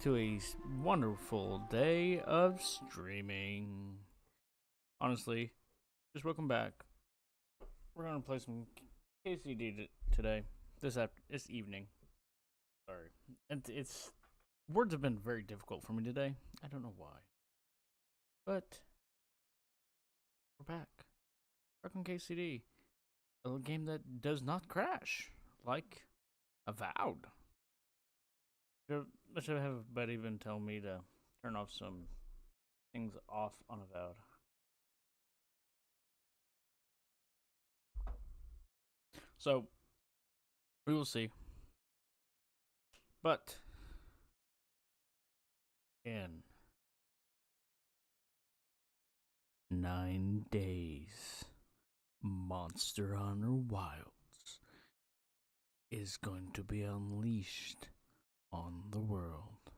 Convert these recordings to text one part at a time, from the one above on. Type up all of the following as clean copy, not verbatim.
to a wonderful day of streaming. Honestly, just welcome back. We're gonna play some KCD today. This evening. Sorry, it's words have been very difficult for me today. I don't know why, but we're back. Back on KCD, a game that does not crash like Avowed. I should have everybody even tell me to turn off some things off on Avowed. So, we will see. But, in 9 days, Monster Hunter Wilds is going to be unleashed on the world.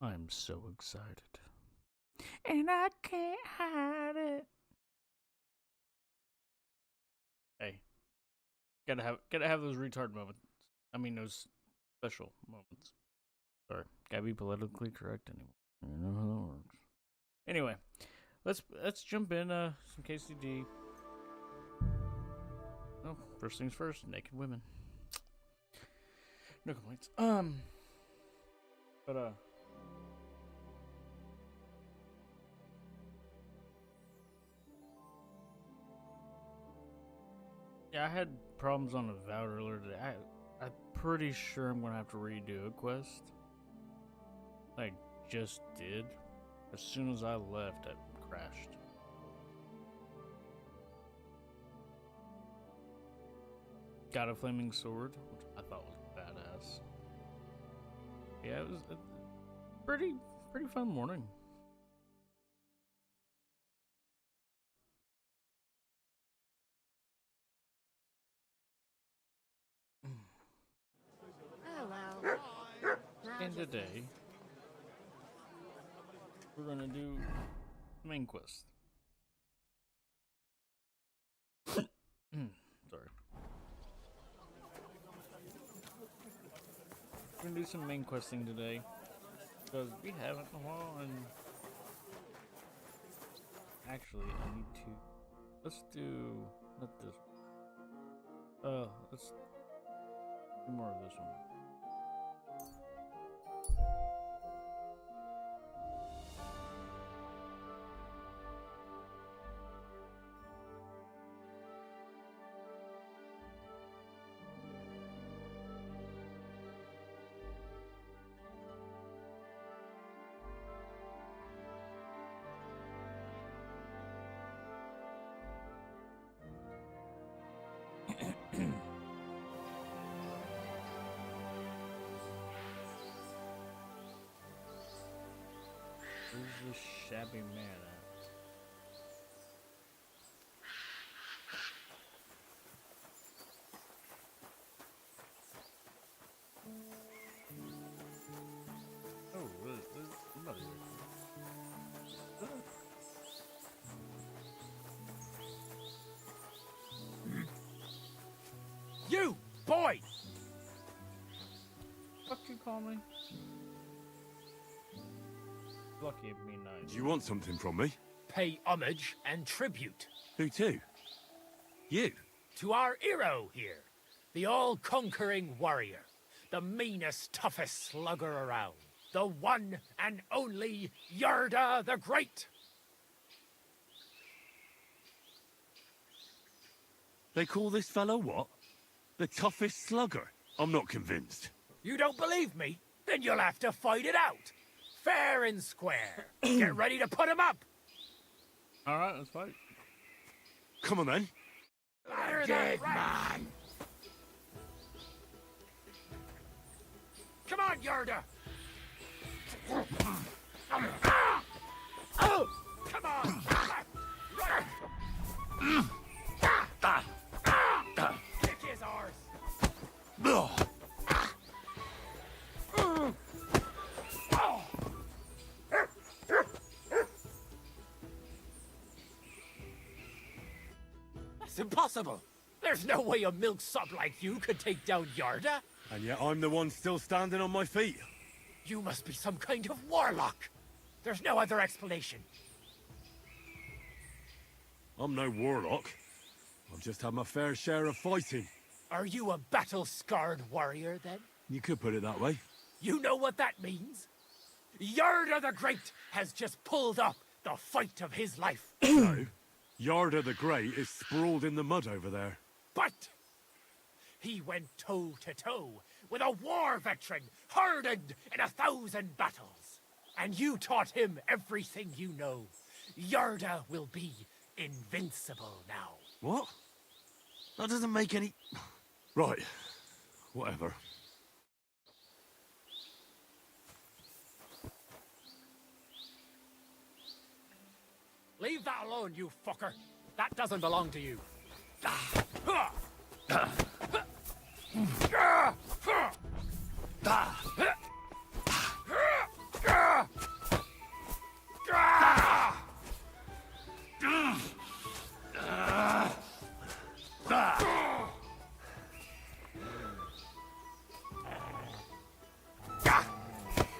I'm so excited. And I can't hide it. Hey. Gotta have those retard moments. I mean those special moments. Sorry. Gotta be politically correct anymore. You know how that works. Anyway, let's jump in some KCD. Oh, first things first, naked women. No complaints. But yeah, I had problems on Avowed earlier today. I'm pretty sure I'm gonna have to redo a quest. I just did. As soon as I left, it crashed. Got a flaming sword, which I thought was badass. Yeah, it was a pretty fun morning. Oh well. And today, we're gonna do main quest. Sorry. We're gonna do some main questing today because we haven't in a while, and actually, I need to. Let's do not this. Let's do more of this one. Where's this shabby man at? Oh, somebody You, boy! What you call me? Lucky of me, nice. Do you want something from me? Pay homage and tribute Who to? You? to our hero here, the all-conquering warrior, the meanest, toughest slugger around, the one and only Yarda the Great. They call this fellow what? The toughest slugger? I'm not convinced. You don't believe me? Then you'll have to fight it out. Fair and square. Get ready to put him up. Alright, let's fight. Come on then. You're dead, man. Come on, Yarda. Oh, come on. Kick his arse. Ugh. That's impossible. There's no way a milksop like you could take down Yarda. And yet I'm the one still standing on my feet. You must be some kind of warlock. There's no other explanation. I'm no warlock. I've just had my fair share of fighting. Are you a battle-scarred warrior, then? You could put it that way. You know what that means? Yarda the Great has just pulled up the fight of his life. No. Yarda the Great is sprawled in the mud over there. But he went toe-to-toe with a war veteran hardened in 1,000 battles. And you taught him everything you know. Yarda will be invincible now. What? That doesn't make any... Right. Whatever. Leave that alone, you fucker. That doesn't belong to you.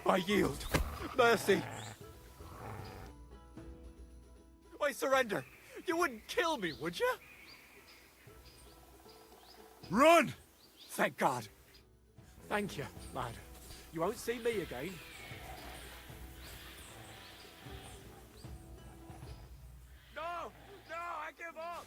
I yield. Mercy. I surrender. You wouldn't kill me, would you? Run! Thank God. Thank you, lad. You won't see me again. No! No, I give up!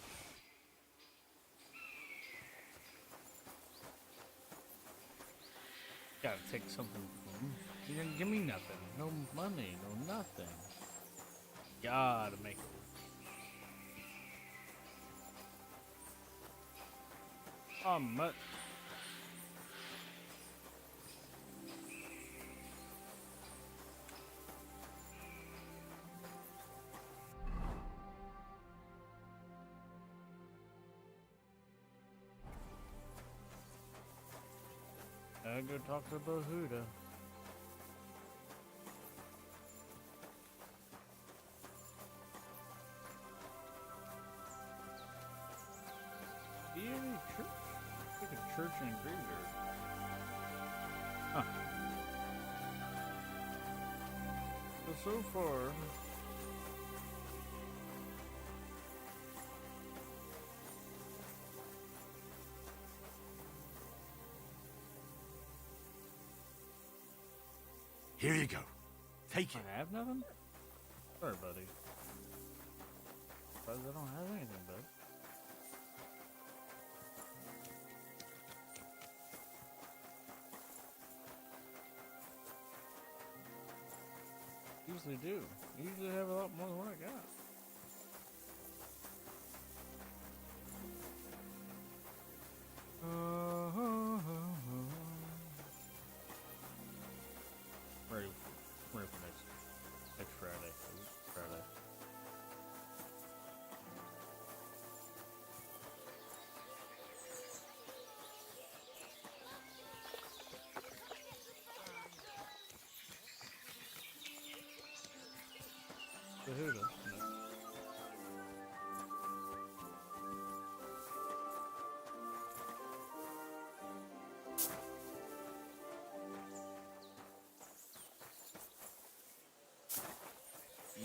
Gotta take something from him. He didn't give me nothing. No money, no nothing. Gotta make it. Oh, mutt. I go talk to Bahuda. See any church? Like a church and a graveyard. Huh. So far. Here you go. Take it. I have nothing? Sorry, buddy. But I don't have anything, bud. Usually do. Usually have a lot more than what I got. Ready for next Friday. Friday. Bahuda.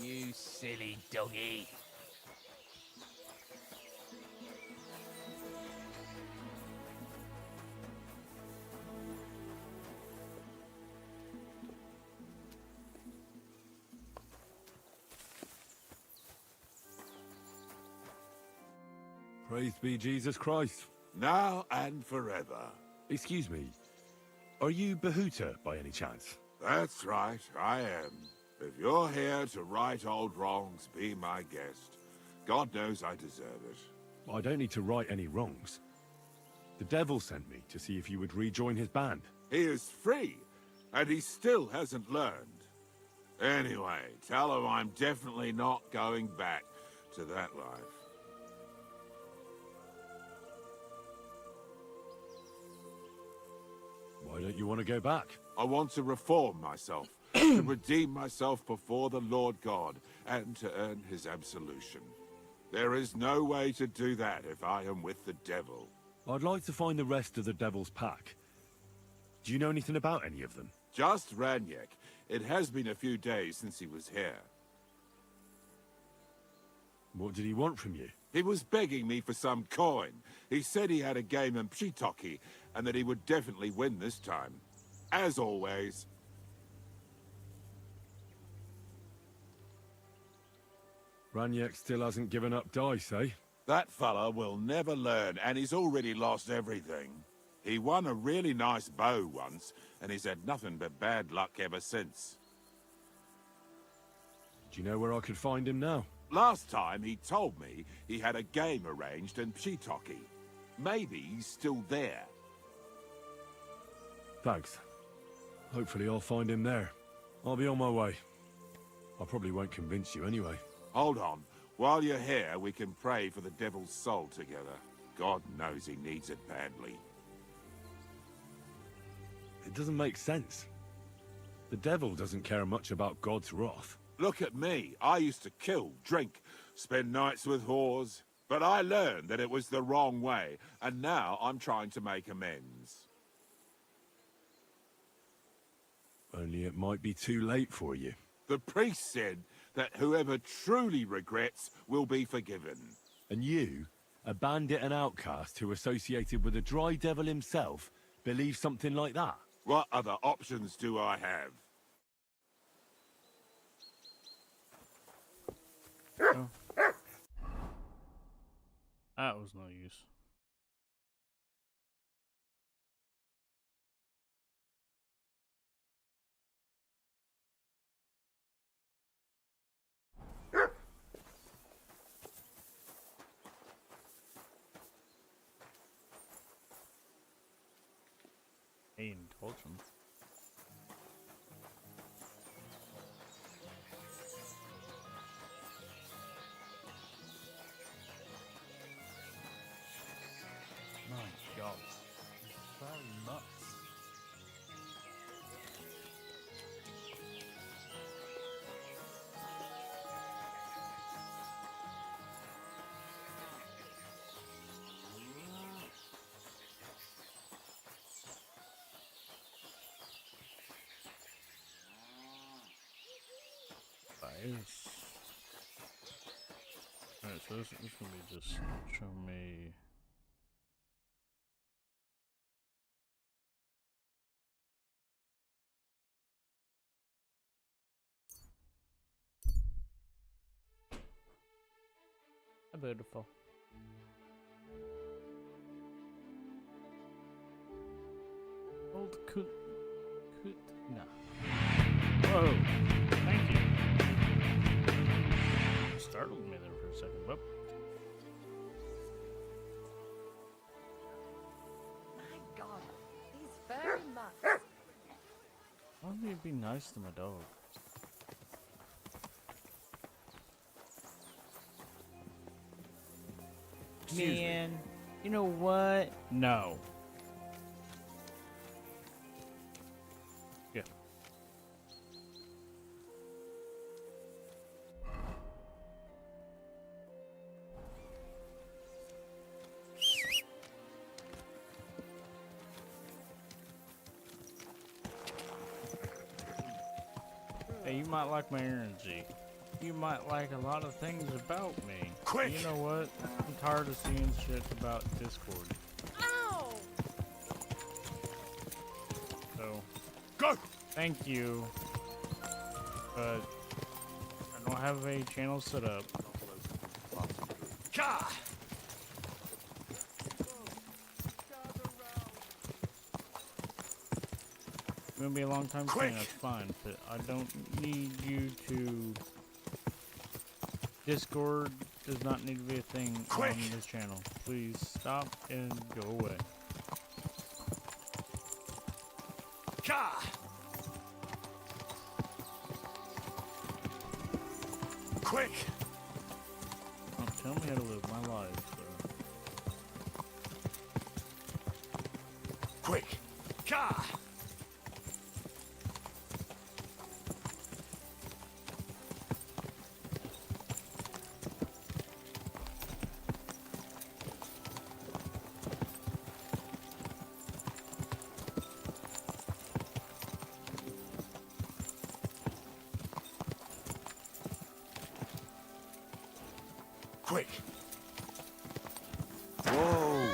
You silly doggy. Praise be Jesus Christ. Now and forever. Excuse me. Are you Bahuta by any chance? That's right, I am. If you're here to right old wrongs, be my guest. God knows I deserve it. I don't need to right any wrongs. The devil sent me to see if you would rejoin his band. He is free, and he still hasn't learned. Anyway, tell him I'm definitely not going back to that life. Why don't you want to go back? I want to reform myself, to redeem myself before the Lord God, and to earn his absolution. There is no way to do that if I am with the devil. I'd like to find the rest of the devil's pack. Do you know anything about any of them? Just Raniek. It has been a few days since he was here. What did he want from you? He was begging me for some coin. He said he had a game in Pshitoki, and that he would definitely win this time. As always. Raniek still hasn't given up dice, eh? That fella will never learn, and he's already lost everything. He won a really nice bow once, and he's had nothing but bad luck ever since. Do you know where I could find him now? Last time he told me he had a game arranged in Pshitoki. Maybe he's still there. Thanks. Hopefully I'll find him there. I'll be on my way. I probably won't convince you anyway. Hold on. While you're here, we can pray for the devil's soul together. God knows he needs it badly. It doesn't make sense. The devil doesn't care much about God's wrath. Look at me. I used to kill, drink, spend nights with whores. But I learned that it was the wrong way, and now I'm trying to make amends. Only it might be too late for you. The priest said that whoever truly regrets will be forgiven. And you, a bandit and outcast who associated with the dry devil himself, believe something like that? What other options do I have? Oh. That was no use. Hey, indulgence. My God, it's very nuts. Nice. Alright, so this is gonna be just show me. How beautiful. Old no. Whoa, thank you. You startled me there for a second, but My God, these furry mutts. why don't you be nice to my dog? Man, you know what? No. Yeah. Hey, you might like my energy. You might like a lot of things about me. Quick! You know what? I'm tired of seeing shit about Discord. Ow! So, Go! thank you. But I don't have a channel set up. Ka! It's gonna be a long time Quick! thing, that's fine. But I don't need you to. Discord does not need to be a thing Quick! on this channel. Please stop and go away. Ka! Quick! Don't tell me how to live my life. Quick! Ka! Quick! Whoa!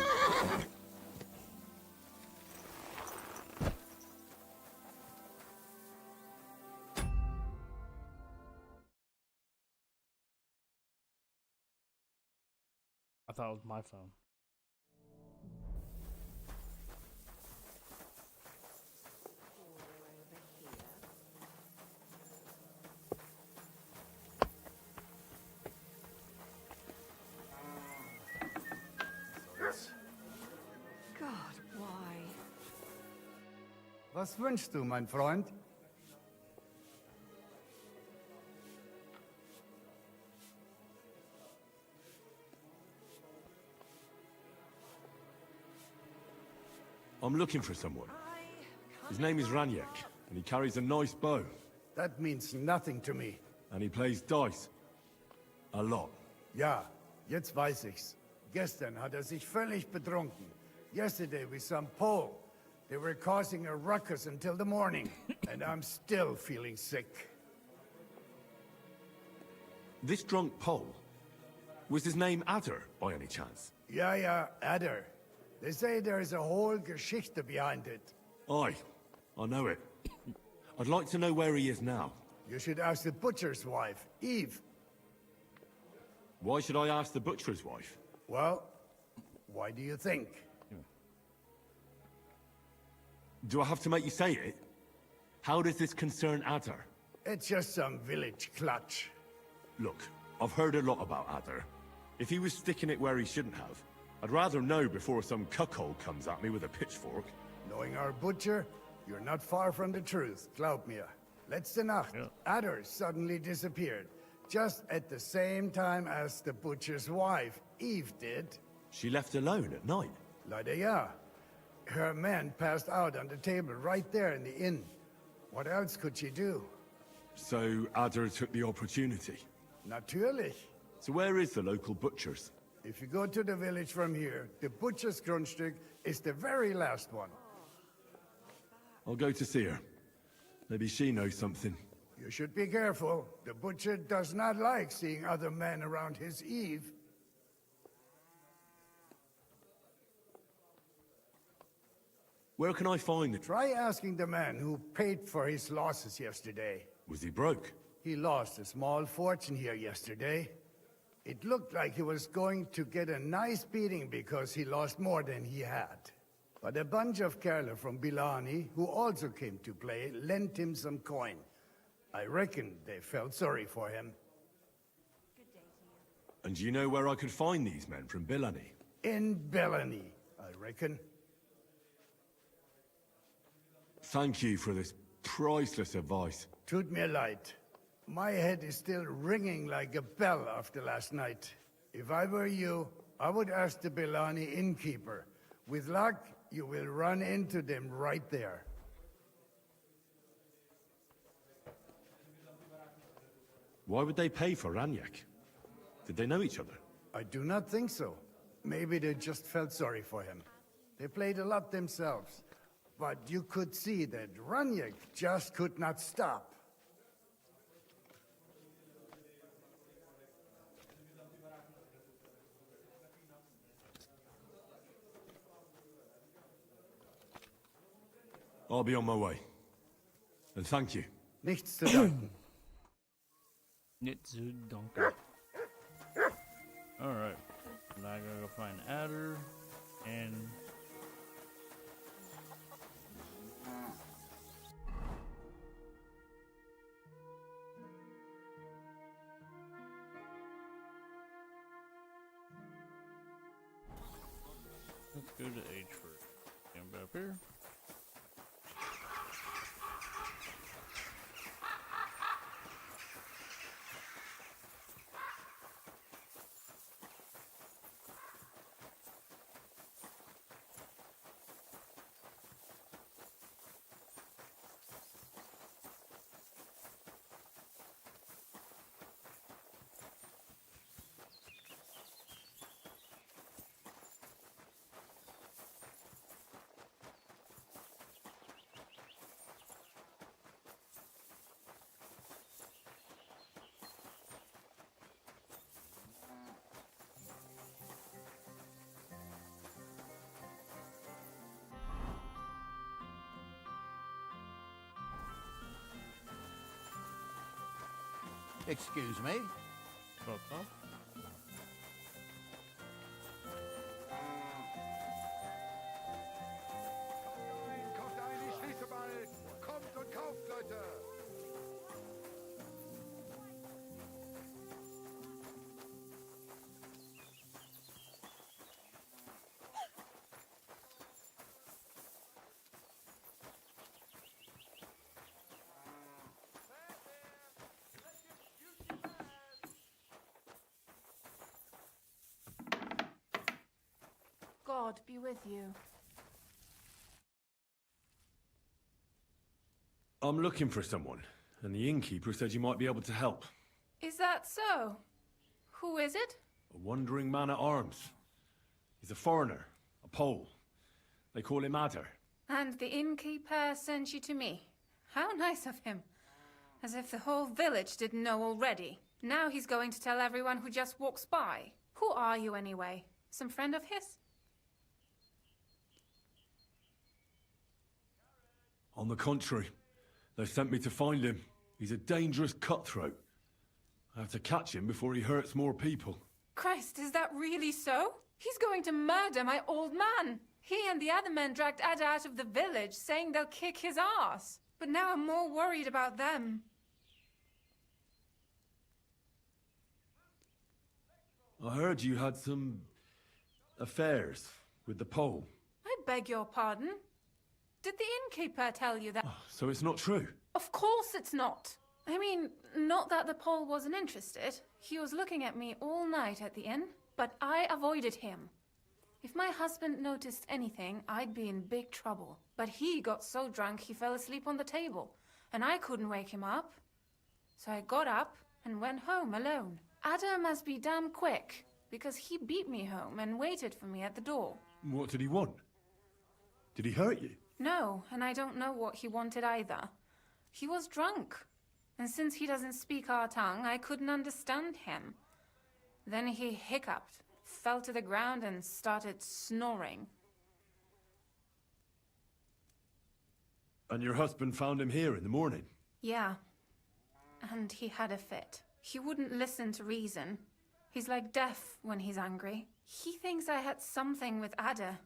I thought it was my phone. God, why? Was wünschst du, mein Freund? I'm looking for someone. His name is Raniek, and he carries a nice bow. That means nothing to me. And he plays dice. A lot. Ja, jetzt weiß ich's. Gestern hat sich völlig betrunken. Yesterday with some Pole. They were causing a ruckus until the morning, and I'm still feeling sick. This drunk Pole, was his name Adder, by any chance? Ja, Adder. They say there's a whole Geschichte behind it. Aye, I know it. I'd like to know where he is now. You should ask the butcher's wife, Eve. Why should I ask the butcher's wife? Well, why do you think? Do I have to make you say it? How does this concern Adder? It's just some village clutch. Look, I've heard a lot about Adder. If he was sticking it where he shouldn't have, I'd rather know before some cuckold comes at me with a pitchfork. Knowing our butcher, you're not far from the truth, glaub mir. Letzte Nacht, Adder suddenly disappeared, just at the same time as the butcher's wife, Eve, did. She left alone at night. Leider ja. Her man passed out on the table right there in the inn. What else could she do? So Adder took the opportunity. Natürlich. So where is the local butcher's? If you go to the village from here, the butcher's Grundstück is the very last one. I'll go to see her. Maybe she knows something. You should be careful. The butcher does not like seeing other men around his Eve. Where can I find the... Try asking the man who paid for his losses yesterday. Was he broke? He lost a small fortune here yesterday. It looked like he was going to get a nice beating because he lost more than he had. But a bunch of Kerler from Bilani, who also came to play, lent him some coin. I reckon they felt sorry for him. And do you know where I could find these men from Bilani? In Bellany, I reckon. Thank you for this priceless advice. Tut mir leid. My head is still ringing like a bell after last night. If I were you, I would ask the Bellani innkeeper. With luck, you will run into them right there. Why would they pay for Raniek? Did they know each other? I do not think so. Maybe they just felt sorry for him. They played a lot themselves. But you could see that Raniek just could not stop. I'll be on my way. And thank you. Nichts zu danken. Nicht zu danken. Alright. Now I gotta go find Adder and let's go to H first. Jump up here. Excuse me? Fuck off. Kauft ein, ich schließe bald! Kommt und kauft, Leute! God be with you. I'm looking for someone, and the innkeeper said you might be able to help. Is that so? Who is it? A wandering man-at-arms. He's a foreigner, a Pole. They call him Adder. And the innkeeper sent you to me. How nice of him. As if the whole village didn't know already. Now he's going to tell everyone who just walks by. Who are you anyway? Some friend of his? On the contrary, they sent me to find him. He's a dangerous cutthroat. I have to catch him before he hurts more people. Christ, is that really so? He's going to murder my old man. He and the other men dragged Ada out of the village, saying they'll kick his ass. But now I'm more worried about them. I heard you had some affairs with the Pole. I beg your pardon? Did the innkeeper tell you that? So it's not true? Of course it's not. I mean, not that the Pole wasn't interested. He was looking at me all night at the inn, but I avoided him. If my husband noticed anything, I'd be in big trouble. But he got so drunk he fell asleep on the table, and I couldn't wake him up. So I got up and went home alone. Ada must be damn quick, because he beat me home and waited for me at the door. What did he want? Did he hurt you? No, and I don't know what he wanted either. He was drunk, and since he doesn't speak our tongue, I couldn't understand him. Then he hiccuped, fell to the ground, and started snoring. And your husband found him here in the morning? Yeah, and he had a fit. He wouldn't listen to reason. He's like deaf when he's angry. He thinks I had something with Ada.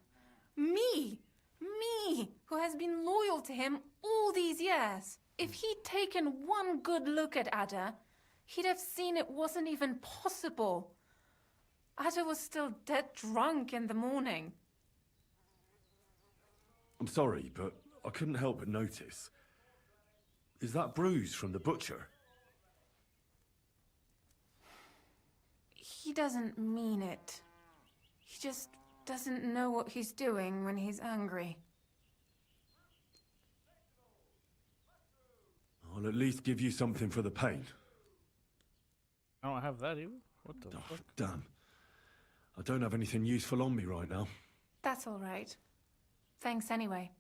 Me! Me, who has been loyal to him all these years. If he'd taken one good look at Ada, he'd have seen it wasn't even possible. Ada was still dead drunk in the morning. I'm sorry, but I couldn't help but notice. Is that bruise from the butcher? He doesn't mean it. He just doesn't know what he's doing when he's angry. I'll at least give you something for the pain. I don't have that either. What the fuck? Damn. I don't have anything useful on me right now. That's all right. Thanks anyway.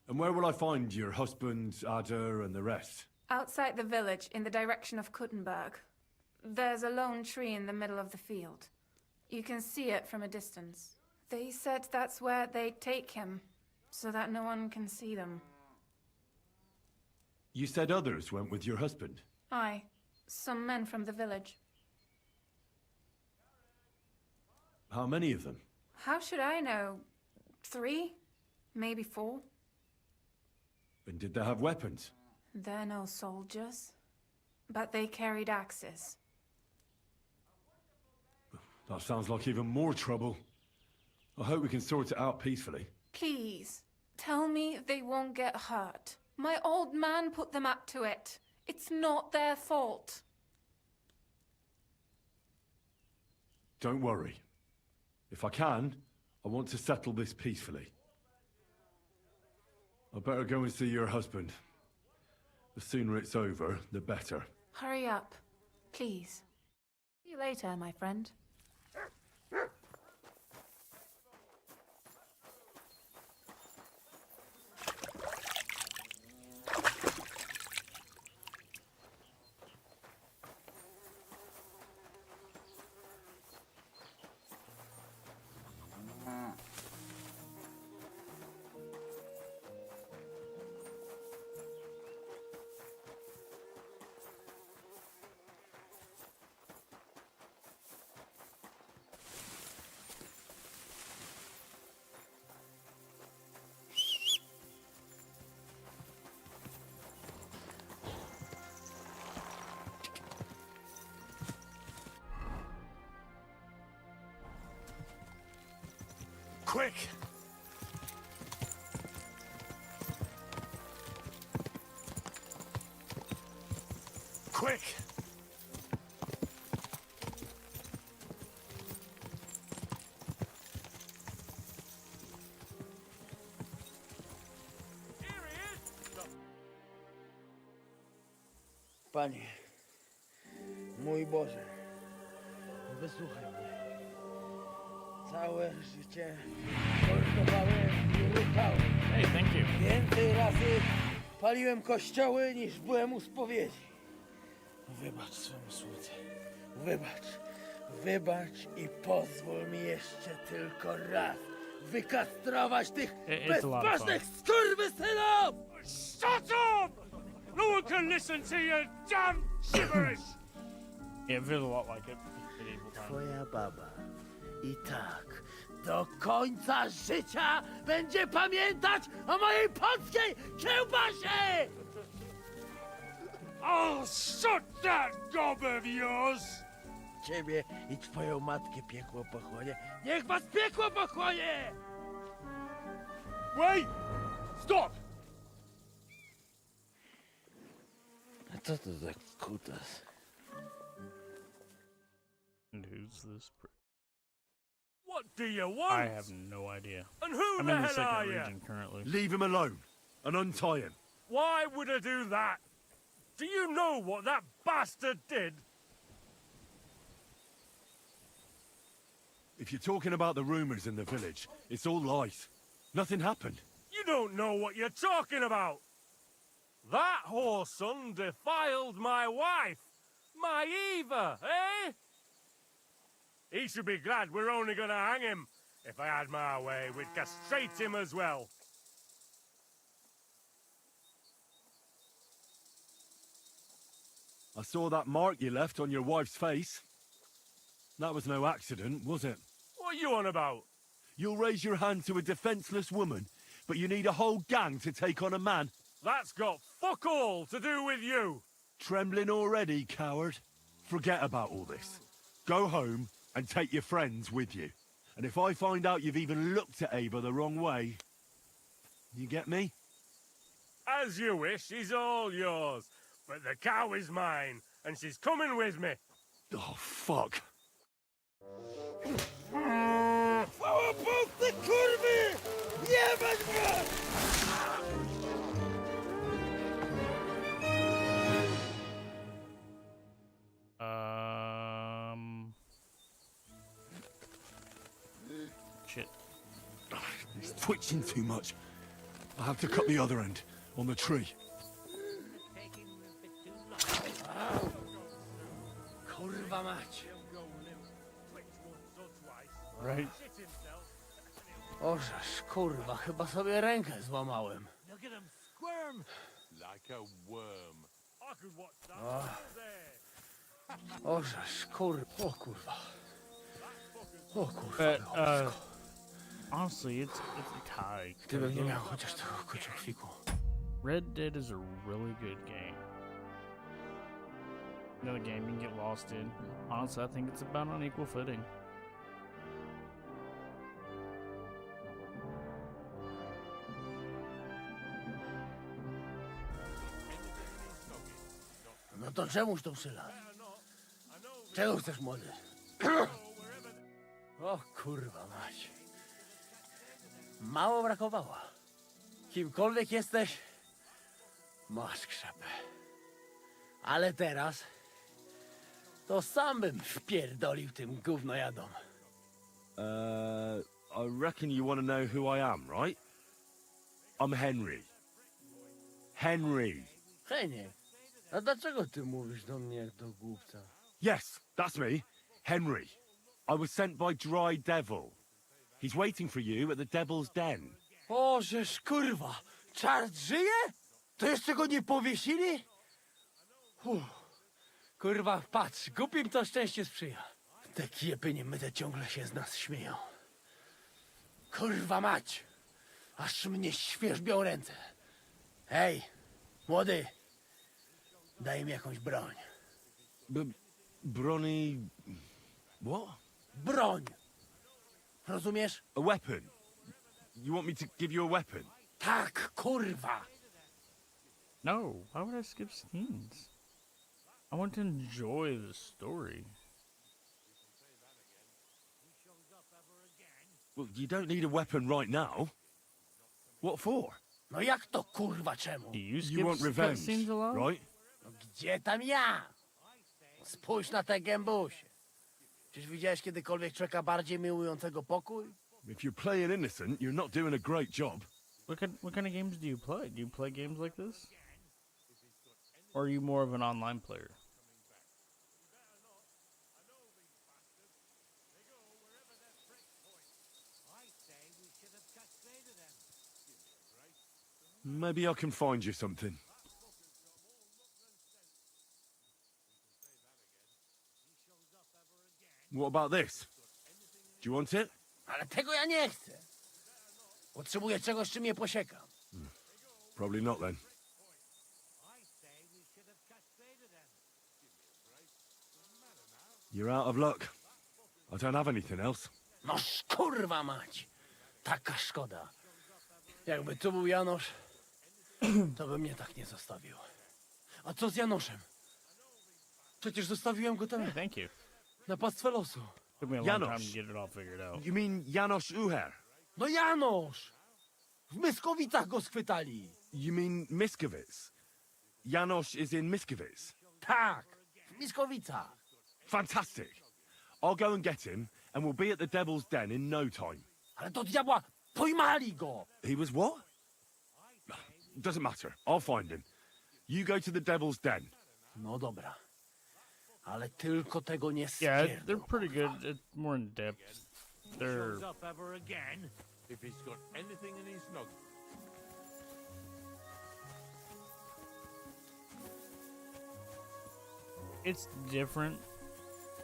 And where will I find your husband, Ada, and the rest? Outside the village, in the direction of Kuttenberg. There's a lone tree in the middle of the field. You can see it from a distance. They said that's where they'd take him, so that no one can see them. You said others went with your husband? Aye, some men from the village. How many of them? How should I know? 3? Maybe 4? And did they have weapons? They're no soldiers, but they carried axes. That sounds like even more trouble. I hope we can sort it out peacefully. Please, tell me they won't get hurt. My old man put them up to it. It's not their fault. Don't worry. If I can, I want to settle this peacefully. I better go and see your husband. The sooner it's over, the better. Hurry up, please. See you later, my friend. Quick! Quick! Panie, mój Boże, wysłuchaj mnie. Całe życie mordowałem i ruchałem. Hey, thank you. Więcej razy paliłem kościoły, niż byłem u spowiedzi. Wybacz swemu słudze. Wybacz i pozwól mi jeszcze tylko raz wykastrować tych It's a lot of bezbożnych skurwysynów! Shut up! No one can listen to your damn gibberish! Yeah, it feels a lot like it. Medieval times. Twoja baba i tak do końca życia będzie pamiętać o mojej polskiej kiełbasie! I'll shut that gob of yours! Ciebie i twoją matkę piekło pochłonie. Niech was piekło pochłonie! Wait! Stop! A co to za kutas? And who's this? What do you want? I have no idea. And who I'm the in the hell second are you? region currently. Leave him alone and untie him. Why would I do that? Do you know what that bastard did? If you're talking about the rumors in the village, it's all lies. Nothing happened. You don't know what you're talking about. That whoreson defiled my wife, my Eva, eh? He should be glad we're only gonna hang him. If I had my way, we'd castrate him as well. I saw that mark you left on your wife's face. That was no accident, was it? What are you on about? You'll raise your hand to a defenseless woman, but you need a whole gang to take on a man. That's got fuck all to do with you. Trembling already, coward? Forget about all this. Go home and take your friends with you. And if I find out you've even looked at Ava the wrong way... You get me? As you wish, she's all yours. But the cow is mine, and she's coming with me. Oh, fuck. Chwała Polsce, kurwy! Jebać was! Shit. He's twitching too much. I have to cut the other end, on the tree. Kurwa mać. Right? Ożeż, kurwa, chyba sobie rękę złamałem. Look at him squirm. Like a worm. I could watch that all day. Ożeż, kurwa. O kurwa. O kurwa. But, honestly, it's a tie. Gdybym nie miał chociaż tego kociokwiku. Red Dead is a really good game. Another game you can get lost in. Honestly, I think it's about on equal footing. No to czemuż to przylazł? Czego chcesz, młody? O kurwa mać. Mało brakowało. Kimkolwiek jesteś, masz krzepę. Ale teraz to sam bym wpierdolił tym gównojadom. I reckon you want to know who I am, right? I'm Henry. Henry. Henie, a dlaczego ty mówisz do mnie jak do głupca? Yes, that's me. Henry. I was sent by Dry Devil. He's waiting for you at the Devil's Den. Ożeż kurwa, czart żyje? To jeszcze go nie powiesili? Kurwa, patrz, głupim to szczęście sprzyja. Te kiepy niemyte ciągle się z nas śmieją. Kurwa mać, aż mnie świerzbią ręce. Hej, młody, daj mi jakąś broń. Bronny... What? Broń! Rozumiesz? A weapon? You want me to give you a weapon? Tak, kurwa! No, why would I skip scenes? I want to enjoy the story. Well, you don't need a weapon right now. What for? No jak to kurwa czemu? Do you skip You want revenge, scenes a lot? right? No gdzie tam ja? Spójrz na te gębusie. Czyż widziałeś kiedykolwiek człowieka bardziej miłującego pokój? If you're playing innocent, you're not doing a great job. What kind of games do you play? Do you play games like this? Or are you more of an online player? Maybe I can find you something. What about this? Do you want it? Ale tego ja nie chcę. Potrzebuję czegoś, czym je posiekam. Probably not then. You're out of luck. I don't have anything else. No kurwa mać. Taka szkoda. Jakby tu był Janosz, to by mnie tak nie zostawił. A co z Janoszem? Przecież zostawiłem go tam Hey, thank you. na pastwę losu. Took me a long time Janos. to get it all figured out. You mean Janos Uher? No Janosz! W Myskowicach go schwytali. You mean Miskovic? Janos is in Miskovic. Tak, w Myskowicach. Fantastic. I'll go and get him, and we'll be at the Devil's Den in no time. Ale do diabła, pojmali go! He was what? Doesn't matter. I'll find him. You go to the Devil's Den. No dobra. Ale tylko tego nie Yeah, spierdol. they're pretty good. It's more in depth. They're Up ever again if he's got anything in his noggin. it's different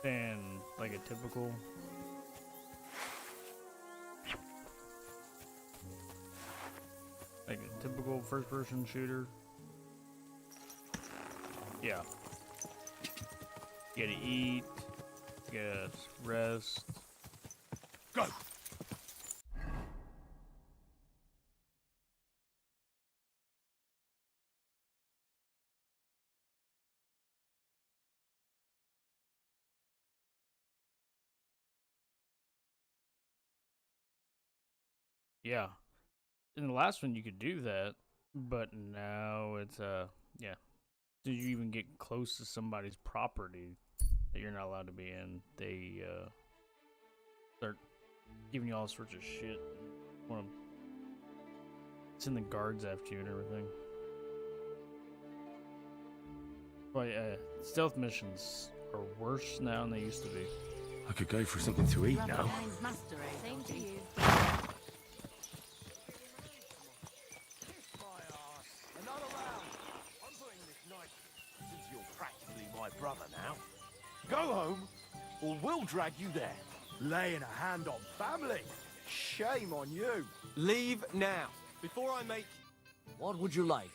than like a typical first person shooter. Yeah. You gotta eat, you gotta rest. Go! Yeah. In the last one you could do that, but now it's yeah. Did you even get close to somebody's property that you're not allowed to be in? They start giving you all sorts of shit. Wanna send the guards after you and everything. But stealth missions are worse now than they used to be. I could go for something to eat now. Same to you. Another round. I'm putting this knife since you're practically my brother now. Go home, or we'll drag you there. Laying a hand on family. Shame on you. Leave now, before I make... What would you like?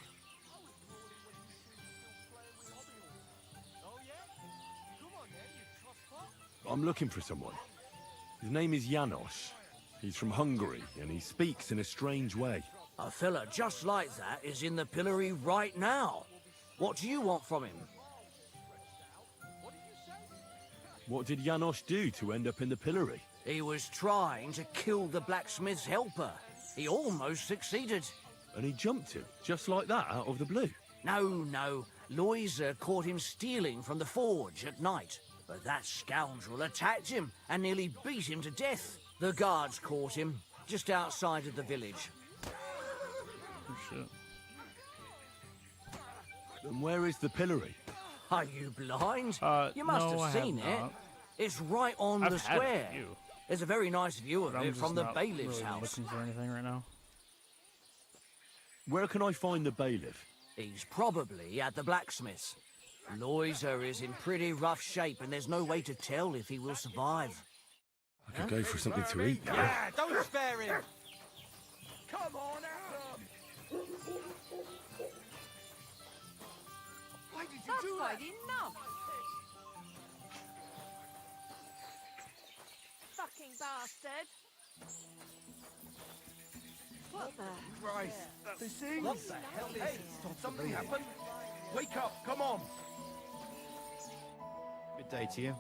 I'm looking for someone. His name is Janos. He's from Hungary, and he speaks in a strange way. A fella just like that is in the pillory right now. What do you want from him? What did Janos do to end up in the pillory? He was trying to kill the blacksmith's helper. He almost succeeded. And he jumped him, just like that, out of the blue. No. Loiser caught him stealing from the forge at night. But that scoundrel attacked him and nearly beat him to death. The guards caught him, just outside of the village. Oh shit. And where is the pillory? Are you blind? You must no, I have seen it. not. It's right on I've the had square. a few, There's a very nice view of but I'm it just from the not bailiff's really house. looking for anything right now. Where can I find the bailiff? He's probably at the blacksmith's. Loiser is in pretty rough shape, and there's no way to tell if he will survive. I could go for something to eat now. Yeah, don't spare him! Come on, Adam. Why did you do that? enough. Fucking bastard. Christ, This is... What the hell? Hey, something happened? Wake up, come on! Good day to you.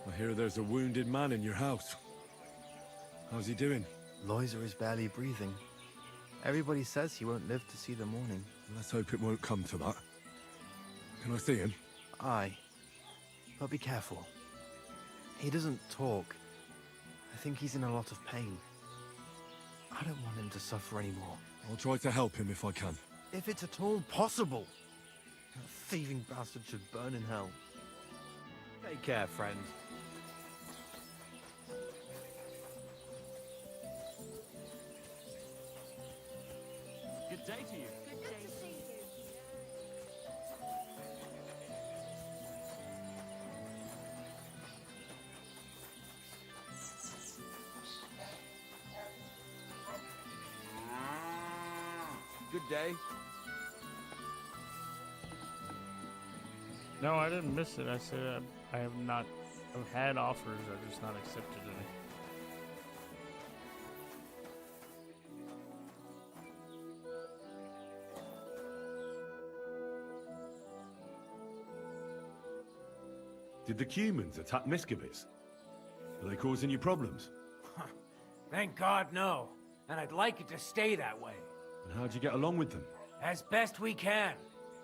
I hear there's a wounded man in your house. How's he doing? Loiser is barely breathing. Everybody says he won't live to see the morning. Let's hope it won't come to that. Can I see him? Aye. But be careful. He doesn't talk. I think he's in a lot of pain. I don't want him to suffer anymore. I'll try to help him if I can. If it's at all possible. That thieving bastard should burn in hell. Take care, friend. Good day to you. good day. No, I didn't miss it. I said I have not. I've had offers. I've just not accepted any. Did the humans attack Miscavige? Are they causing you problems? Thank God, no. And I'd like it to stay that way. And how'd you get along with them? As best we can.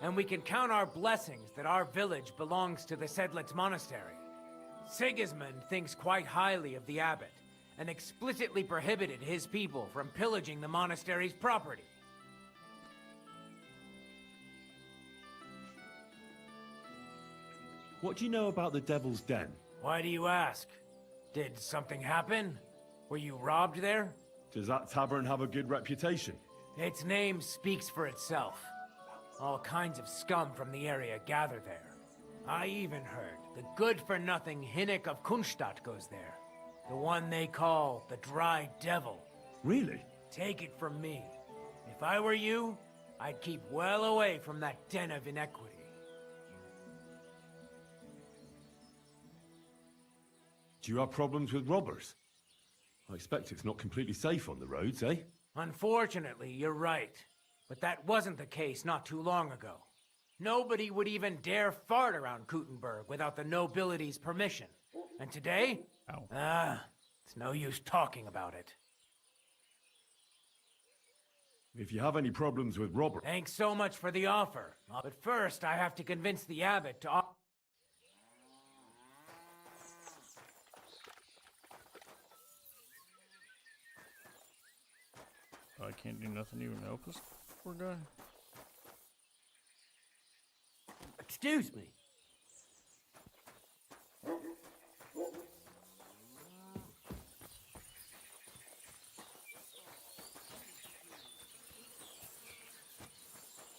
And we can count our blessings that our village belongs to the Sedlitz Monastery. Sigismund thinks quite highly of the abbot, and explicitly prohibited his people from pillaging the monastery's property. What do you know about the Devil's Den? Why do you ask? Did something happen? Were you robbed there? Does that tavern have a good reputation? Its name speaks for itself. All kinds of scum from the area gather there. I even heard the good-for-nothing Hinnick of Kunstadt goes there. The one they call the Dry Devil. Really? Take it from me. If I were you, I'd keep well away from that den of inequity. Do you have problems with robbers? I expect it's not completely safe on the roads, eh? Unfortunately, you're right. But that wasn't the case not too long ago. Nobody would even dare fart around Kuttenberg without the nobility's permission. And today? Ow. It's no use talking about it. If you have any problems with robbers... Thanks so much for the offer. But first, I have to convince the abbot to... I can't do nothing to even help this poor guy. Excuse me.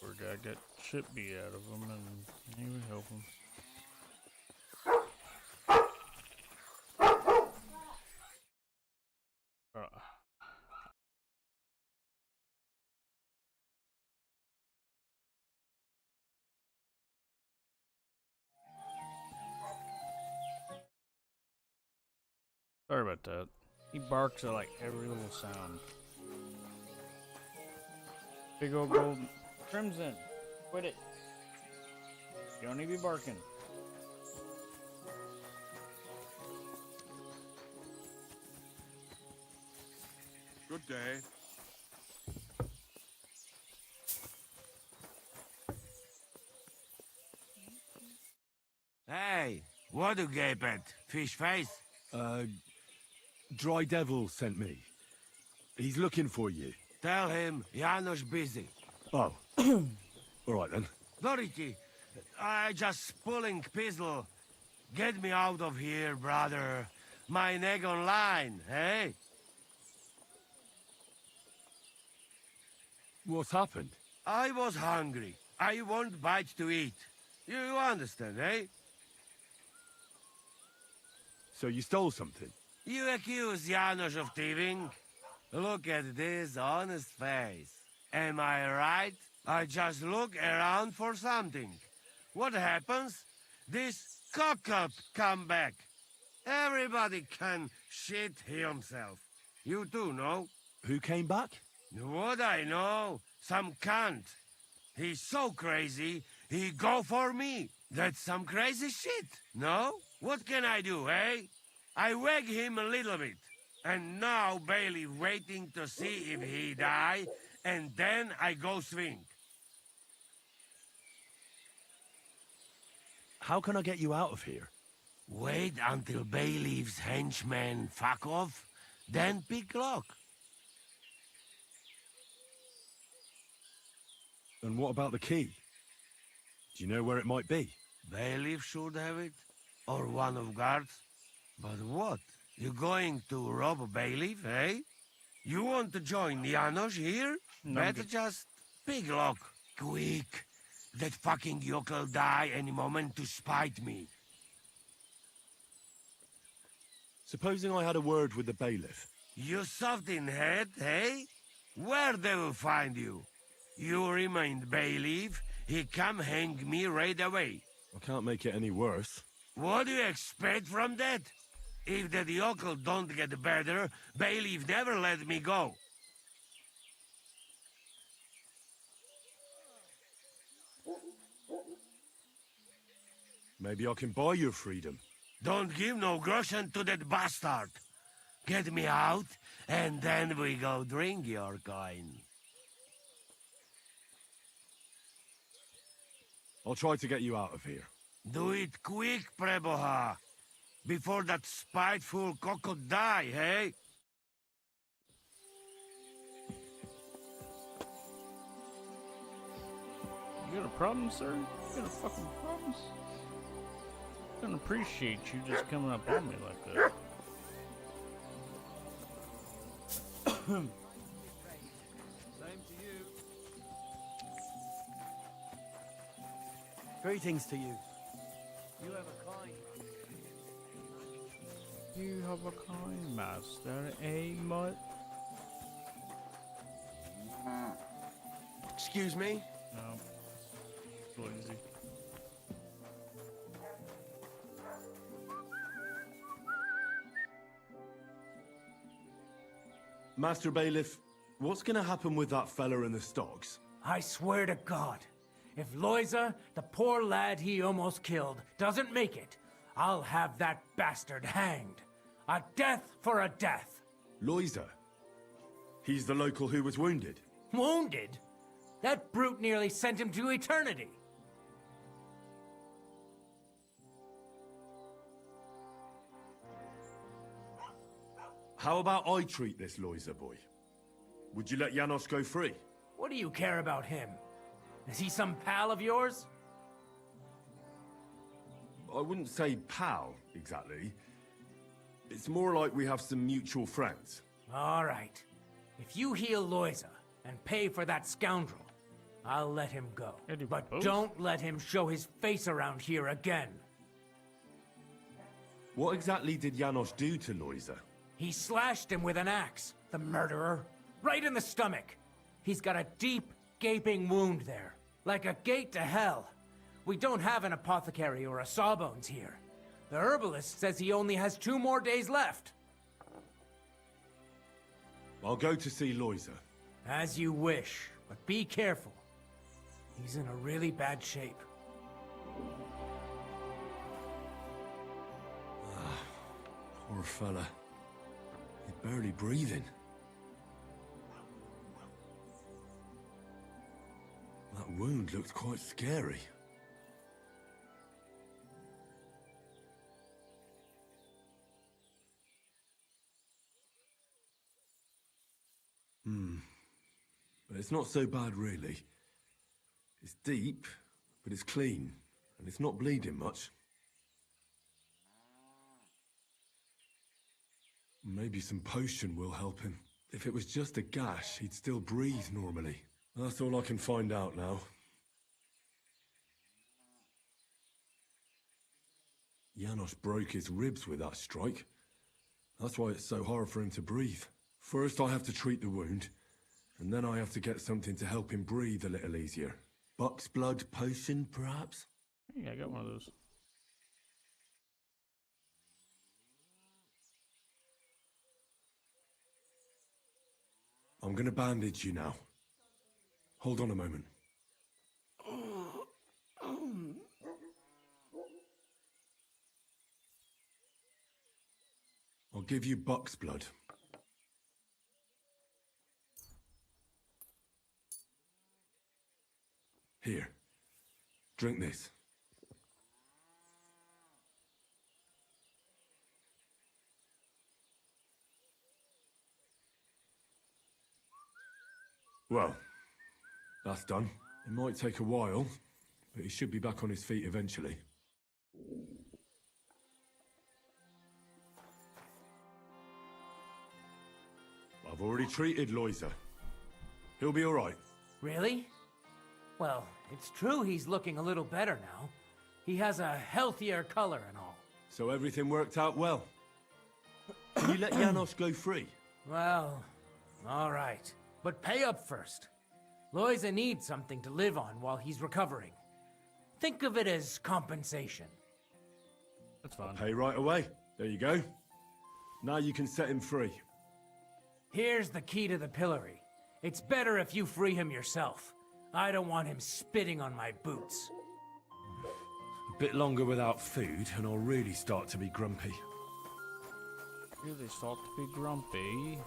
Poor guy got chip beat out of him, and he would help him. Sorry about that. He barks at like every little sound. Big old gold crimson. Quit it. You don't need to be barking. Good day. Hey, what do you gape at? Fish face? Dry Devil sent me. He's looking for you. Tell him Janusz busy. Oh. All right then. Dorothy, I just pulling pistol. Get me out of here, brother. My neck on line, hey? What's happened? I was hungry. I want bite to eat. You understand, eh? So you stole something? You accuse Janusz of thieving? Look at this honest face. Am I right? I just look around for something. What happens? This cock-up come back. Everybody can shit himself. You too, no? Who came back? What I know? Some cunt. He's so crazy, he go for me. That's some crazy shit, no? What can I do, eh? I wag him a little bit. And now Bailey waiting to see if he die, and then I go swing. How can I get you out of here? Wait until Bailey's henchmen fuck off, then pick lock. And what about the key? Do you know where it might be? Bailiff should have it, or one of guards. But what? You going to rob a bailiff, eh? You want to join Janos here? No, Better just pick lock, quick. That fucking yokel die any moment to spite me. Supposing I had a word with the bailiff. You soft in head, eh? Where they will find you? You remain bailiff, he come hang me right away. I can't make it any worse. What do you expect from that? If that yokel don't get better, bailiff never let me go. Maybe I can buy your freedom. Don't give no groschen to that bastard. Get me out, and then we go drink your coin. I'll try to get you out of here. Do it quick, Preboha. Before that spiteful cockle die, hey? You got a problem, sir? You got a fucking problem? I don't appreciate you just coming up on me like that. Greetings to you. You have a coin. You have a coin, master, eh, mutt? Excuse me? No. Too easy. Master Bailiff, what's gonna happen with that fella in the stocks? I swear to God, if Loiza, the poor lad he almost killed, doesn't make it, I'll have that bastard hanged. A death for a death. Loiza? He's the local who was wounded. Wounded? That brute nearly sent him to eternity. How about I treat this Loiza boy? Would you let Janos go free? What do you care about him? Is he some pal of yours? I wouldn't say pal, exactly. It's more like we have some mutual friends. All right. If you heal Loiza and pay for that scoundrel, I'll let him go. But don't let him show his face around here again. What exactly did Janos do to Loiza? He slashed him with an axe, the murderer, right in the stomach. He's got a deep, gaping wound there, like a gate to hell. We don't have an apothecary or a sawbones here. The herbalist says he only has 2 more days left. I'll go to see Loiza. As you wish, but be careful. He's in a really bad shape. Poor fella. He's barely breathing. That wound looked quite scary. But it's not so bad, really. It's deep, but it's clean, and it's not bleeding much. Maybe some potion will help him. If it was just a gash, he'd still breathe normally. That's all I can find out now. Janos broke his ribs with that strike. That's why it's so hard for him to breathe. First I have to treat the wound, and then I have to get something to help him breathe a little easier. Buck's blood potion, perhaps? Yeah, I got one of those. I'm gonna bandage you now. Hold on a moment. I'll give you buck's blood. Here. Drink this. Well, that's done. It might take a while, but he should be back on his feet eventually. I've already treated Loiser. He'll be all right. Really? Well, it's true he's looking a little better now. He has a healthier color and all. So everything worked out well. Can you let Janos go free? Well, all right. But pay up first. Loiza needs something to live on while he's recovering. Think of it as compensation. That's fine. Pay right away. There you go. Now you can set him free. Here's the key to the pillory. It's better if you free him yourself. I don't want him spitting on my boots. A bit longer without food, and I'll really start to be grumpy. Really start to be grumpy.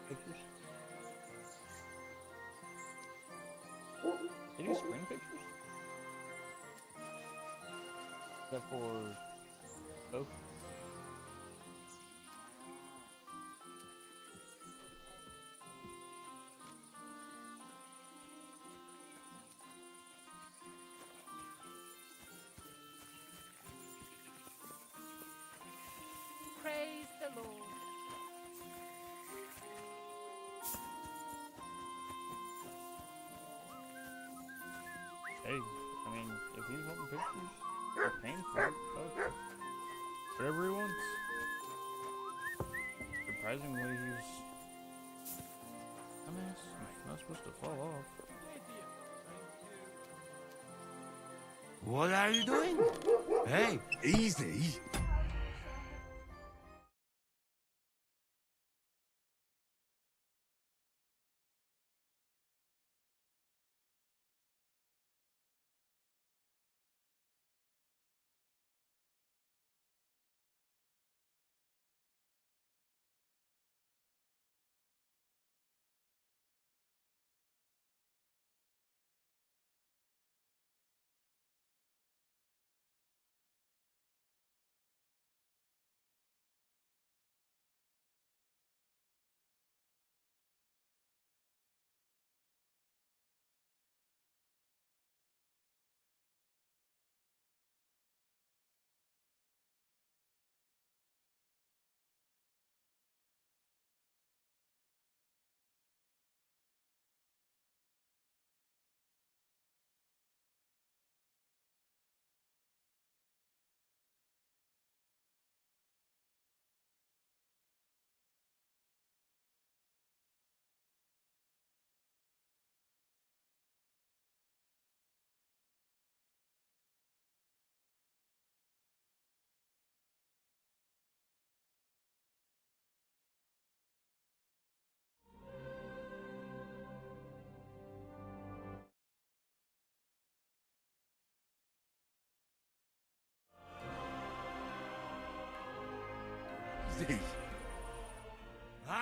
Pictures? Did you screen pictures? Is that for both? Praise the Lord. Hey, I mean, if he's wanting pictures, or paying for it, okay. Whatever he wants. Surprisingly, he's... I mean, it's not supposed to fall off. What are you doing? Hey, Easy?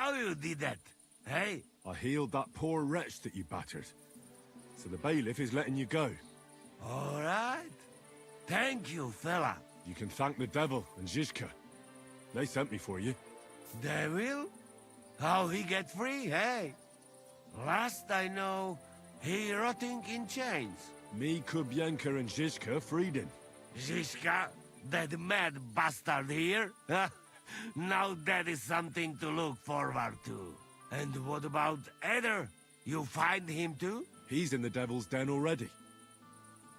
how you did that? Hey? I healed that poor wretch that you battered. So the bailiff is letting you go. All right. Thank you, fella. You can thank the devil and Zizka. They sent me for you. Devil? How he get free, hey? Last I know, he rotting in chains. Me, Kubienka, and Zizka freed him. Zizka, that mad bastard here? Now that is something to look forward to. And what about Eder? You find him too? He's in the devil's den already.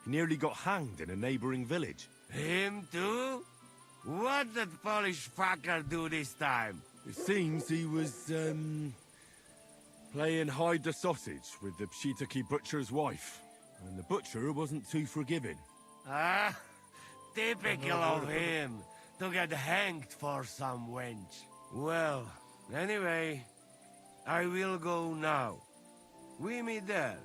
He nearly got hanged in a neighboring village. Him too? What did Polish fucker do this time? It seems he was, Playing hide the sausage with the Pshitaki butcher's wife. And the butcher wasn't too forgiving. Ah, typical of him. To get hanged for some wench. Well, anyway, I will go now. We meet there.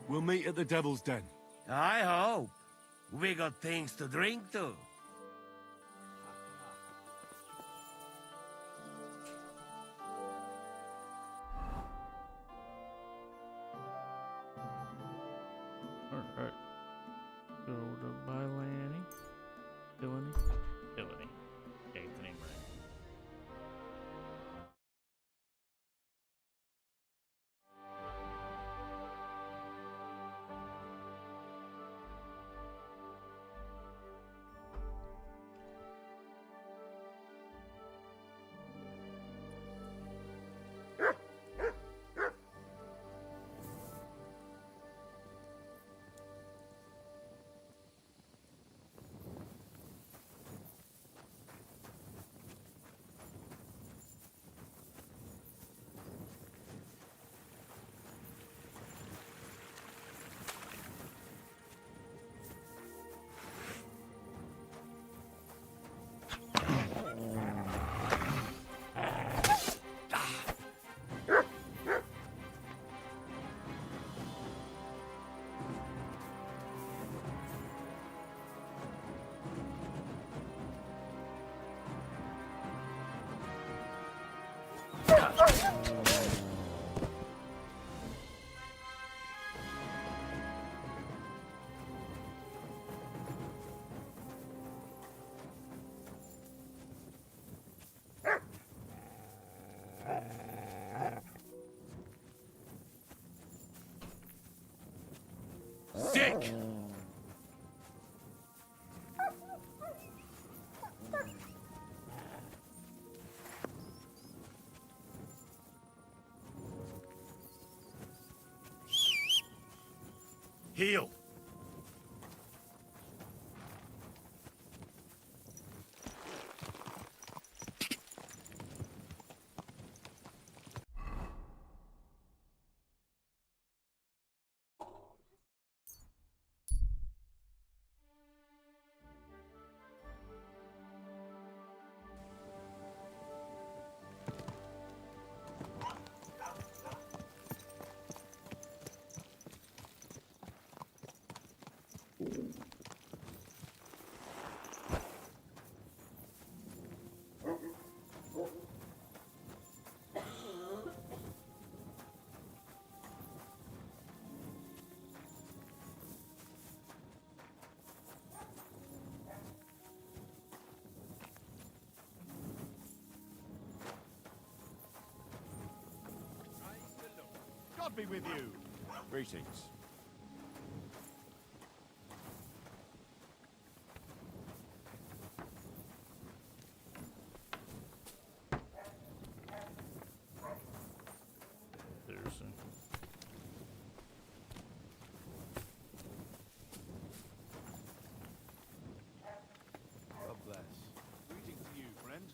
We'll meet at the Devil's Den. I hope. We got things to drink to. Alright. Go to Bylani. Billany? Billany. Yeah, get the name right. Sick! Heal! God be with you. Greetings. Thurston. God bless. Greetings to you, friend.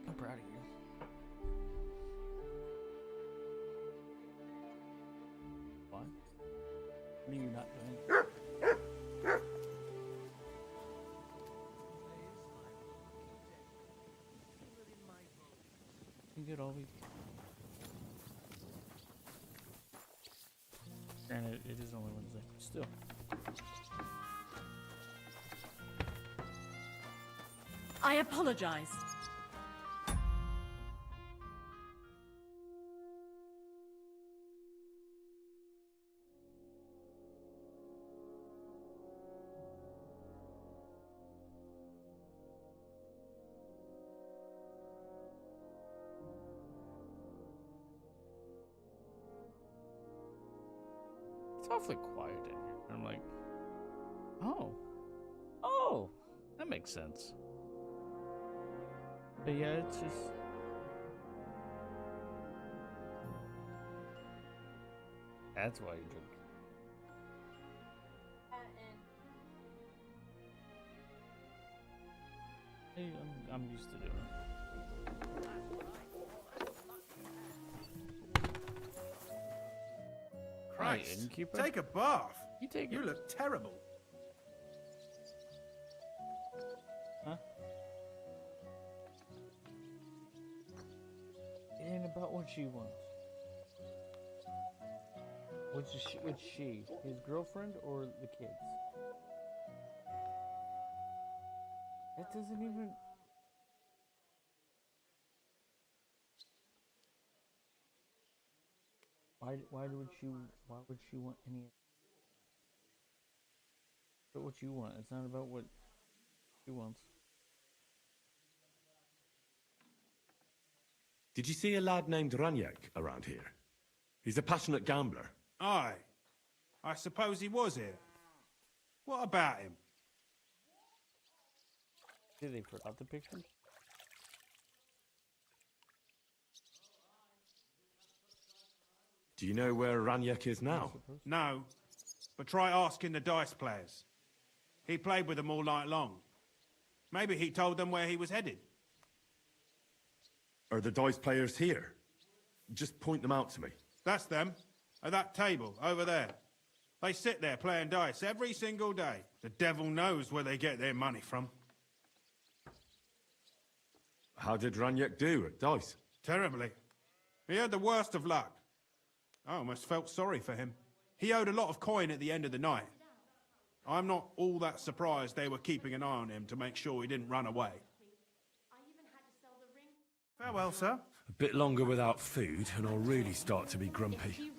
I'm proud of you. What? What are you not doing? You get all week. Granted, it is only Wednesday. Still. I apologize. awfully quiet in here. And I'm like, oh, that makes sense. But yeah, it's just. That's why you drink. Hey, I'm used to doing it. Christ, innkeeper? take a bath. You look terrible. Huh? It ain't about what she wants. What's she? His girlfriend or the kids? That doesn't even... Why would she want any of... But what you want, it's not about what she wants. Did you see a lad named Raniek around here? He's a passionate gambler. Aye. I suppose he was here. What about him? Did they put out the pictures? Do you know where Raniek is now? No. But try asking the dice players. He played with them all night long. Maybe he told them where he was headed. Are the dice players here? Just point them out to me. That's them. At that table, over there. They sit there playing dice every single day. The devil knows where they get their money from. How did Raniek do at dice? Terribly. He had the worst of luck. I almost felt sorry for him. He owed a lot of coin at the end of the night. I'm not all that surprised they were keeping an eye on him to make sure he didn't run away. Farewell, sir. A bit longer without food, and I'll really start to be grumpy.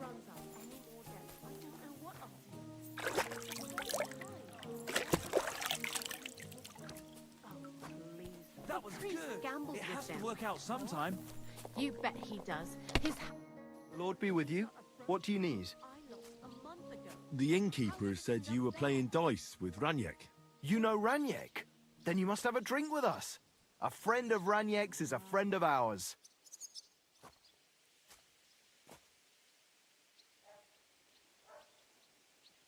That was good. It has to work out sometime. You bet he does. Lord be with you. What do you need? The innkeeper said you were playing dice with Raniek. You know Raniek? Then you must have a drink with us. A friend of Raniek's is a friend of ours.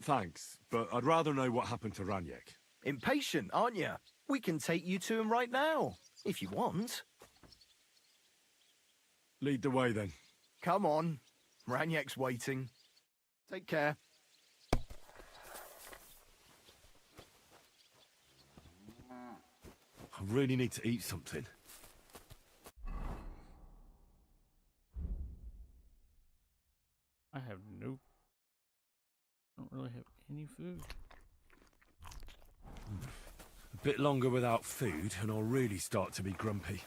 Thanks, but I'd rather know what happened to Raniek. Impatient, aren't you? We can take you to him right now, if you want. Lead the way, then. Come on. Raniek's waiting. Take care. I really need to eat something. I have I don't really have any food. A bit longer without food, and I'll really start to be grumpy.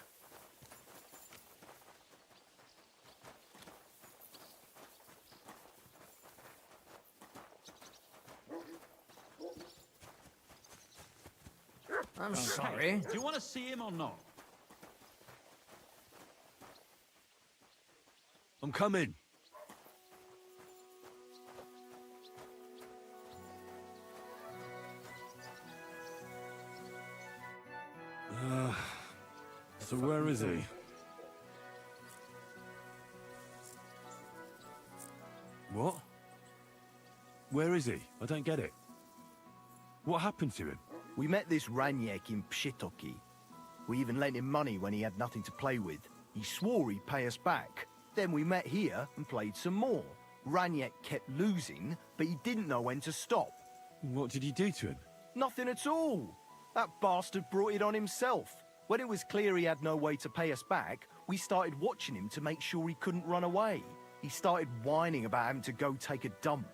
I'm sorry. Do you want to see him or not? I'm coming. So where is he? What? Where is he? I don't get it. What happened to him? We met this Raniek in Pshitoki. We even lent him money when he had nothing to play with. He swore he'd pay us back. Then we met here and played some more. Raniek kept losing, but he didn't know when to stop. What did he do to him? Nothing at all. That bastard brought it on himself. When it was clear he had no way to pay us back, we started watching him to make sure he couldn't run away. He started whining about having to go take a dump.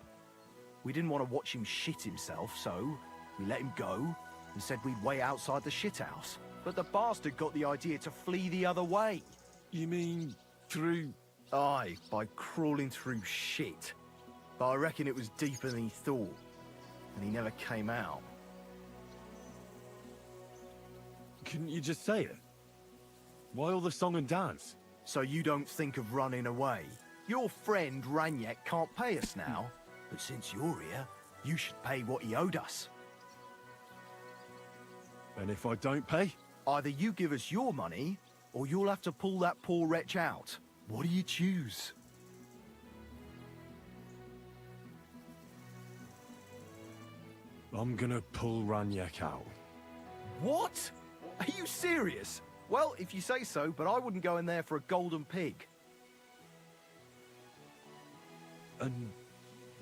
We didn't want to watch him shit himself, so we let him go and said we'd wait outside the shithouse. But the bastard got the idea to flee the other way. You mean through... Aye, by crawling through shit. But I reckon it was deeper than he thought, and he never came out. Couldn't you just say it? Why all the song and dance? So you don't think of running away? Your friend Raniek can't pay us now, But since you're here, you should pay what he owed us. And if I don't pay? Either you give us your money, or you'll have to pull that poor wretch out. What do you choose? I'm gonna pull Raniek out. What? Are you serious? Well, if you say so, but I wouldn't go in there for a golden pig. And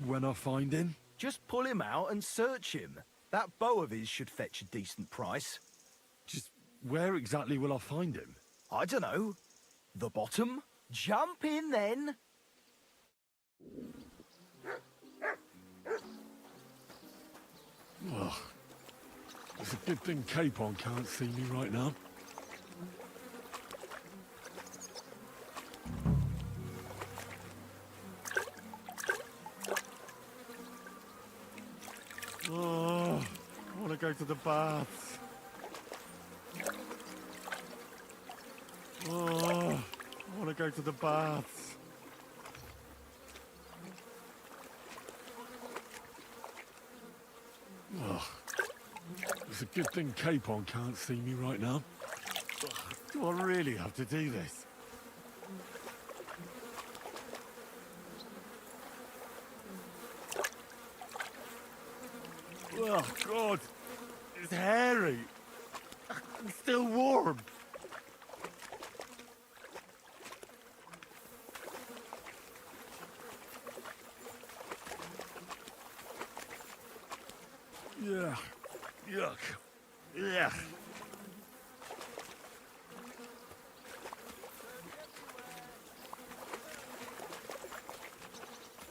when I find him? Just pull him out and search him. That bow of his should fetch a decent price. Just where exactly will I find him? I don't know. The bottom? Jump in then. Ugh. It's a good thing Capon can't see me right now. Oh, I want to go to the baths. Oh, I want to go to the baths. Ugh. It's a good thing Capon can't see me right now. Ugh. Do I really have to do this? Oh, God. It's hairy. It's still warm. Yeah. Yuck. Yeah.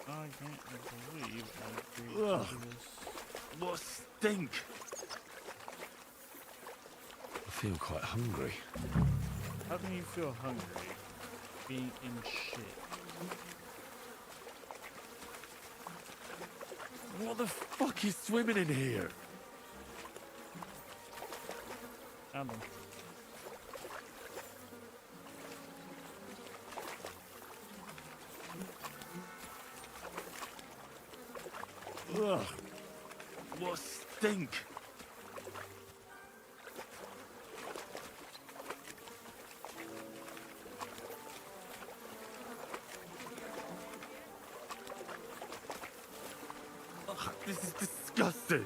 I can't believe I Ugh. agreed to this. What stink? I feel quite hungry. How can you feel hungry being in shit? What the fuck is swimming in here? Found them. Ugh. What stink? Ugh, this is disgusting.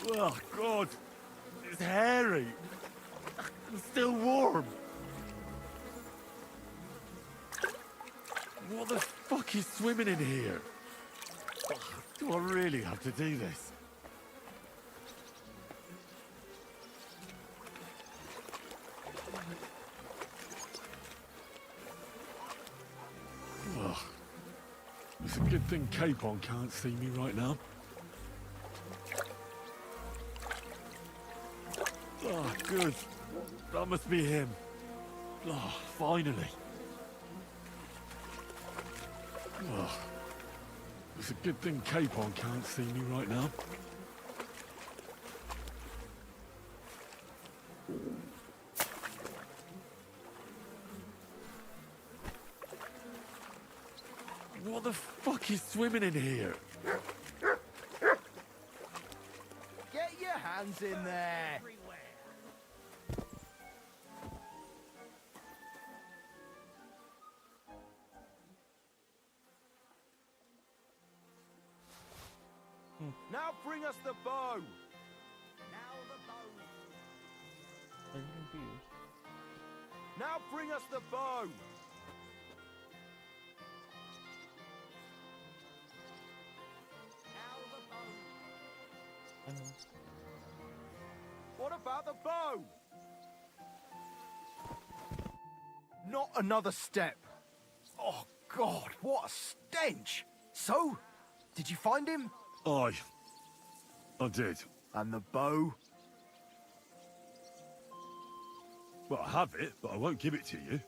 Oh, God. It's hairy. It's still warm. What the fuck is swimming in here? Ugh, do I really have to do this? Ugh. It's a good thing Capon can't see me right now. Oh, good. That must be him. Oh, finally. Ugh. It's a good thing Capon can't see me right now. What the fuck is swimming in here? Get your hands in there. Now bring us the bow. Now the bow. Are you confused? Now bring us the bow. Now the bow. I know. What about the bow? Not another step. Oh, God, what a stench. So, did you find him? I did. And the bow? Well, I have it, but I won't give it to you.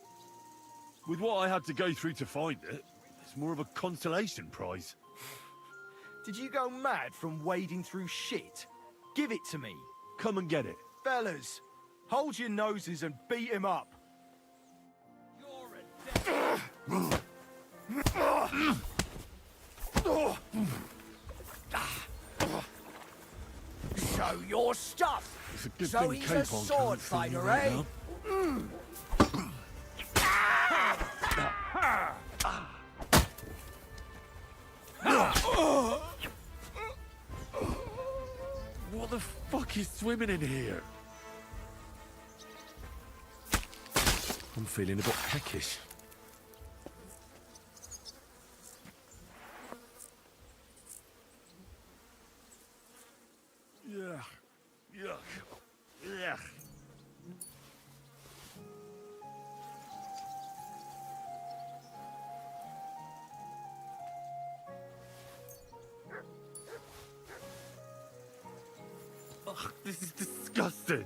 With what I had to go through to find it, it's more of a consolation prize. Did you go mad from wading through shit? Give it to me. Come and get it. Fellas, hold your noses and beat him up. Show your stuff. It's a good So thing he's a Capon sword can't see me fighter, right eh? now. What the fuck is swimming in here? I'm feeling a bit peckish. Yuck. Yuck. Yuck. Ugh, this is disgusting.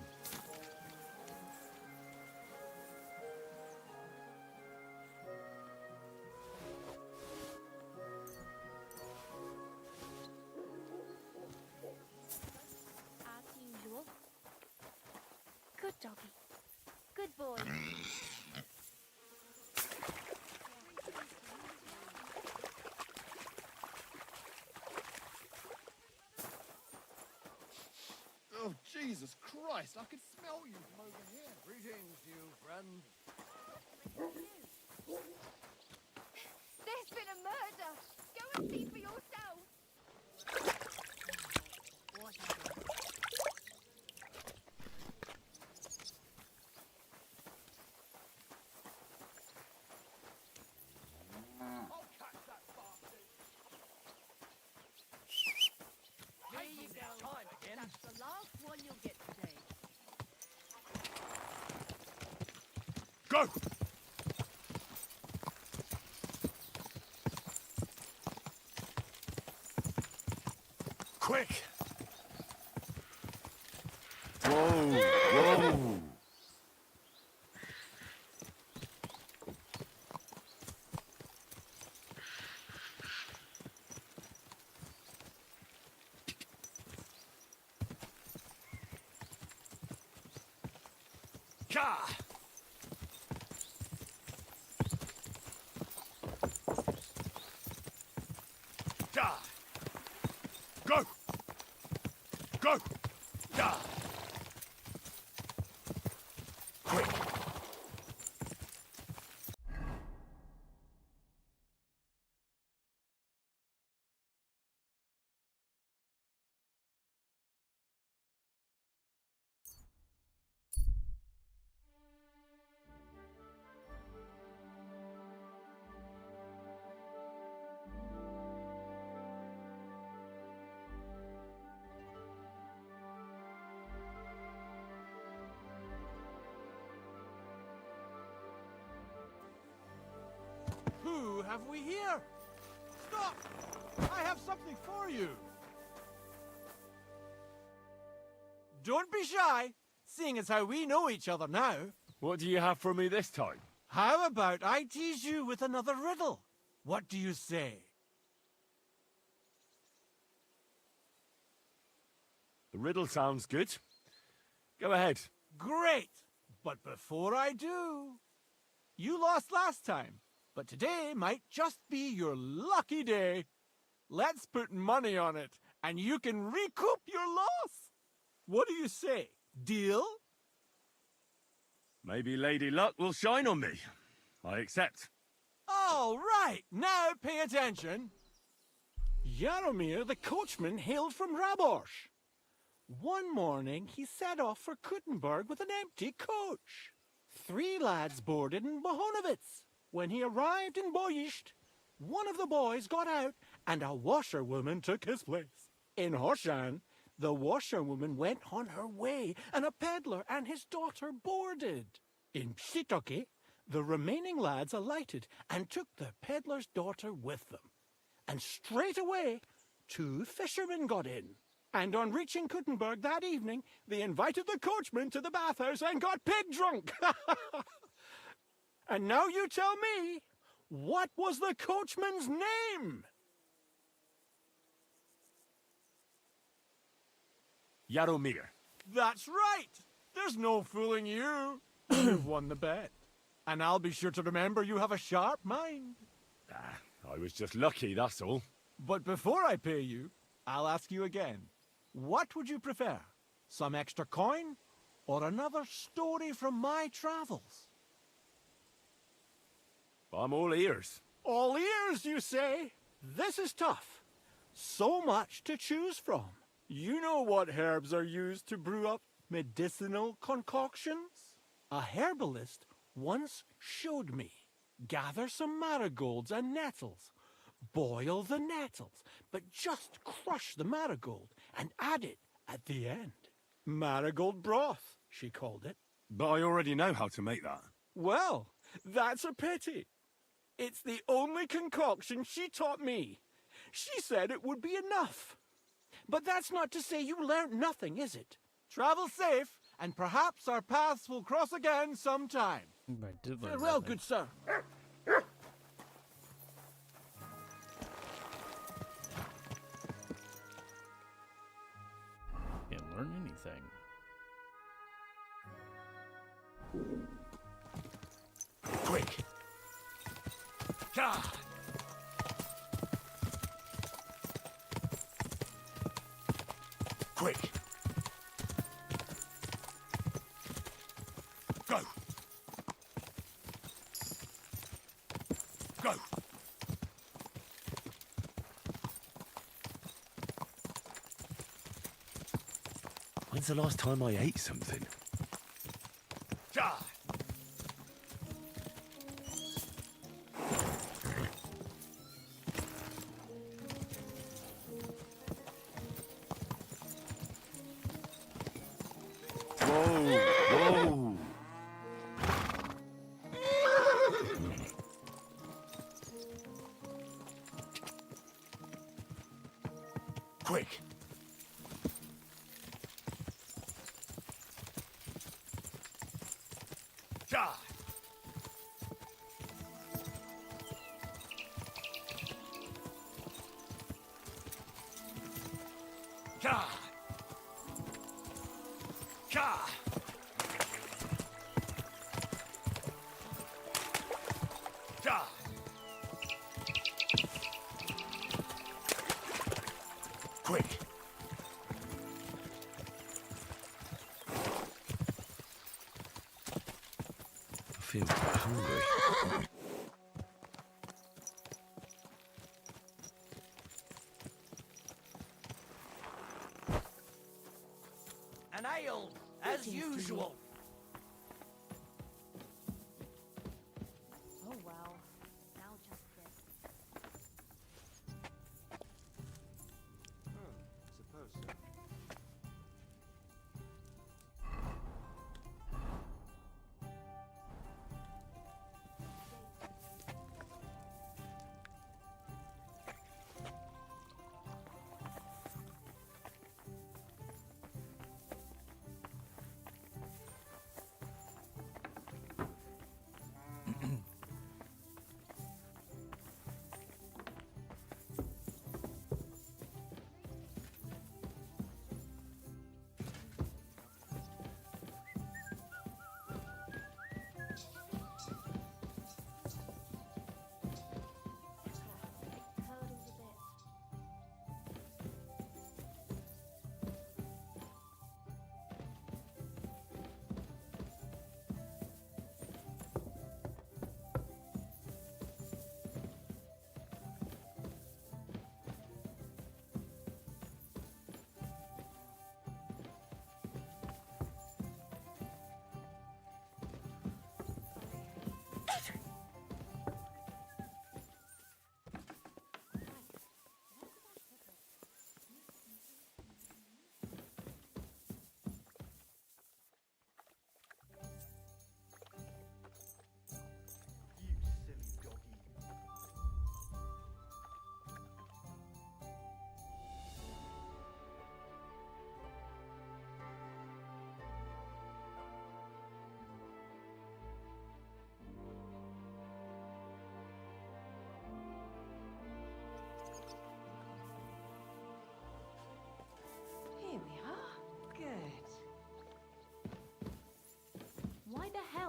As usual. Good doggy. Good boy. Oh, Jesus Christ, I can smell you from over here. Greetings, you friend. There's been a murder. Go and see for yourself. What happened? I'll catch that bastard. There you go. Time again. That's the last one you'll get today. Go! Quick! Whoa! Whoa! Ka! Da! Go! Go! Da! Quick! Who have we here? Stop! I have something for you. Don't be shy, seeing as how we know each other now. What do you have for me this time? How about I tease you with another riddle? What do you say? The riddle sounds good. Go ahead. Great! But before I do, you lost last time, but today might just be your lucky day. Let's put money on it, and you can recoup your loss. What do you say? Deal? Maybe Lady Luck will shine on me. I accept. All right, now pay attention. Jaromir the coachman hailed from Rabosh. One morning he set off for Kuttenberg with an empty coach. 3 lads boarded in Bohonovitz. When he arrived in Boyisht, one of the boys got out and a washerwoman took his place. In Hoshan, the washerwoman went on her way and a peddler and his daughter boarded. In Psitoke, the remaining lads alighted and took the peddler's daughter with them. And straight away, 2 fishermen got in. And on reaching Kuttenberg that evening, they invited the coachman to the bathhouse and got pig drunk. And now you tell me, what was the coachman's name? Jaromir. That's right. There's no fooling you. You've won the bet. And I'll be sure to remember you have a sharp mind. I was just lucky, that's all. But before I pay you, I'll ask you again. What would you prefer? Some extra coin? Or another story from my travels? I'm all ears. All ears, you say? This is tough. So much to choose from. You know what herbs are used to brew up medicinal concoctions? A herbalist once showed me. Gather some marigolds and nettles. Boil the nettles, but just crush the marigold and add it at the end. Marigold broth, she called it. But I already know how to make that. Well, that's a pity. It's the only concoction she taught me. She said it would be enough. But that's not to say you learnt nothing, is it? Travel safe, and perhaps our paths will cross again sometime. I did learn Farewell, nothing. good sir. Can't learn anything. Quick! Ah! Quick! Go! Go! When's the last time I ate something? Ah! Whoa! Whoa! Quick! Ah! Ah! Ah! Ah! Quick! I feel quite hungry. An ale, as usual. Oh well. Now just this. Suppose so.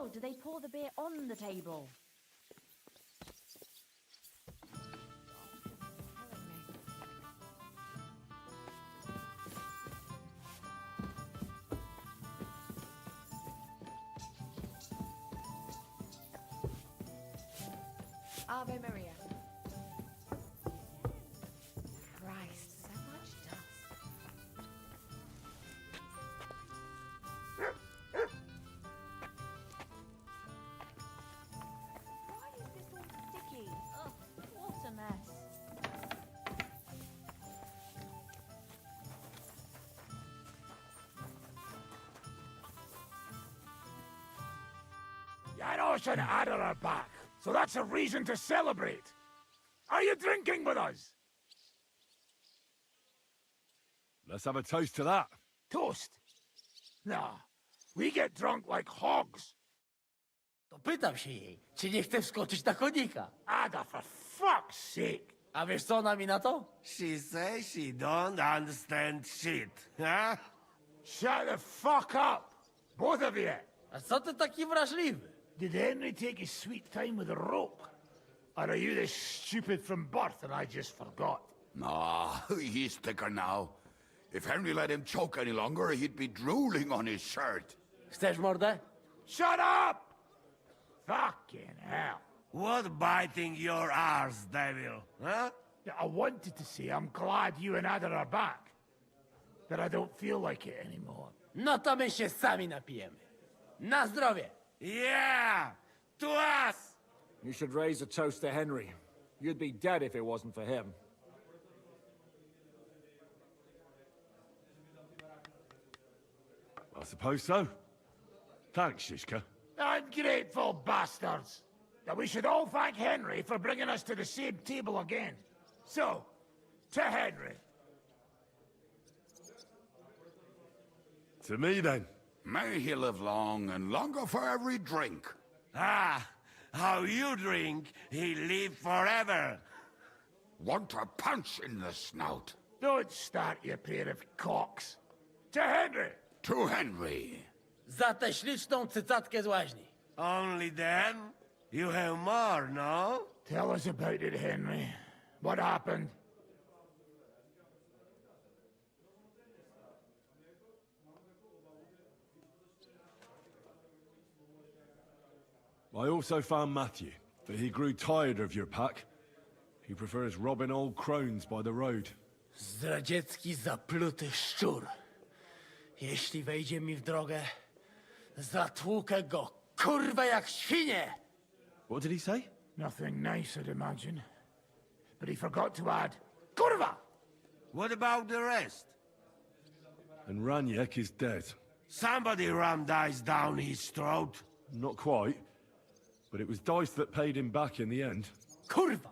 hell do they pour the beer on the table? Ave Maria. Christ, so much dust. Why is this all sticky? Ugh, what a mess. Janos and Ada are back, so that's a reason to celebrate. Are you drinking with us? Let's have a toast to that. Toast? Nah, we get drunk like hogs. To pytam się jej, czy nie chce wskoczyć na konika. Ada, for fuck's sake. A wiesz co ona mi na to? She says she don't understand shit, huh? Shut the fuck up, both of you. A co ty taki wrażliwy? Did Henry take his sweet time with a rope? Or are you this stupid from birth and I just forgot? Nah, he's thicker now. If Henry let him choke any longer, he'd be drooling on his shirt. Chcesz mordę? Shut up! Fucking hell. What biting your arse, devil, huh? Yeah, I wanted to say I'm glad you and Ada are back. That I don't feel like it anymore. No to my się sami napijemy. Na zdrowie! Yeah! To us! You should raise a toast to Henry. You'd be dead if it wasn't for him. I suppose so. Thanks, Shishka. Ungrateful bastards! That we should all thank Henry for bringing us to the same table again. So, to Henry. To me, then. May he live long and longer for every drink. Ah, how you drink, he live forever. Want a punch in the snout? Don't start, you pair of cocks. To Henry! To Henry. Za tę śliczną cycatkę z łaźni. Only then? You have more, no? Tell us about it, Henry. What happened? I also found Matthew, but he grew tired of your pack. He prefers robbing old crones by the road. Zdradziecki, zapluty szczur. Jeśli wejdzie mi w drogę, zatłukę go, kurwa, jak świnie! What did he say? Nothing nice, I'd imagine. But he forgot to add, Kurva! What about the rest? And Raniek is dead. Somebody rammed dice down his throat. Not quite. But it was dice that paid him back in the end. Kurwa!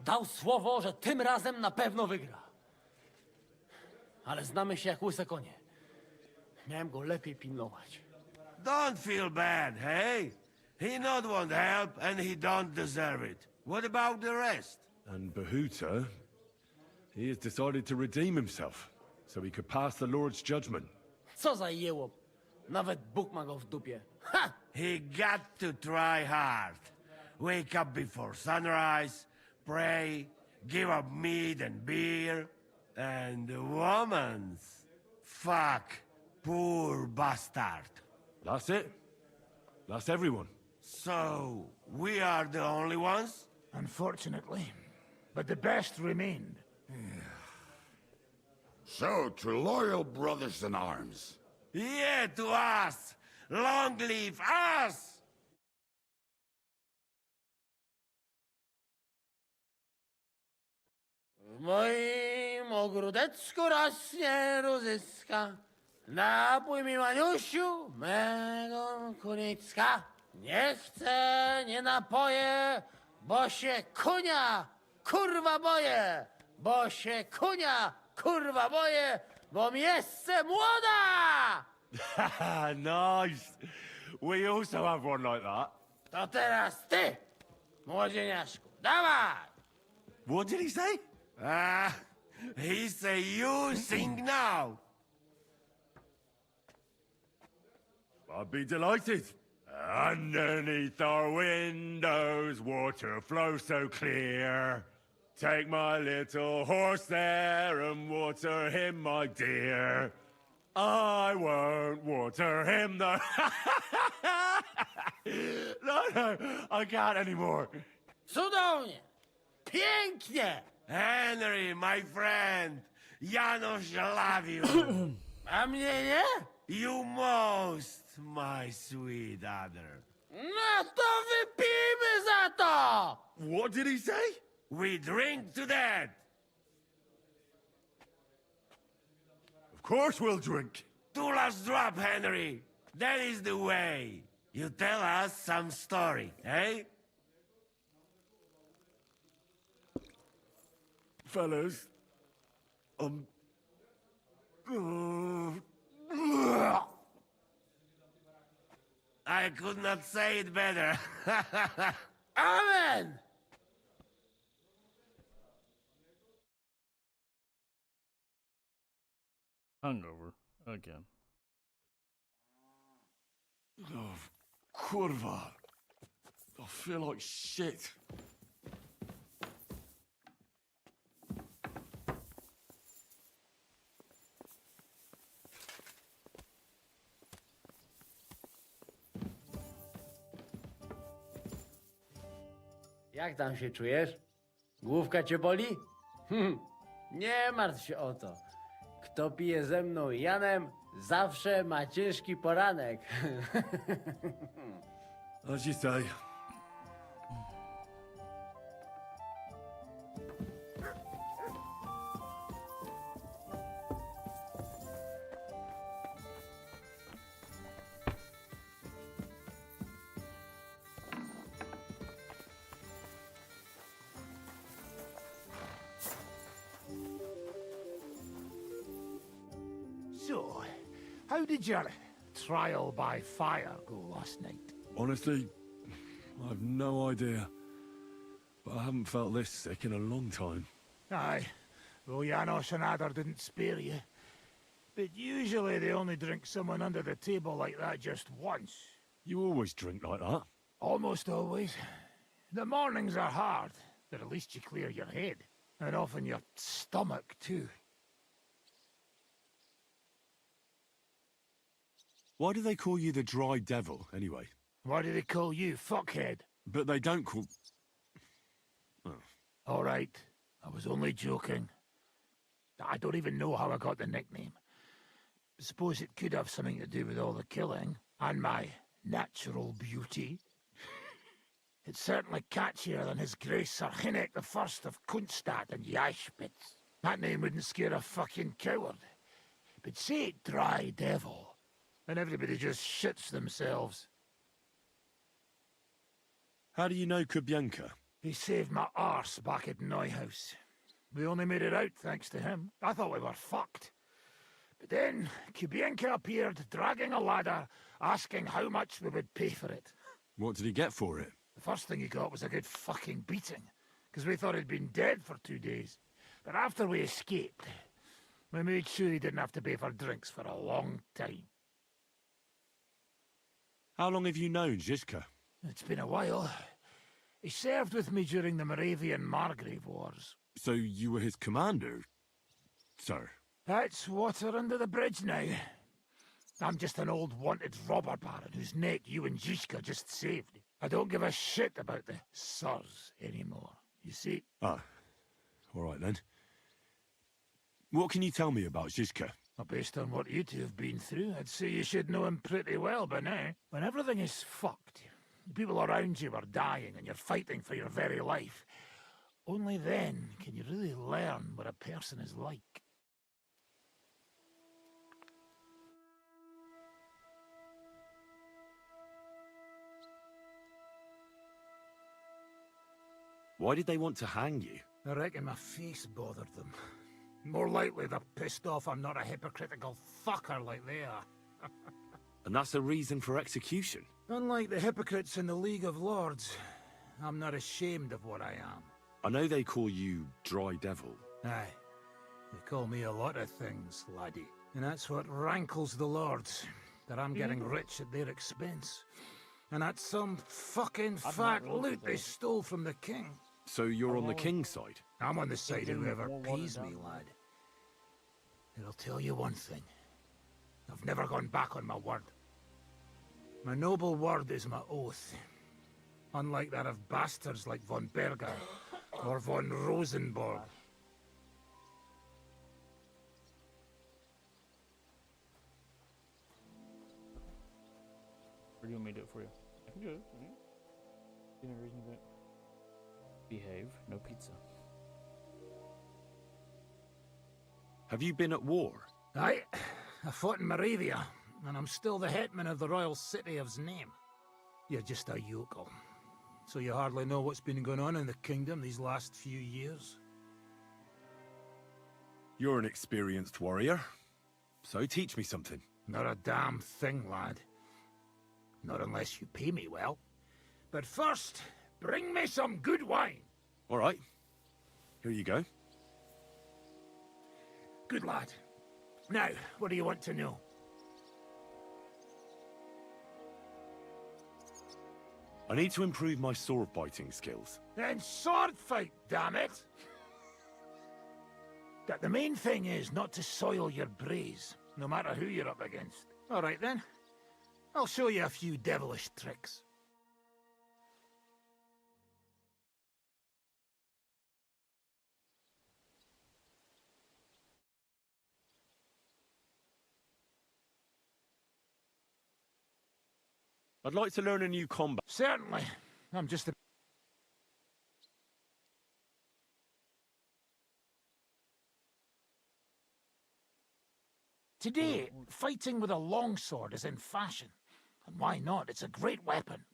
Dał słowo, że tym razem na pewno wygra. Ale znamy się jak łyse konie. Miałem go lepiej pilnować. Don't feel bad, hey? He not want help, and he don't deserve it. What about the rest? And Bahuta, he has decided to redeem himself, so he could pass the Lord's judgment. Co za jełop. Nawet Bóg ma go w dupie. Ha! He got to try hard. Wake up before sunrise, pray, give up meat and beer, and the womans. Fuck, poor bastard. That's it. That's everyone. So, we are the only ones? Unfortunately. But the best remained. So, to loyal brothers in arms. Yeah, to us! Long live us! W moim ogródeczku rośnie różyska. Napój mi, Maniusiu, mego kunicka. Nie chcę, nie napoję, bo się kunia, kurwa boję. Bo się kunia, kurwa boję, bo mi jeszcze młoda! Nice. We also have one like that. To teraz ty, młodzieniaszku, dawaj! What did he say? He say you sing now. I'd be delighted. Underneath our windows, water flows so clear. Take my little horse there and water him, my dear. I won't water him, though. No, I can't anymore. Cudownie! Pięknie! Henry, my friend, Janusz love you. A mnie nie? You most, my sweet other. No to wypijmy za to! What did he say? We drink to that. Of course we'll drink. Two last drop, Henry. That is the way. You tell us some story, eh? Fellas, I could not say it better. Amen! Hungover again. oh, kurwa. I feel like shit. Jak tam się czujesz? Główka cię boli? Nie martw się o to. Kto pije ze mną i Janem, zawsze ma ciężki poranek. As you say. So, how did your trial by fire go last night? Honestly, I have no idea. But I haven't felt this sick in a long time. Aye. Well, Janos and Adar didn't spare you. But usually they only drink someone under the table like that just once. You always drink like that? Almost always. The mornings are hard, but at least you clear your head. And often your stomach, too. Why do they call you the Dry Devil, anyway? Why do they call you fuckhead? But they don't call... Oh. All right. I was only joking. I don't even know how I got the nickname. Suppose it could have something to do with all the killing, and my natural beauty. It's certainly catchier than His Grace Sir Hinnek the First of Kunstad and Yashpitz. That name wouldn't scare a fucking coward. But say it Dry Devil, and everybody just shits themselves. How do you know Kubienka? He saved my arse back at Neuhaus. We only made it out thanks to him. I thought we were fucked. But then Kubienka appeared, dragging a ladder, asking how much we would pay for it. What did he get for it? The first thing he got was a good fucking beating, because we thought he'd been dead for 2 days. But after we escaped, we made sure he didn't have to pay for drinks for a long time. How long have you known Zizka? It's been a while. He served with me during the Moravian-Margrave Wars. So you were his commander, sir? That's water under the bridge now. I'm just an old wanted robber baron whose neck you and Zizka just saved. I don't give a shit about the sirs anymore, you see? Ah, all right then. What can you tell me about Zizka? Well, based on what you two have been through, I'd say you should know him pretty well by now. When everything is fucked, the people around you are dying and you're fighting for your very life, only then can you really learn what a person is like. Why did they want to hang you? I reckon my face bothered them. More likely they're pissed off I'm not a hypocritical fucker like they are. And that's a reason for execution? Unlike the hypocrites in the League of Lords, I'm not ashamed of what I am. I know they call you Dry Devil. Aye. They call me a lot of things, laddie. And that's what rankles the Lords, that I'm getting rich at their expense. And that's some fucking fat loot they stole from the king. So you're on the king's side? I'm on the side of whoever pays me, lad. And I'll tell you one thing. I've never gone back on my word. My noble word is my oath. Unlike that of bastards like von Berger or von Rosenborg. Or do you want me to do it for you? I can do it. No reason to do it. Behave. No pizza. Have you been at war? Aye. I fought in Moravia, and I'm still the hetman of the royal city of Znaim. You're just a yokel. So you hardly know what's been going on in the kingdom these last few years? You're an experienced warrior. So teach me something. Not a damn thing, lad. Not unless you pay me well. But first, bring me some good wine. All right. Here you go. Good lad. Now, what do you want to know? I need to improve my sword fighting skills. Then sword fight, damn it! But the main thing is not to soil your braze, no matter who you're up against. All right then. I'll show you a few devilish tricks. I'd like to learn a new combat. Certainly. I'm just a... Today, fighting with a longsword is in fashion. And why not? It's a great weapon.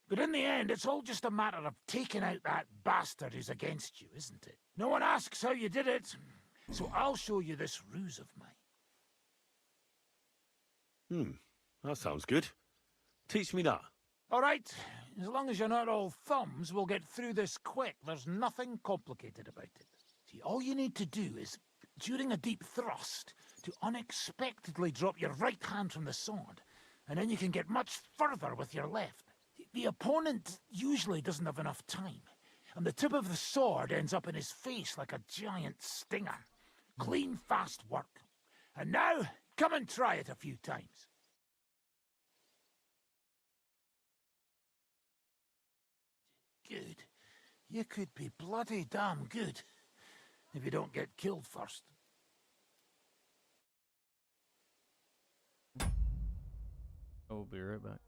But in the end, it's all just a matter of taking out that bastard who's against you, isn't it? No one asks how you did it, so I'll show you this ruse of mine. That sounds good. Teach me that. All right. As long as you're not all thumbs, we'll get through this quick. There's nothing complicated about it. See, all you need to do is, during a deep thrust, to unexpectedly drop your right hand from the sword, and then you can get much further with your left. The opponent usually doesn't have enough time, and the tip of the sword ends up in his face like a giant stinger. Clean, fast work. And now, come and try it a few times. Good. You could be bloody damn good if you don't get killed first. I will be right back.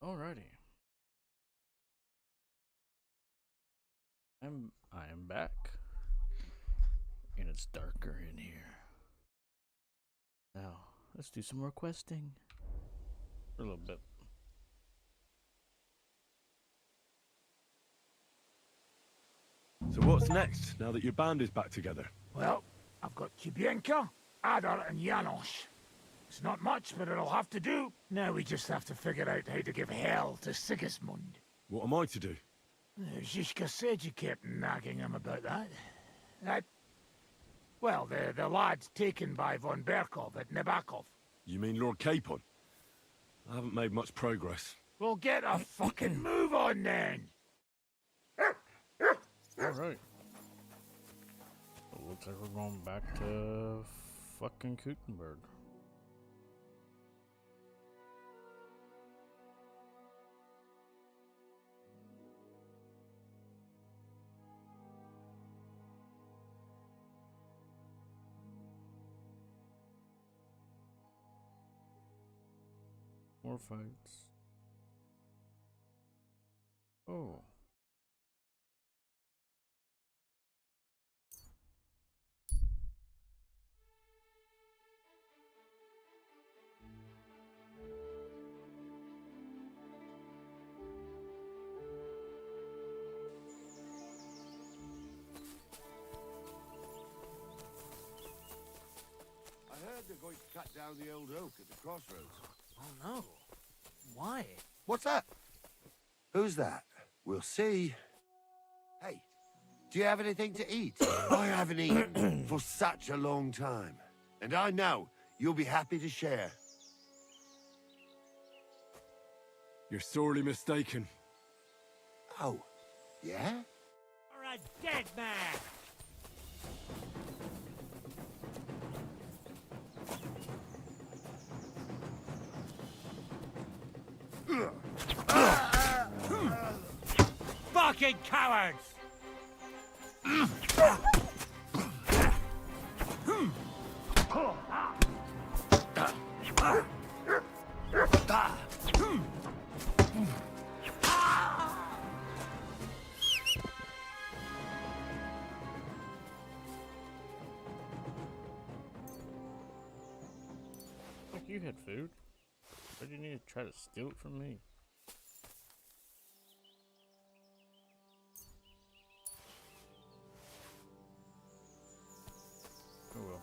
Alrighty. I am back. And it's darker in here. Now, let's do some more questing. For a little bit. So what's next, now that your band is back together? Well, I've got Kubienka, Adar, and Janos. It's not much, but it'll have to do. Now we just have to figure out how to give hell to Sigismund. What am I to do? Zizka said you kept nagging him about that. Well, the lad's taken by von Berkov at Nebakov. You mean Lord Capon? I haven't made much progress. Well, get a fucking move on then! Alright. So looks like we're going back to fucking Kutenberg. More fights. Oh. I heard they're going to cut down the old oak at the crossroads. Oh no. Why? What's that? Who's that? We'll see. Hey, do you have anything to eat? I haven't eaten for such a long time. And I know you'll be happy to share. You're sorely mistaken. Oh, yeah? You're a dead man! Fucking cowards! Like you had food? Why do you need to try to steal it from me? Oh well.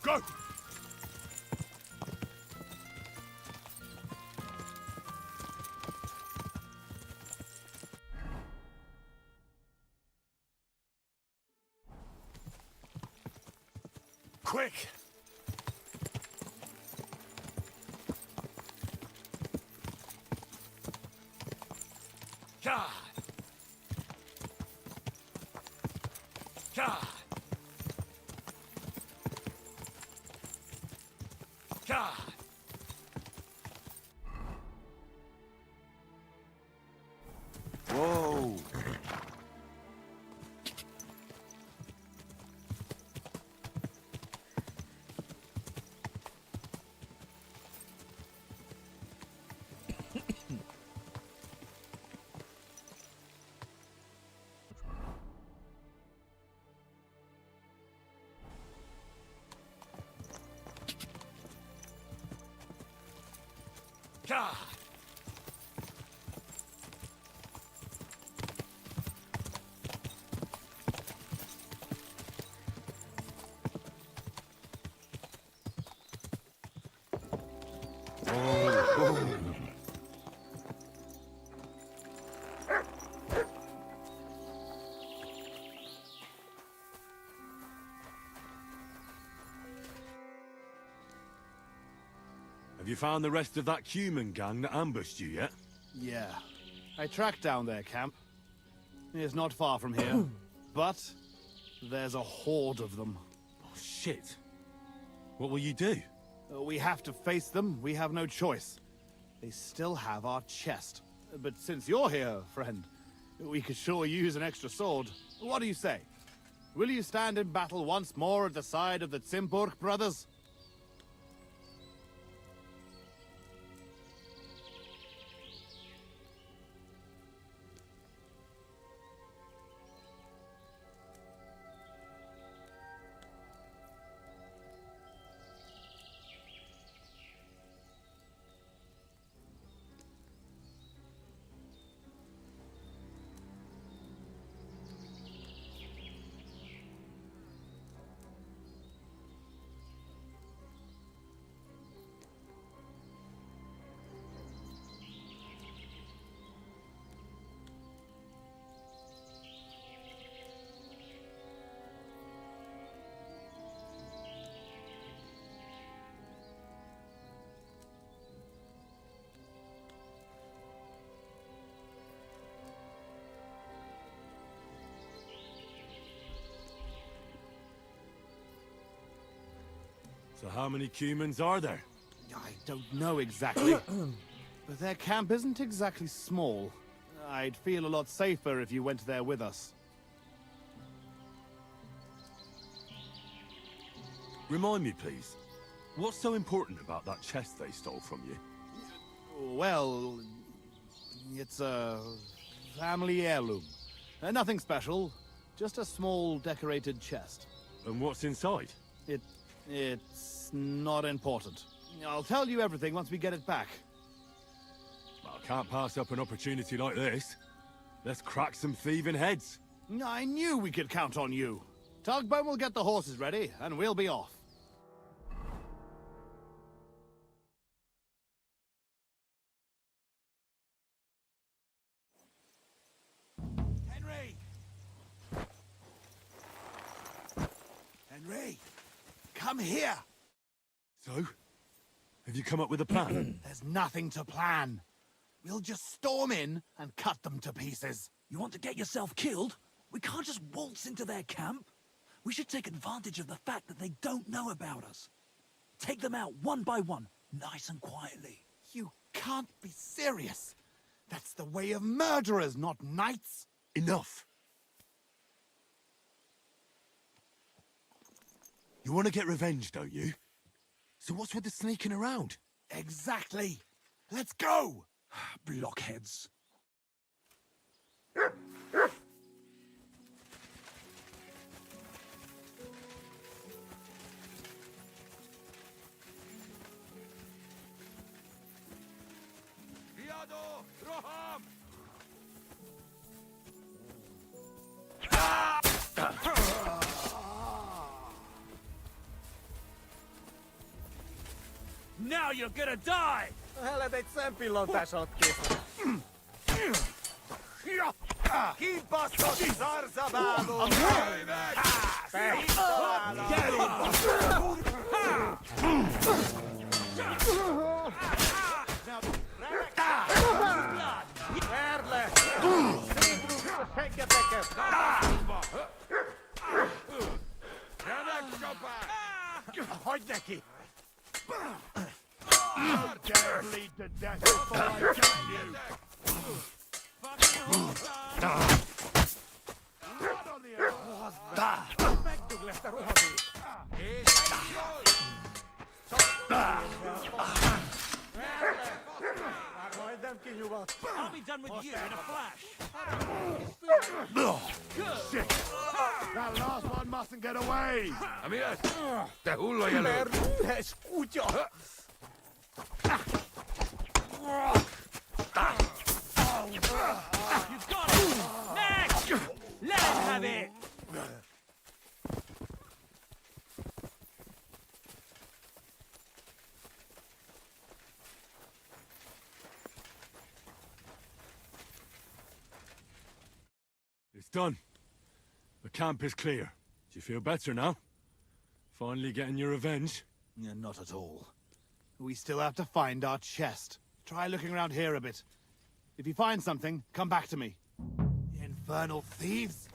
Go! Quick! God! God! God! Whoa! Have you found the rest of that human gang that ambushed you yet? Yeah. I tracked down their camp. It's not far from here. But there's a horde of them. Oh, shit. What will you do? We have to face them. We have no choice. They still have our chest. But since you're here, friend, we could sure use an extra sword. What do you say? Will you stand in battle once more at the side of the Zimburg brothers? So how many humans are there? I don't know exactly. But their camp isn't exactly small. I'd feel a lot safer if you went there with us. Remind me, please. What's so important about that chest they stole from you? Well, it's a family heirloom. Nothing special, just a small decorated chest. And what's inside? It's not important. I'll tell you everything once we get it back. I can't pass up an opportunity like this. Let's crack some thieving heads. I knew we could count on you. Tugbone will get the horses ready, and we'll be off. Henry! Henry! Come here! So? Have you come up with a plan? There's nothing to plan. We'll just storm in and cut them to pieces. You want to get yourself killed? We can't just waltz into their camp. We should take advantage of the fact that they don't know about us. Take them out one by one, nice and quietly. You can't be serious. That's the way of murderers, not knights. Enough. You want to get revenge, don't you? So what's with the sneaking around? Exactly. Let's go! Blockheads. Now you're gonna die! Hela teit sempilonta sotkista. Kimpastot sarsavalu! Verle! Haid neki! How dare bleed to death before I kill you! I'll be done with you in a flash! Shit! That last one mustn't get away! Amigas, te hulluja löydät. Escucha! got it! Next! Let him have it! It's done. The camp is clear. Do you feel better now? Finally getting your revenge? Yeah, not at all. We still have to find our chest. Try looking around here a bit. If you find something, come back to me. Infernal thieves!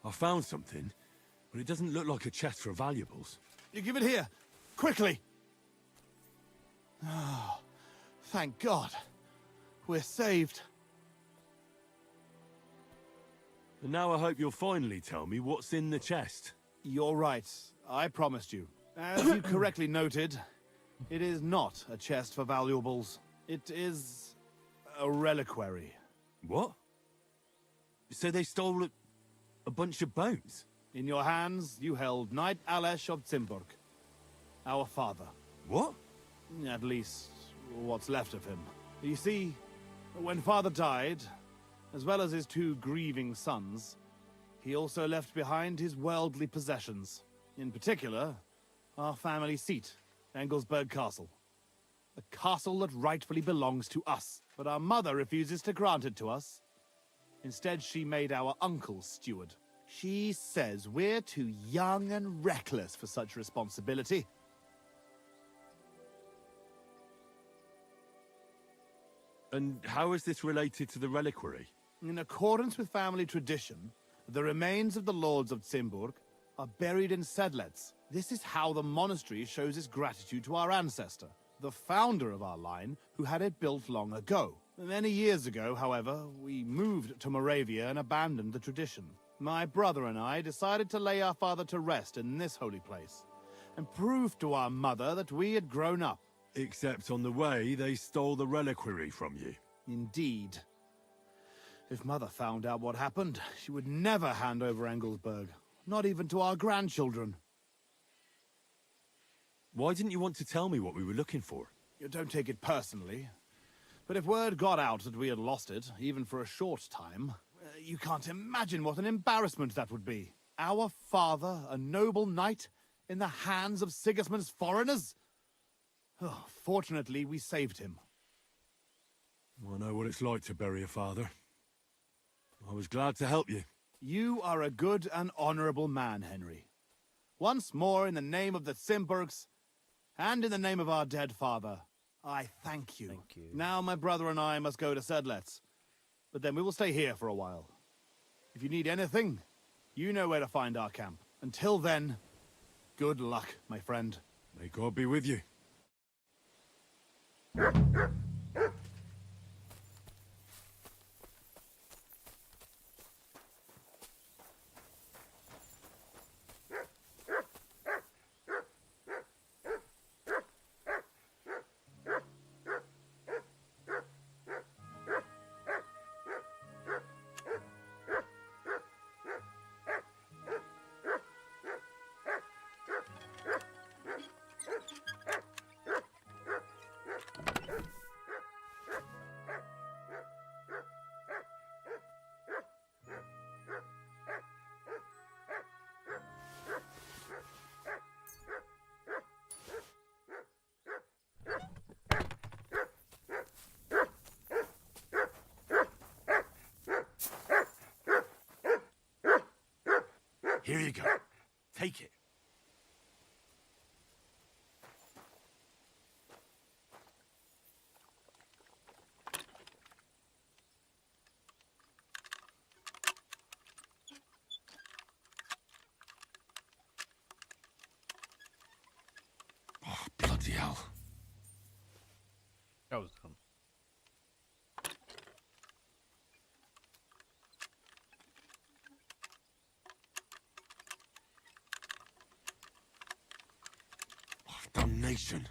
I found something, but it doesn't look like a chest for valuables. You give it here! Quickly! Oh, thank God. We're saved. And now I hope you'll finally tell me what's in the chest. You're right. I promised you. As you correctly noted, it is not a chest for valuables. It is a reliquary. What? So they stole a bunch of bones? In your hands, you held Knight Alesh of Zimburg, our father. What? At least, what's left of him. You see, when father died, as well as his two grieving sons, he also left behind his worldly possessions. In particular, our family seat, Engelsberg Castle. A castle that rightfully belongs to us, but our mother refuses to grant it to us. Instead, she made our uncle steward. She says we're too young and reckless for such responsibility. And how is this related to the reliquary? In accordance with family tradition, the remains of the lords of Zimburg are buried in Sedlets. This is how the monastery shows its gratitude to our ancestor, the founder of our line, who had it built long ago. Many years ago, however, we moved to Moravia and abandoned the tradition. My brother and I decided to lay our father to rest in this holy place, and prove to our mother that we had grown up. Except on the way, they stole the reliquary from you. Indeed. If Mother found out what happened, she would never hand over Engelsberg, not even to our grandchildren. Why didn't you want to tell me what we were looking for? You don't take it personally. But if word got out that we had lost it, even for a short time, you can't imagine what an embarrassment that would be. Our father, a noble knight, in the hands of Sigismund's foreigners? Oh, fortunately, we saved him. I know what it's like to bury a father. I was glad to help you. You are a good and honorable man, Henry. Once more, in the name of the Zimburgs, and in the name of our dead father, I thank you. Thank you. Now my brother and I must go to Sedlets, but then we will stay here for a while. If you need anything, you know where to find our camp. Until then, good luck, my friend. May God be with you. Here you go. Take it. That was dumb. Damnation.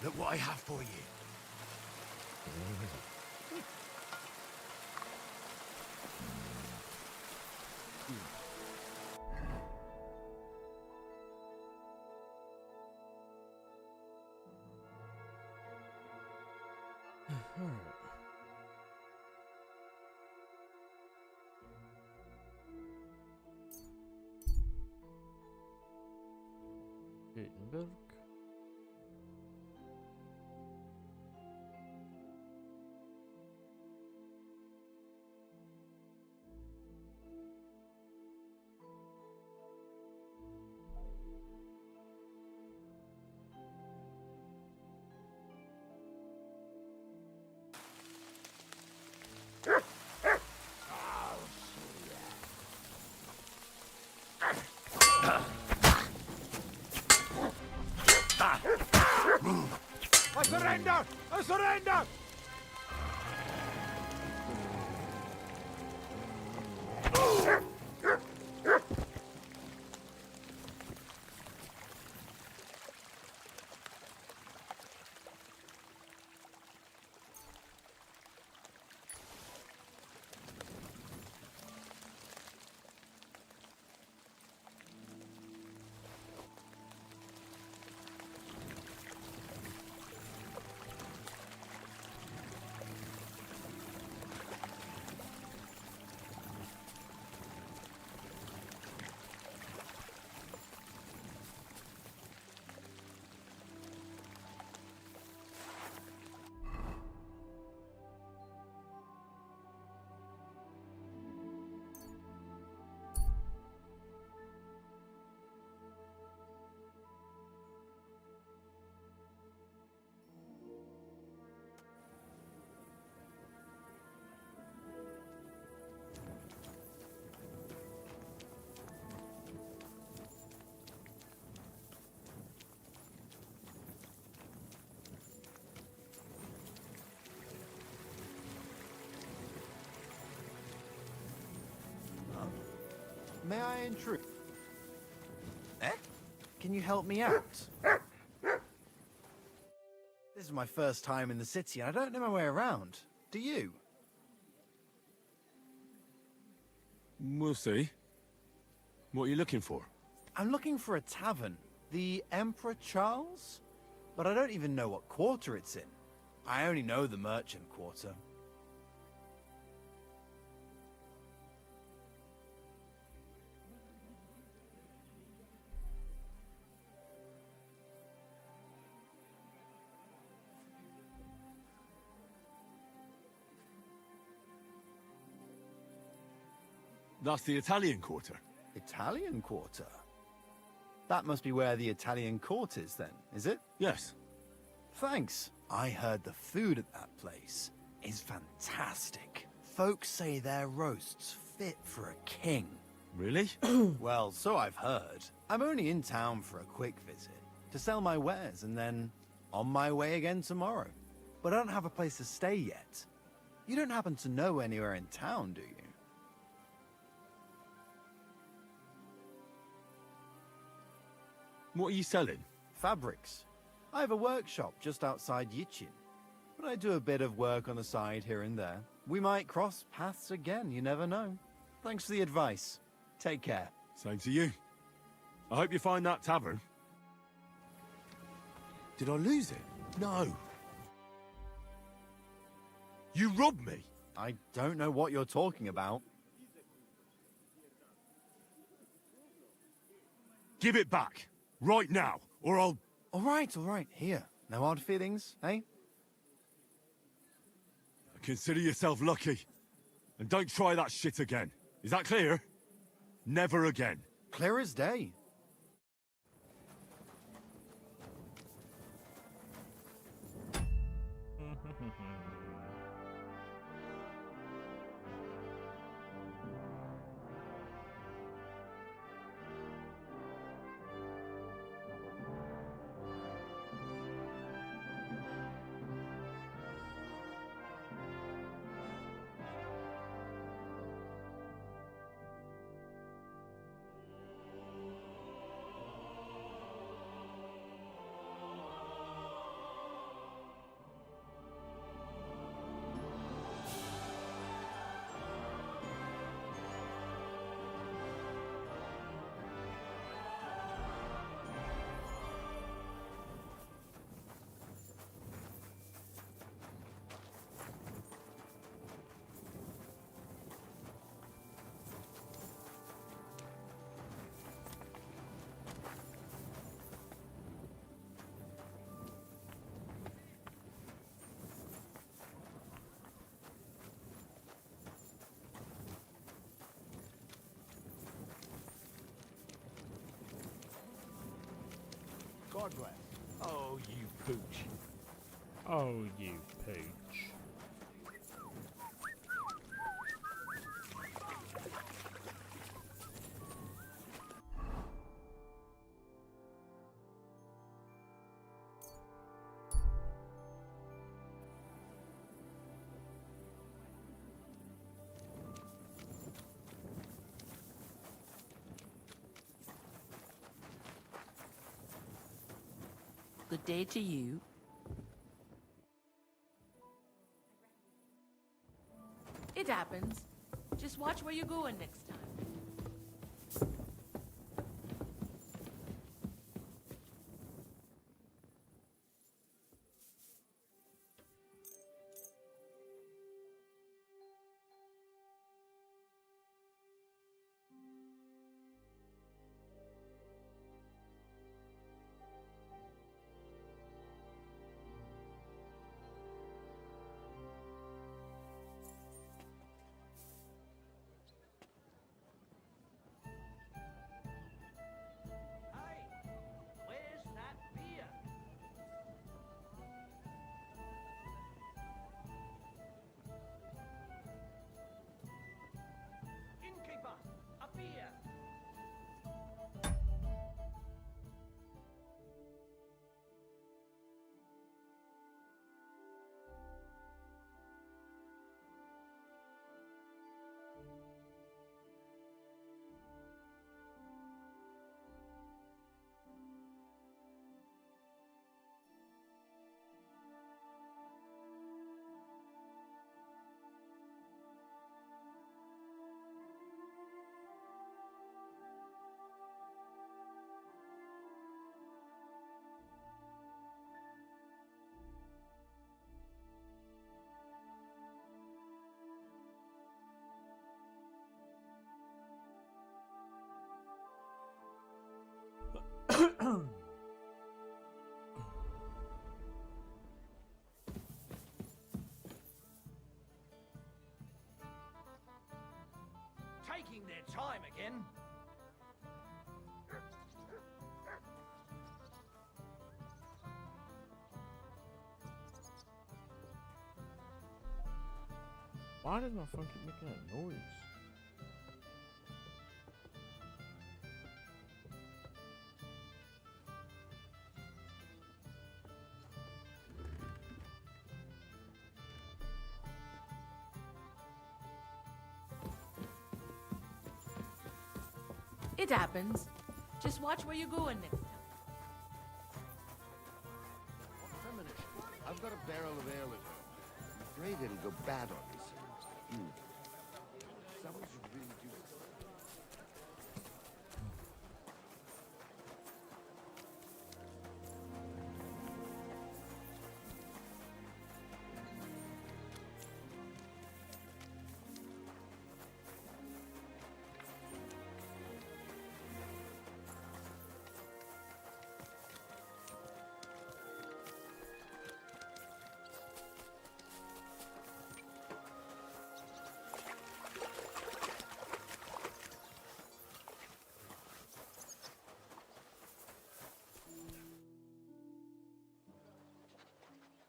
Look what I have for you. Gutenberg. I surrender! I surrender! May I intrude? Eh? Can you help me out? This is my first time in the city, and I don't know my way around. Do you? We'll see. What are you looking for? I'm looking for a tavern. The Emperor Charles? but I don't even know what quarter it's in. I only know the merchant quarter. That's the Italian quarter. Italian quarter? That must be where the Italian court is then, is it? Yes. Thanks. I heard the food at that place is fantastic. Folks say their roasts fit for a king. Really? Well, so I've heard. I'm only in town for a quick visit, to sell my wares and then on my way again tomorrow. But I don't have a place to stay yet. You don't happen to know anywhere in town, do you? What are you selling? Fabrics. I have a workshop just outside Yichin, but I do a bit of work on the side here and there. We might cross paths again, you never know. Thanks for the advice. Take care. Same to you. I hope you find that tavern. Did I lose it? No. You robbed me. I don't know what you're talking about. Give it back. Right now, or I'll... All right. Here. No hard feelings, eh? Consider yourself lucky. And don't try that shit again. Is that clear? Never again. Clear as day. God bless. Oh, you pooch. Oh, you pooch. Good day to you. It happens. Just watch where you're going next time. time again. Why does my phone keep making that noise? It happens. Just watch where you're going next time. I've got a barrel of ale at home. I'm afraid it'll go bad on me soon. Someone should really do this.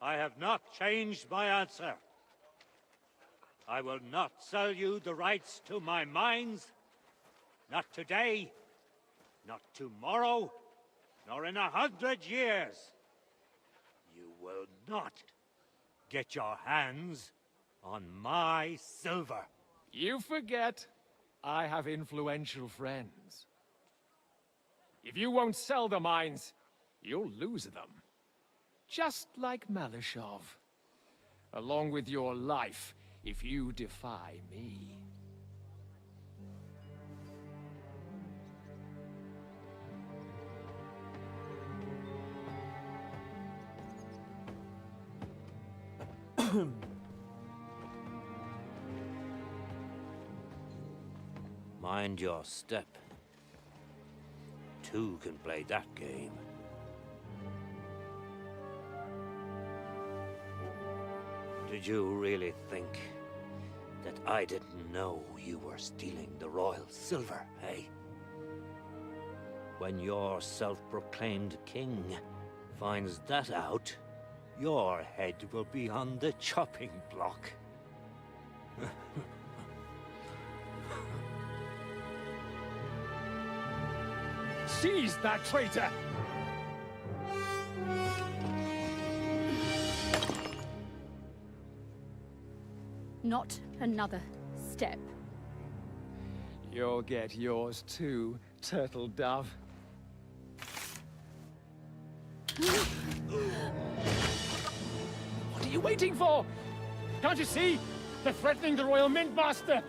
I have not changed my answer. I will not sell you the rights to my mines. Not today, not tomorrow, nor in 100 years. You will not get your hands on my silver. You forget, I have influential friends. If you won't sell the mines, you'll lose them. Just like Malishov. Along with your life, if you defy me. Mind your step. Two can play that game. Did you really think that I didn't know you were stealing the royal silver, eh? When your self-proclaimed king finds that out, your head will be on the chopping block. Seize that traitor! Not another step. You'll get yours too, turtle dove. What are you waiting for? Can't you see? They're threatening the Royal Mint Master!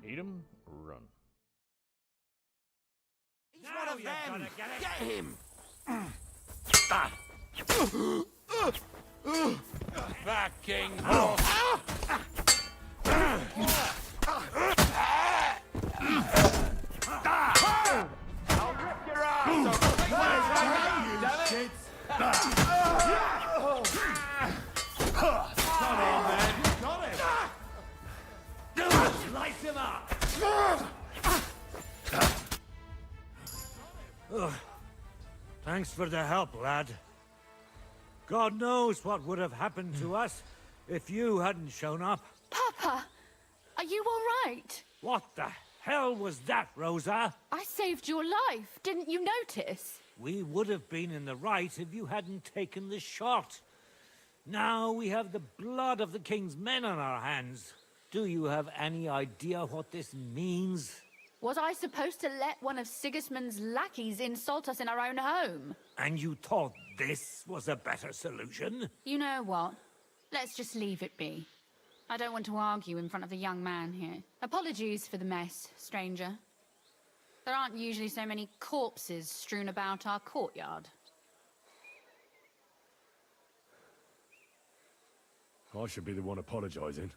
Eat him, run. He's one of them! Get him! Back, King! I'll rip your ass Come on, man! Got him! Slice him up! Thanks for the help, lad. God knows what would have happened to us if you hadn't shown up. Papa, are you all right? What the hell was that, Rosa? I saved your life. Didn't you notice? We would have been in the right if you hadn't taken the shot. Now we have the blood of the king's men on our hands. Do you have any idea what this means? Was I supposed to let one of Sigismund's lackeys insult us in our own home? And you thought this was a better solution? You know what? Let's just leave it be. I don't want to argue in front of the young man here. Apologies for the mess, stranger. There aren't usually so many corpses strewn about our courtyard. I should be the one apologizing.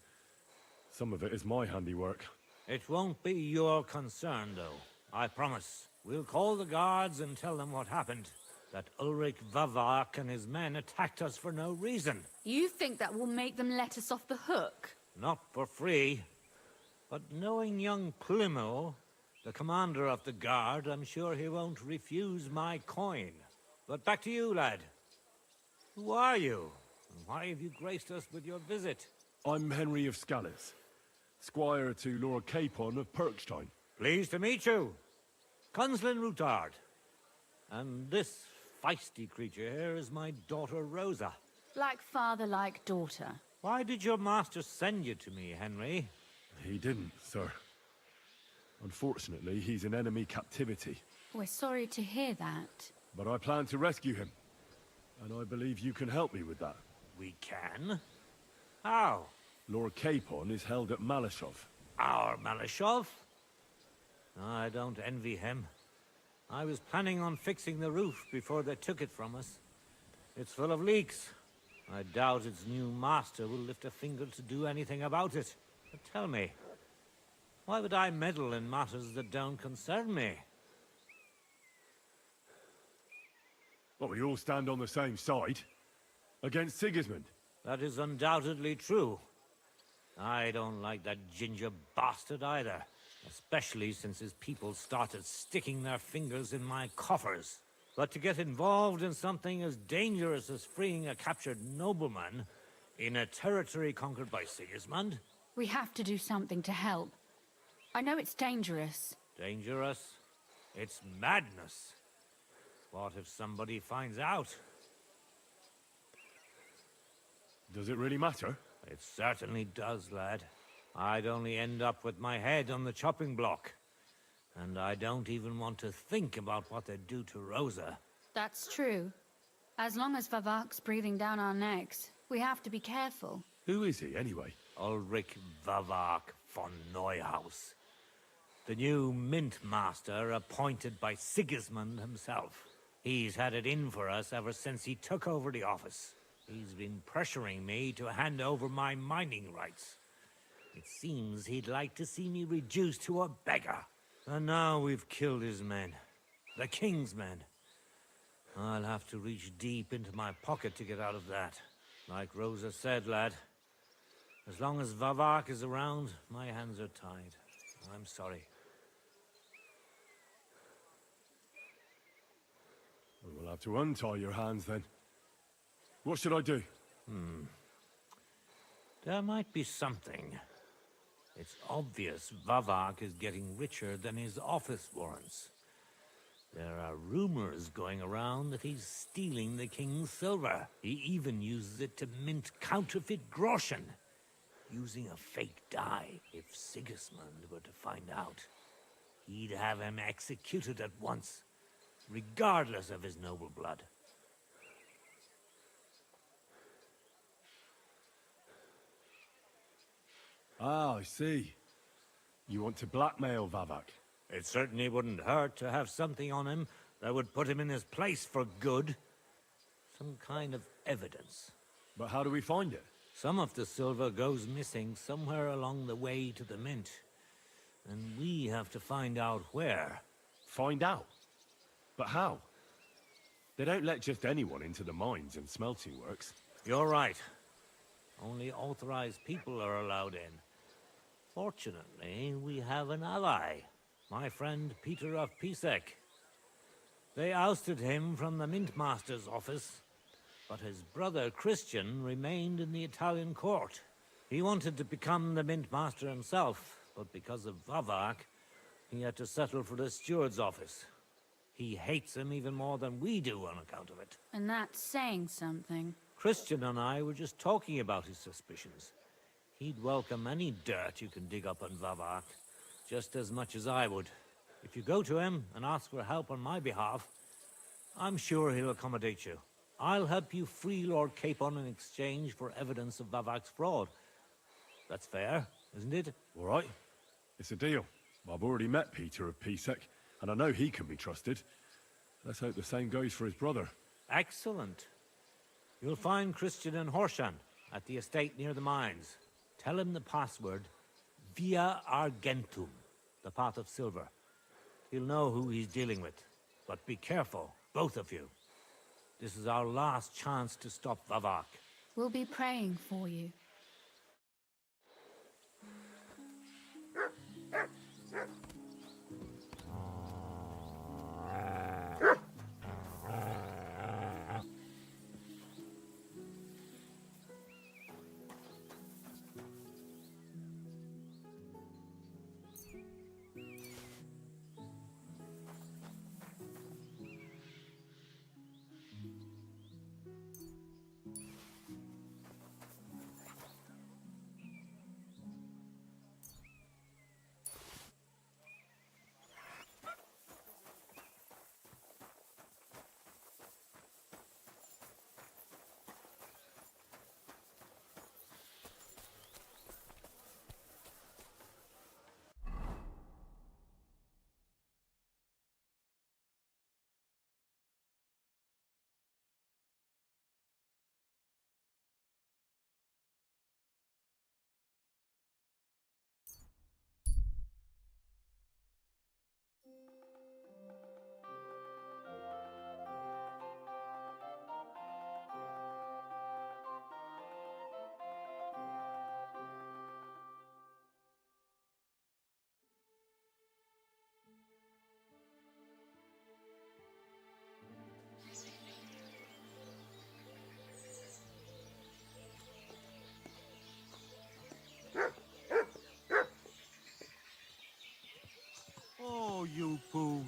Some of it is my handiwork. It won't be your concern, though. I promise. We'll call the guards and tell them what happened. That Ulrich Vavak and his men attacked us for no reason. You think that will make them let us off the hook? Not for free. But knowing young Plymouth, the commander of the guard, I'm sure he won't refuse my coin. But back to you, lad. Who are you? And why have you graced us with your visit? I'm Henry of Scallis, squire to Lord Capon of Perkstein. Pleased to meet you. Conslin Routard. And this feisty creature here is my daughter Rosa. Like father, like daughter. Why did your master send you to me, Henry? He didn't, sir. Unfortunately, he's in enemy captivity. We're sorry to hear that. But I plan to rescue him. And I believe you can help me with that. We can? How? Lord Capon is held at Malashov. Our Malashov? I don't envy him. I was planning on fixing the roof before they took it from us. It's full of leaks. I doubt its new master will lift a finger to do anything about it. But tell me, why would I meddle in matters that don't concern me? Well, we all stand on the same side. Against Sigismund. That is undoubtedly true. I don't like that ginger bastard either. Especially since his people started sticking their fingers in my coffers. But to get involved in something as dangerous as freeing a captured nobleman in a territory conquered by Sigismund? We have to do something to help. I know it's dangerous. Dangerous? It's madness. What if somebody finds out? Does it really matter? It certainly does, lad. I'd only end up with my head on the chopping block. And I don't even want to think about what they'd do to Rosa. That's true. As long as Vavak's breathing down our necks, we have to be careful. Who is he, anyway? Ulrich Vavak von Neuhaus. The new mint master appointed by Sigismund himself. He's had it in for us ever since he took over the office. He's been pressuring me to hand over my mining rights. It seems he'd like to see me reduced to a beggar. And now we've killed his men. The king's men. I'll have to reach deep into my pocket to get out of that. Like Rosa said, lad. As long as Vavak is around, my hands are tied. I'm sorry. We'll have to untie your hands then. What should I do? There might be something. It's obvious Vavak is getting richer than his office warrants. There are rumors going around that he's stealing the king's silver. He even uses it to mint counterfeit groschen, using a fake dye. If Sigismund were to find out, he'd have him executed at once, regardless of his noble blood. Ah, I see. You want to blackmail Vavak? It certainly wouldn't hurt to have something on him that would put him in his place for good. Some kind of evidence. But how do we find it? Some of the silver goes missing somewhere along the way to the mint. And we have to find out where. Find out? But how? They don't let just anyone into the mines and smelting works. You're right. Only authorized people are allowed in. Fortunately, we have an ally. My friend Peter of Pisek. They ousted him from the Mint Master's office, but his brother Christian remained in the Italian court. He wanted to become the Mint Master himself, but because of Vavak, he had to settle for the steward's office. He hates him even more than we do on account of it. And that's saying something. Christian and I were just talking about his suspicions. He'd welcome any dirt you can dig up on Vavak, just as much as I would. If you go to him and ask for help on my behalf, I'm sure he'll accommodate you. I'll help you free Lord Capon in exchange for evidence of Vavak's fraud. That's fair, isn't it? All right. It's a deal. I've already met Peter of Pisek, and I know he can be trusted. Let's hope the same goes for his brother. Excellent. You'll find Christian and Horshan at the estate near the mines. Tell him the password, Via Argentum, the path of silver. He'll know who he's dealing with. But be careful, both of you. This is our last chance to stop Vavak. We'll be praying for you. Oh, you pooch.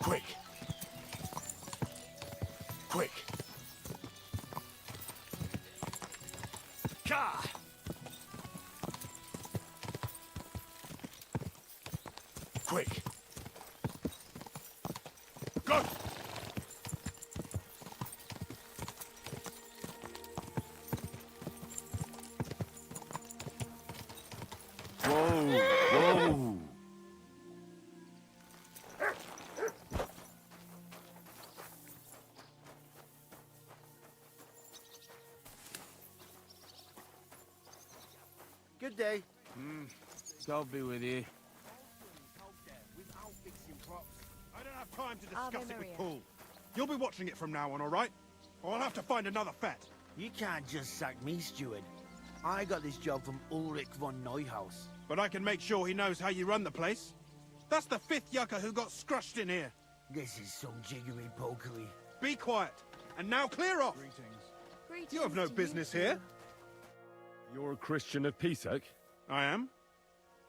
Quick! Quick! Ka! Quick! Go! Whoa! Whoa! Good day. God be with you. I don't have time to Ave discuss it with Maria. Paul. You'll be watching it from now on, all right? Or I'll have to find another fet. You can't just sack me, steward. I got this job from Ulrich von Neuhaus. But I can make sure he knows how you run the place. That's the 5th yucca who got scrushed in here. This is some jiggery-pokery. Be quiet. And now clear off. Greetings You have no to business too. here. You're a Christian of Pisek? I am.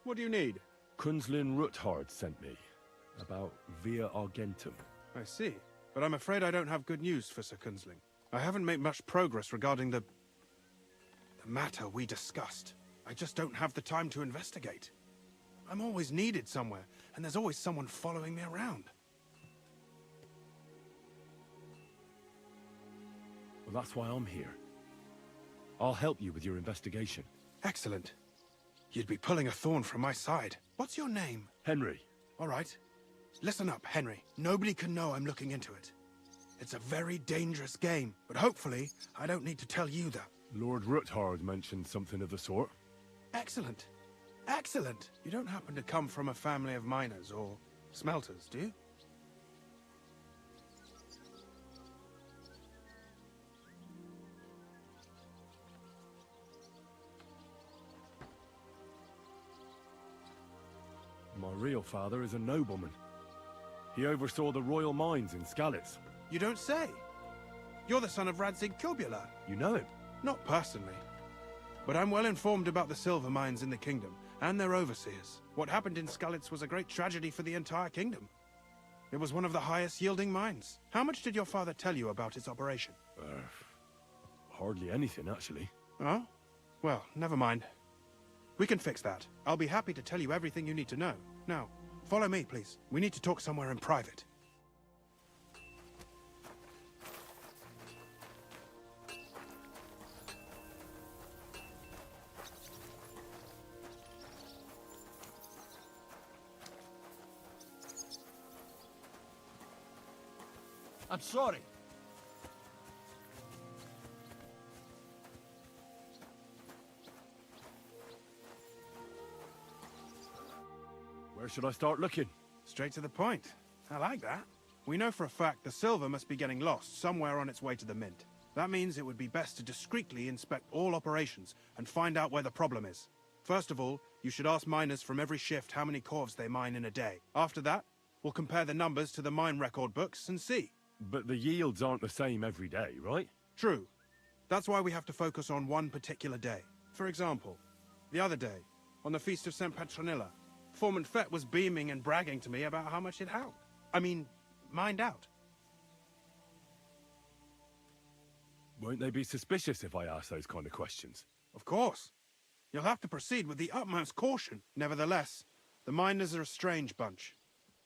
What do you need? Kunzlin Ruthard sent me. About Via Argentum. I see. But I'm afraid I don't have good news for Sir Kunzling. I haven't made much progress regarding the matter we discussed. I just don't have the time to investigate. I'm always needed somewhere, and there's always someone following me around. Well, that's why I'm here. I'll help you with your investigation. Excellent. You'd be pulling a thorn from my side. What's your name? Henry. All right. Listen up, Henry. Nobody can know I'm looking into it. It's a very dangerous game, but hopefully I don't need to tell you that. Lord Ruthard mentioned something of the sort. Excellent. Excellent. You don't happen to come from a family of miners or smelters, do you? My real father is a nobleman. He oversaw the royal mines in Skalitz. You don't say. You're the son of Radzig Kurbula. You know him? Not personally. But I'm well informed about the silver mines in the kingdom and their overseers. What happened in Skalitz was a great tragedy for the entire kingdom. It was one of the highest yielding mines. How much did your father tell you about its operation? Hardly anything, actually. Oh? Well, never mind. We can fix that. I'll be happy to tell you everything you need to know. Now, follow me, please. We need to talk somewhere in private. I'm sorry. Where should I start looking? Straight to the point. I like that. We know for a fact the silver must be getting lost somewhere on its way to the mint. That means it would be best to discreetly inspect all operations and find out where the problem is. First of all, you should ask miners from every shift how many corves they mine in a day. After that, we'll compare the numbers to the mine record books and see. But the yields aren't the same every day, right? True. That's why we have to focus on one particular day. For example, the other day, on the Feast of St. Petronilla, Foreman Fett was beaming and bragging to me about how much it held. Mined out. Won't they be suspicious if I ask those kind of questions? Of course. You'll have to proceed with the utmost caution. Nevertheless, the miners are a strange bunch.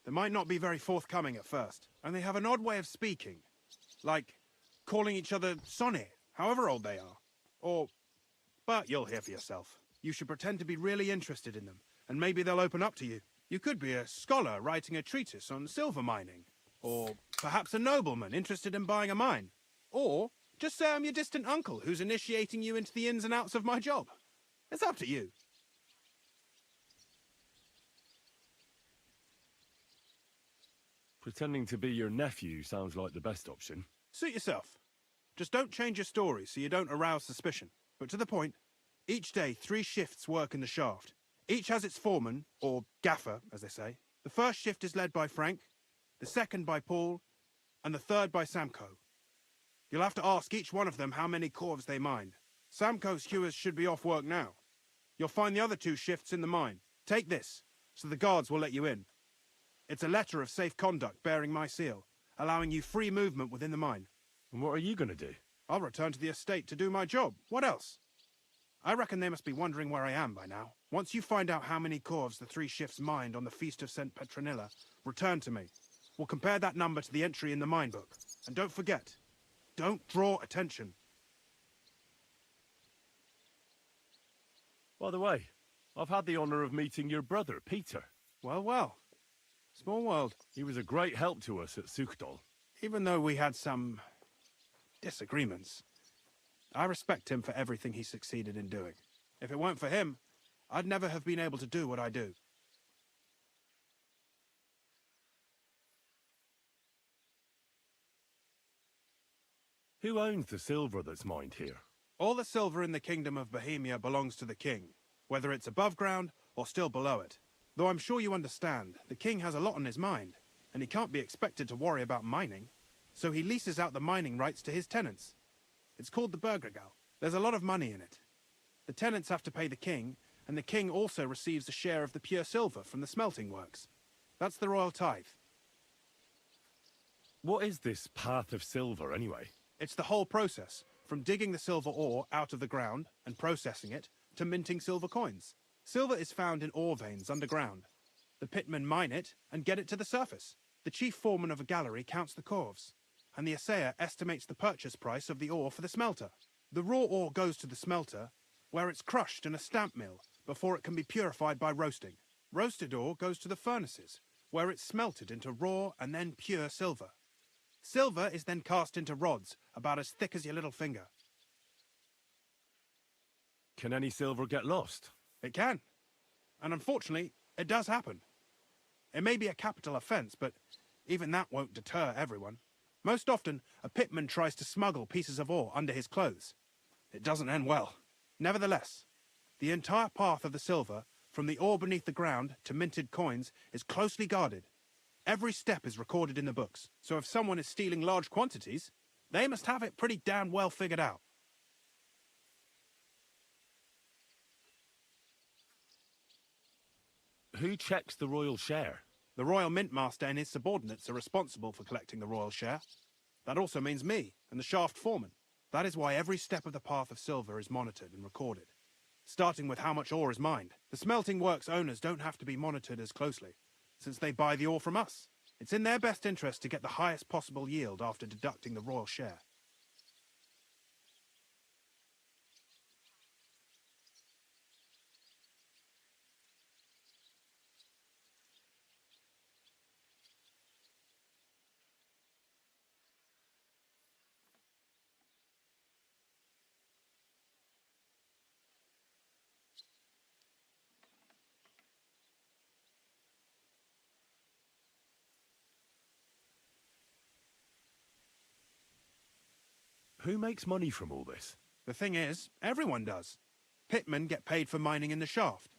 They might not be very forthcoming at first, and they have an odd way of speaking. Like calling each other Sonny, however old they are. But you'll hear for yourself. You should pretend to be really interested in them, and maybe they'll open up to you. You could be a scholar writing a treatise on silver mining. Or perhaps a nobleman interested in buying a mine. Or just say I'm your distant uncle who's initiating you into the ins and outs of my job. It's up to you. Pretending to be your nephew sounds like the best option. Suit yourself. Just don't change your story so you don't arouse suspicion. But to the point, each day 3 shifts work in the shaft. Each has its foreman, or gaffer, as they say. The first shift is led by Frank, the second by Paul, and the third by Samko. You'll have to ask each one of them how many corves they mined. Samko's hewers should be off work now. You'll find the other 2 shifts in the mine. Take this, so the guards will let you in. It's a letter of safe conduct bearing my seal, allowing you free movement within the mine. And what are you going to do? I'll return to the estate to do my job. What else? I reckon they must be wondering where I am by now. Once you find out how many corves the 3 shifts mined on the Feast of St. Petronilla, return to me. We'll compare that number to the entry in the mine book. And don't forget, don't draw attention. By the way, I've had the honor of meeting your brother, Peter. Well, well. Small world. He was a great help to us at Sukdal. Even though we had some disagreements, I respect him for everything he succeeded in doing. If it weren't for him, I'd never have been able to do what I do. Who owns the silver that's mined here? All the silver in the Kingdom of Bohemia belongs to the king, whether it's above ground or still below it. Though I'm sure you understand, the king has a lot on his mind, and he can't be expected to worry about mining, so he leases out the mining rights to his tenants. It's called the Burgergal. There's a lot of money in it. The tenants have to pay the king, and the king also receives a share of the pure silver from the smelting works. That's the royal tithe. What is this path of silver, anyway? It's the whole process, from digging the silver ore out of the ground and processing it, to minting silver coins. Silver is found in ore veins underground. The pitmen mine it and get it to the surface. The chief foreman of a gallery counts the corves, and the assayer estimates the purchase price of the ore for the smelter. The raw ore goes to the smelter, where it's crushed in a stamp mill before it can be purified by roasting. Roasted ore goes to the furnaces, where it's smelted into raw and then pure silver. Silver is then cast into rods about as thick as your little finger. Can any silver get lost? It can. And unfortunately, it does happen. It may be a capital offence, but even that won't deter everyone. Most often, a pitman tries to smuggle pieces of ore under his clothes. It doesn't end well. Nevertheless, the entire path of the silver, from the ore beneath the ground to minted coins, is closely guarded. Every step is recorded in the books, so if someone is stealing large quantities, they must have it pretty damn well figured out. Who checks the royal share? The Royal Mint Master and his subordinates are responsible for collecting the royal share. That also means me and the shaft foreman. That is why every step of the path of silver is monitored and recorded, starting with how much ore is mined. The smelting works owners don't have to be monitored as closely, since they buy the ore from us. It's in their best interest to get the highest possible yield after deducting the royal share. Who makes money from all this? The thing is, everyone does. Pitmen get paid for mining in the shaft.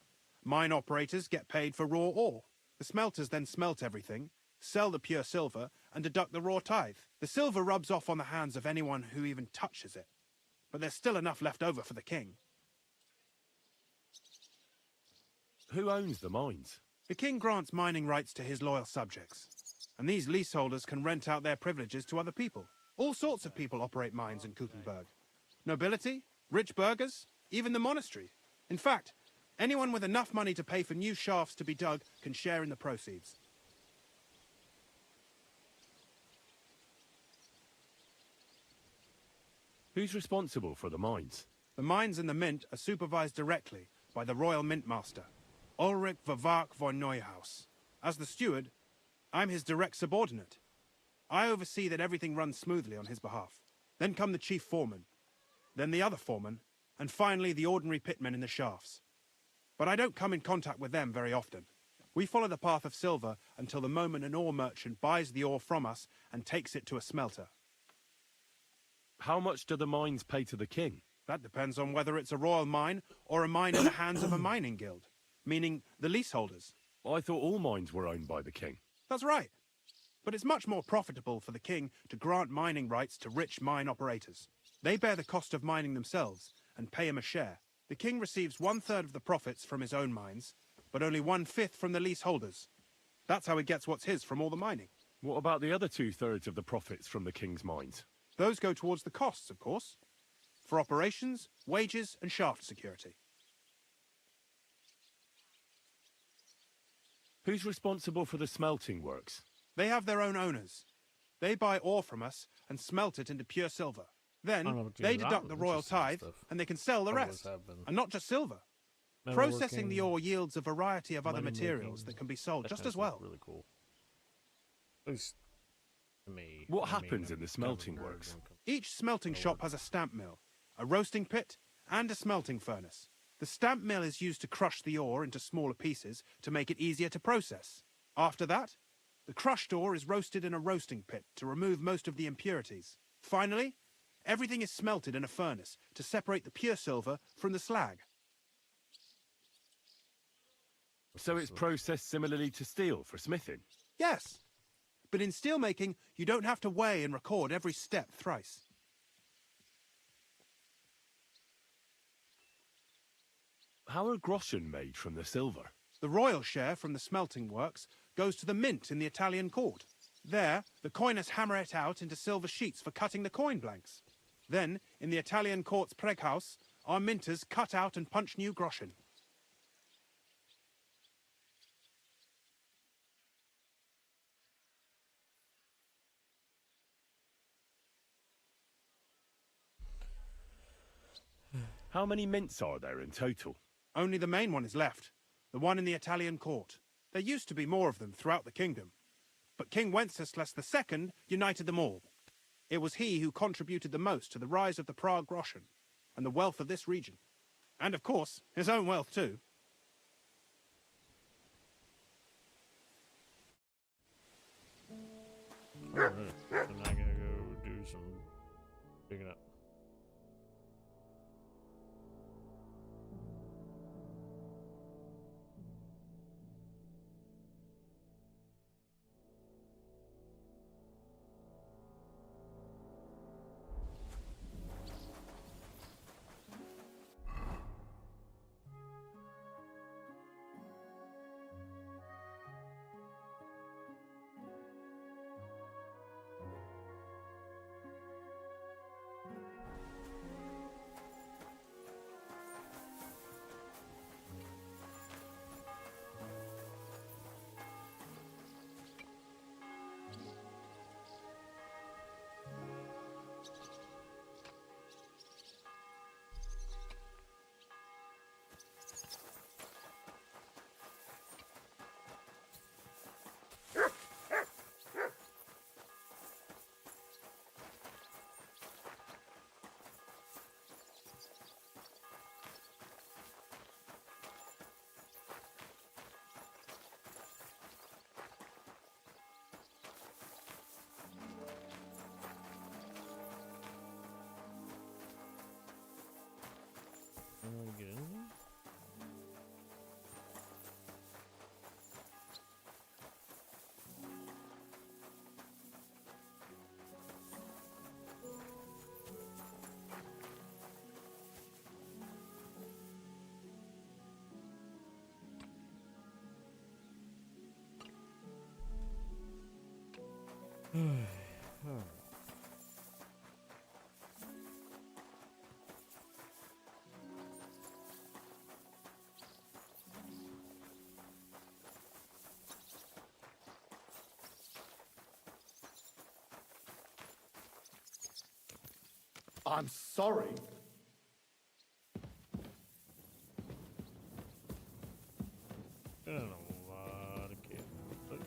Mine operators get paid for raw ore. The smelters then smelt everything, sell the pure silver, and deduct the raw tithe. The silver rubs off on the hands of anyone who even touches it. But there's still enough left over for the king. Who owns the mines? The king grants mining rights to his loyal subjects. And these leaseholders can rent out their privileges to other people. All sorts of people operate mines in Kuttenberg. Nobility, rich burghers, even the monastery. In fact, anyone with enough money to pay for new shafts to be dug can share in the proceeds. Who's responsible for the mines? The mines and the mint are supervised directly by the Royal Mint Master, Ulrich Vavak von Neuhaus. As the steward, I'm his direct subordinate. I oversee that everything runs smoothly on his behalf. Then come the chief foreman, then the other foreman, and finally the ordinary pitmen in the shafts. But I don't come in contact with them very often. We follow the path of silver until the moment an ore merchant buys the ore from us and takes it to a smelter. How much do the mines pay to the king? That depends on whether it's a royal mine or a mine in the hands of a mining guild, meaning the leaseholders. I thought all mines were owned by the king. That's right. But it's much more profitable for the king to grant mining rights to rich mine operators. They bear the cost of mining themselves and pay him a share. The king receives 1/3 of the profits from his own mines, but only 1/5 from the leaseholders. That's how he gets what's his from all the mining. What about the other 2/3 of the profits from the king's mines? Those go towards the costs, of course, for operations, wages, and shaft security. Who's responsible for the smelting works? They have their own owners. They buy ore from us and smelt it into pure silver. Then they deduct the royal tithe and they can sell the rest. And not just silver. Processing the ore yields a variety of other materials that can be sold just as well. Really cool. At least to me. What happens in the smelting works? Each smelting shop has a stamp mill, a roasting pit, and a smelting furnace. The stamp mill is used to crush the ore into smaller pieces to make it easier to process. After that, the crushed ore is roasted in a roasting pit to remove most of the impurities. Finally, everything is smelted in a furnace to separate the pure silver from the slag. So it's processed similarly to steel for smithing? Yes, but in steelmaking, you don't have to weigh and record every step thrice. How are groschen made from the silver? The royal share from the smelting works goes to the mint in the Italian court. There, the coiners hammer it out into silver sheets for cutting the coin blanks. Then, in the Italian court's preghouse, our minters cut out and punch new groschen. How many mints are there in total? Only the main one is left, the one in the Italian court. There used to be more of them throughout the kingdom, but King Wenceslas II united them all. It was he who contributed the most to the rise of the Prague groschen and the wealth of this region. And of course, his own wealth too. Alright, so now I gotta go do some digging up. I'm sorry. Got a lot of kids. Okay.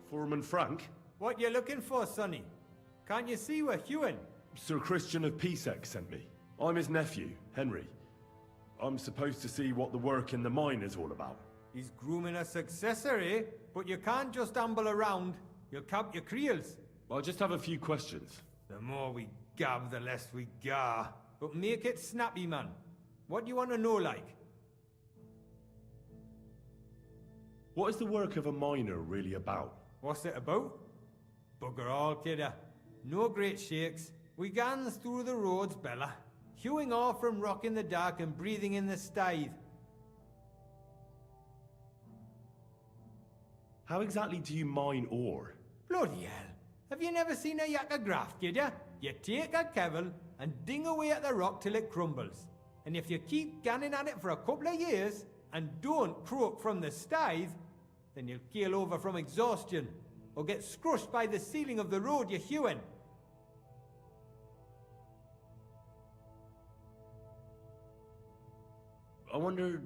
Foreman Frank? What you looking for, Sonny? Can't you see we're hewing? Sir Christian of Pisek sent me. I'm his nephew, Henry. I'm supposed to see what the work in the mine is all about. He's grooming a successor, eh? But you can't just amble around. You'll count your creels. I'll just have a few questions. The more we gab, the less we gar. But make it snappy, man. What do you want to know, like? What is the work of a miner really about? What's it about? Bugger all, kidder. No great shakes. We gans through the roads, Bella. Hewing off from rock in the dark and breathing in the stithe. How exactly do you mine ore? Bloody hell. Have you never seen a yakka graft, kidder? You take a kevel and ding away at the rock till it crumbles. And if you keep ganning at it for a couple of years and don't croak from the stithe, then you'll keel over from exhaustion or get scrushed by the ceiling of the road you're hewing. I wonder,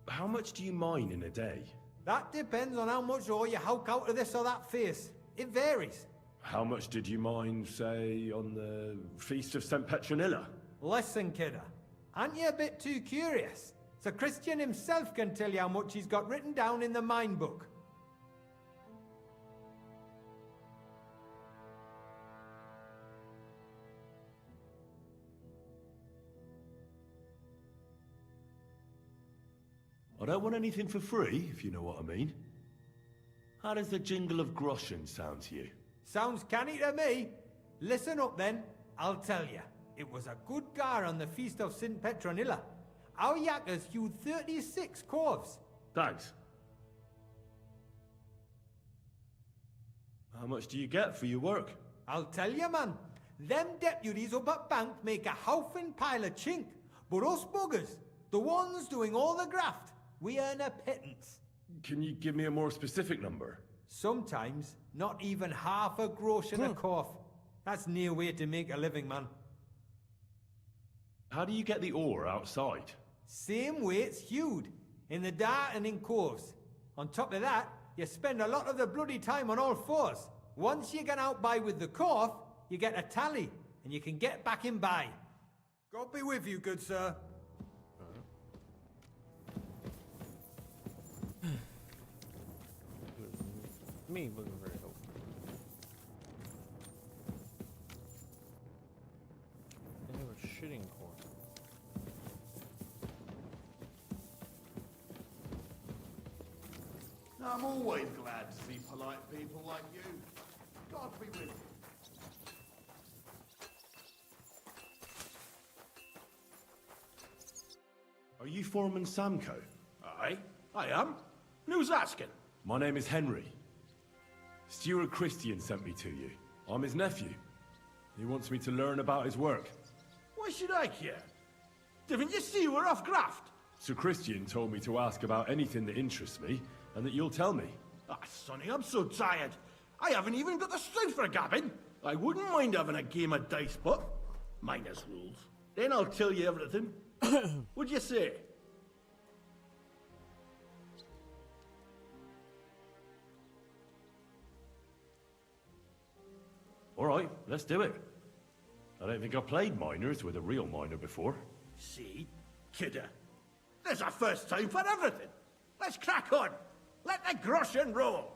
how much do you mine in a day? That depends on how much ore you howk out of this or that face. It varies. How much did you mine, say, on the Feast of St. Petronilla? Listen, kidder. Aren't you a bit too curious? Sir Christian himself can tell you how much he's got written down in the mine book. I don't want anything for free, if you know what I mean. How does the jingle of groschen sound to you? Sounds canny to me. Listen up then, I'll tell you. It was a good gar on the Feast of St. Petronilla. Our yakkers hewed 36 corves. Thanks. How much do you get for your work? I'll tell you, man. Them deputies up at Bank make a howfin pile of chink. But us buggers, the ones doing all the graft, we earn a pittance. Can you give me a more specific number? Sometimes, not even half a grosh in a corf. That's near way to make a living, man. How do you get the ore outside? Same way it's hewed, in the dart and in corves. On top of that, you spend a lot of the bloody time on all fours. Once you get out by with the corf, you get a tally, and you can get back in by. God be with you, good sir. Me looking very helpful. They have a shitting corner. I'm always glad to see polite people like you. God be with you. Are you Foreman Samco? Aye, I am. Who's asking? My name is Henry. Stewart Christian sent me to you. I'm his nephew. He wants me to learn about his work. Why should I care? Didn't you see we're off graft? Sir Christian told me to ask about anything that interests me, and that you'll tell me. Ah, Sonny, I'm so tired. I haven't even got the strength for gabbing. I wouldn't mind having a game of dice, but minus rules. Then I'll tell you everything. What'd you say? All right, let's do it. I don't think I've played miners with a real miner before. See? Kidder. There's a first time for everything. Let's crack on. Let the groschen roll.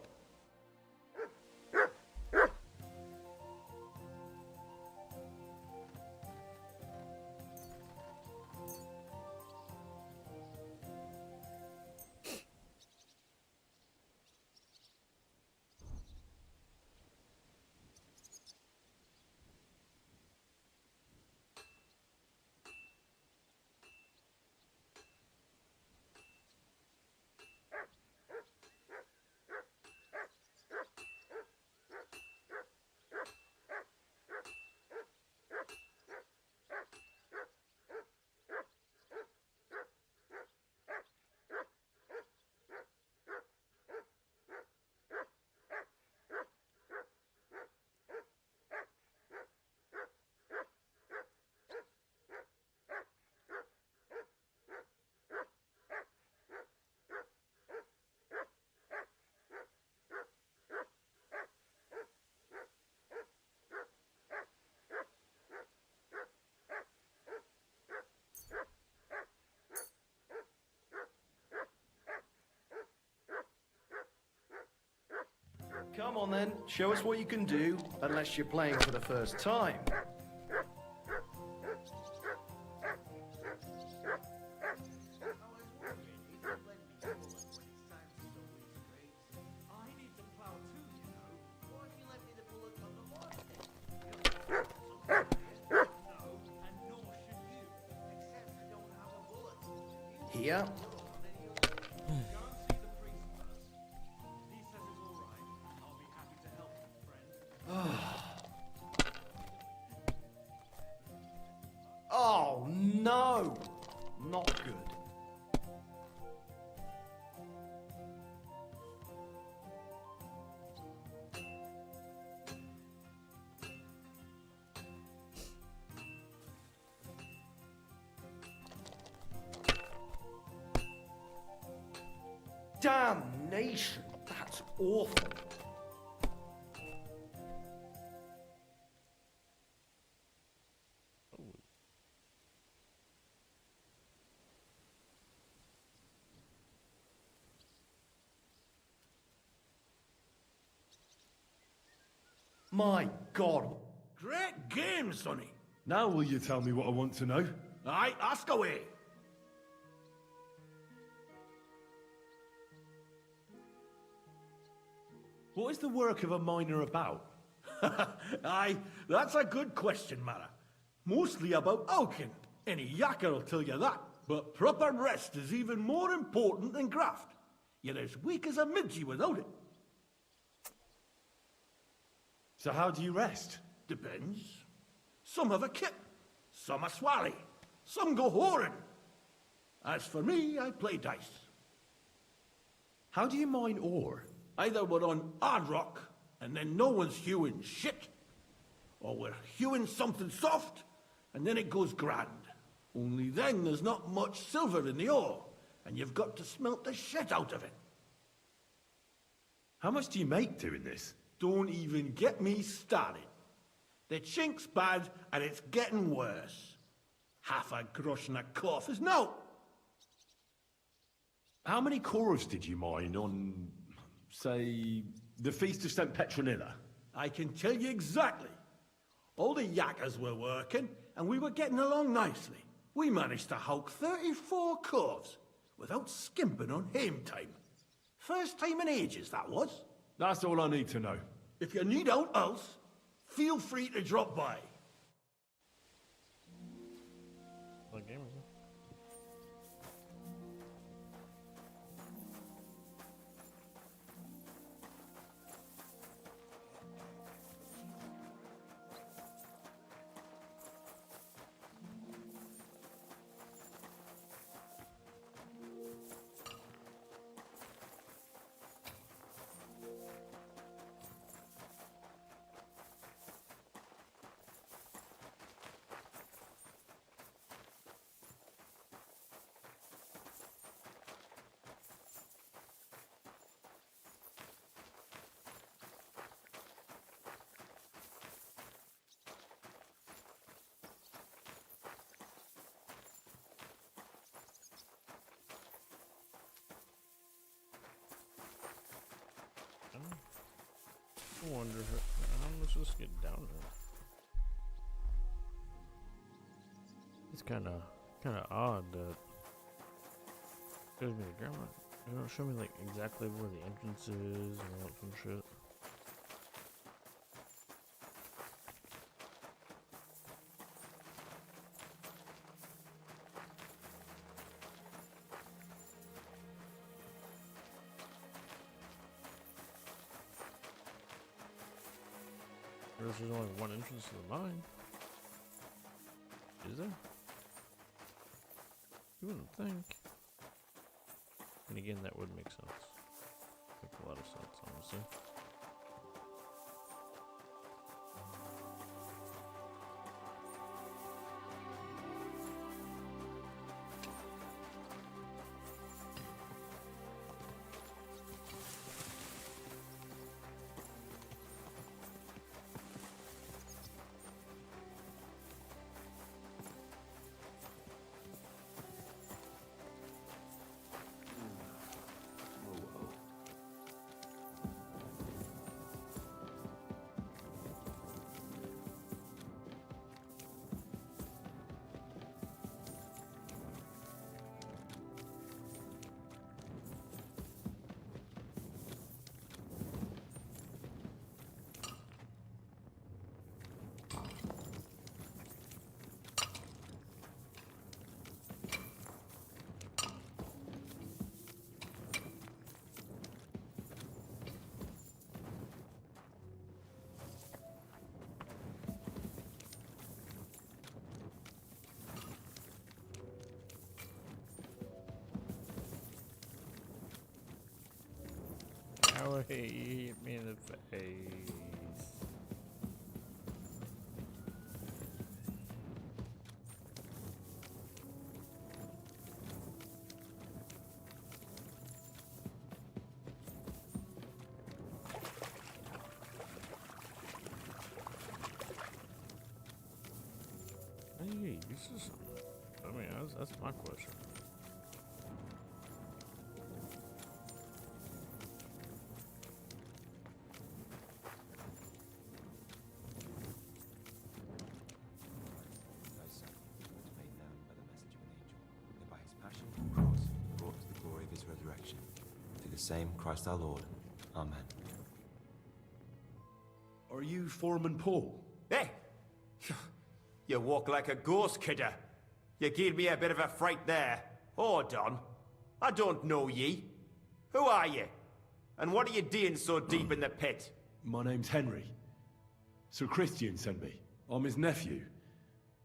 Come on then, show us what you can do, unless you're playing for the first time. Here. Oh no! Not good. Damnation! That's awful. My God. Great game, Sonny. Now will you tell me what I want to know? Aye, ask away. What is the work of a miner about? Aye, that's a good question, Mara. Mostly about Alkin. Any yakker will tell you that. But proper rest is even more important than graft. You're as weak as a midgie without it. So how do you rest? Depends. Some have a kit, some a swally, some go whoring. As for me, I play dice. How do you mine ore? Either we're on hard rock, and then no one's hewing shit, or we're hewing something soft, and then it goes grand. Only then there's not much silver in the ore, and you've got to smelt the shit out of it. How much do you make doing this? Don't even get me started. The chink's bad, and it's getting worse. Half a grosh and a cough is no. How many cores did you mine on, say, the Feast of St. Petronilla? I can tell you exactly. All the yakkers were working, and we were getting along nicely. We managed to hulk 34 cores without skimping on hame time. First time in ages, that was. That's all I need to know. If you need out else, feel free to drop by. What game is it? I wonder how am I supposed to get down there? It's kind of odd that it shows me the ground. They don't show me like exactly where the entrance is and all that fun shit. There's only one entrance to the mine. Is there? You wouldn't think. And again, that would make sense. Make a lot of sense, honestly. Hey, you hit me in the face. Hey, this is. I mean, that's my question. The same Christ our Lord. Amen. Are you Foreman Paul? Hey! You walk like a ghost, kidder. You gave me a bit of a fright there. Hold on. I don't know ye. Who are you? And what are you doing so deep in the pit? My name's Henry. Sir Christian sent me. I'm his nephew.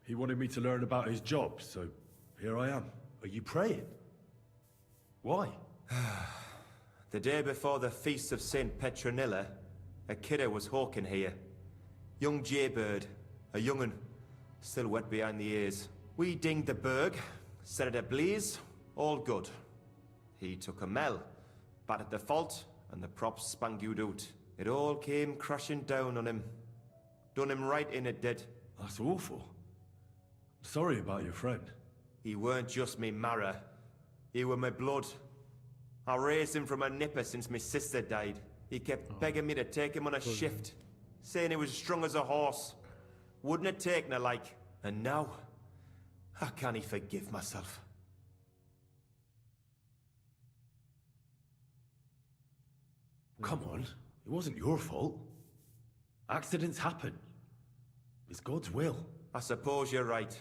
He wanted me to learn about his job, so here I am. Are you praying? Why? The day before the feast of St. Petronilla, a kidder was hawking here. Young jaybird, a young'un, still wet behind the ears. We dinged the berg, set it ablaze, all good. He took a mell, battered the fault, and the props spangued out. It all came crashing down on him. Done him right in, it did. That's awful. Sorry about your friend. He weren't just me marrow. He were my blood. I raised him from a nipper since my sister died. He kept begging me to take him on a shift, saying he was strong as a horse. Wouldn't have taken her like. And now, I can't forgive myself. Come on, it wasn't your fault. Accidents happen. It's God's will. I suppose you're right.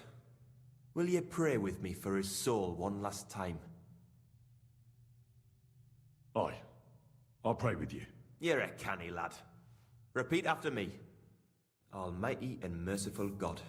Will you pray with me for his soul one last time? Aye. I'll pray with you. You're a canny lad. Repeat after me. Almighty and merciful God,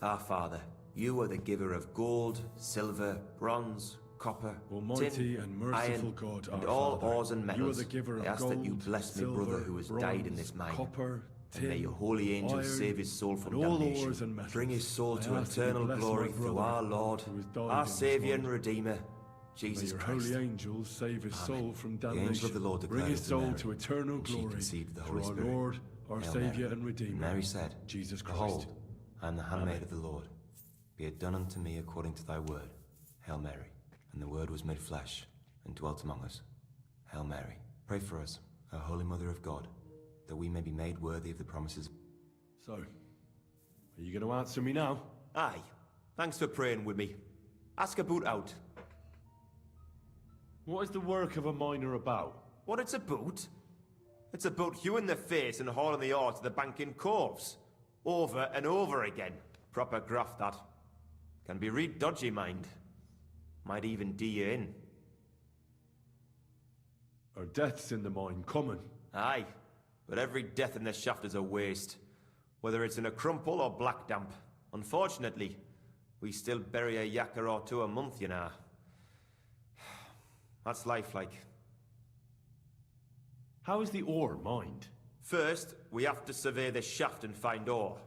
our Father, you are the giver of gold, silver, bronze, copper, Almighty tin, and merciful iron, God, and our all Father, ores and metals. you are the giver of I ask gold, that you bless my silver, brother who has died in this mine. Copper, tin, and may your holy angels iron, save his soul from and all damnation. ores and metals. Bring his soul I to ask that you eternal bless glory my through brother our Lord, who has died our in this Saviour and mine. Redeemer, Jesus May your Christ. holy angels save his Amen. soul from The damnation. angel of the Lord Bring his declared soul to Mary, to eternal and she glory conceived the through Holy our Spirit. Lord, our Hail Saviour Mary. and Redeemer, Mary said, Jesus Christ. Behold, I am the handmaid Amen. of the Lord. Be it done unto me according to thy word. Hail Mary. And the word was made flesh, and dwelt among us. Hail Mary. Pray for us, O Holy Mother of God, that we may be made worthy of the promises. So, are you going to answer me now? Aye. Thanks for praying with me. Ask about out. What is the work of a miner about? What it's about? It's about hewing the face and hauling the ore to the bank in coves. Over and over again. Proper graft, that. Can be real dodgy, mind. Might even do you in. Are deaths in the mine common? Aye. But every death in the shaft is a waste. Whether it's in a crumple or black damp. Unfortunately, we still bury a yakker or two a month, you know. That's life like. How is the ore mined? First, we have to survey the shaft and find ore.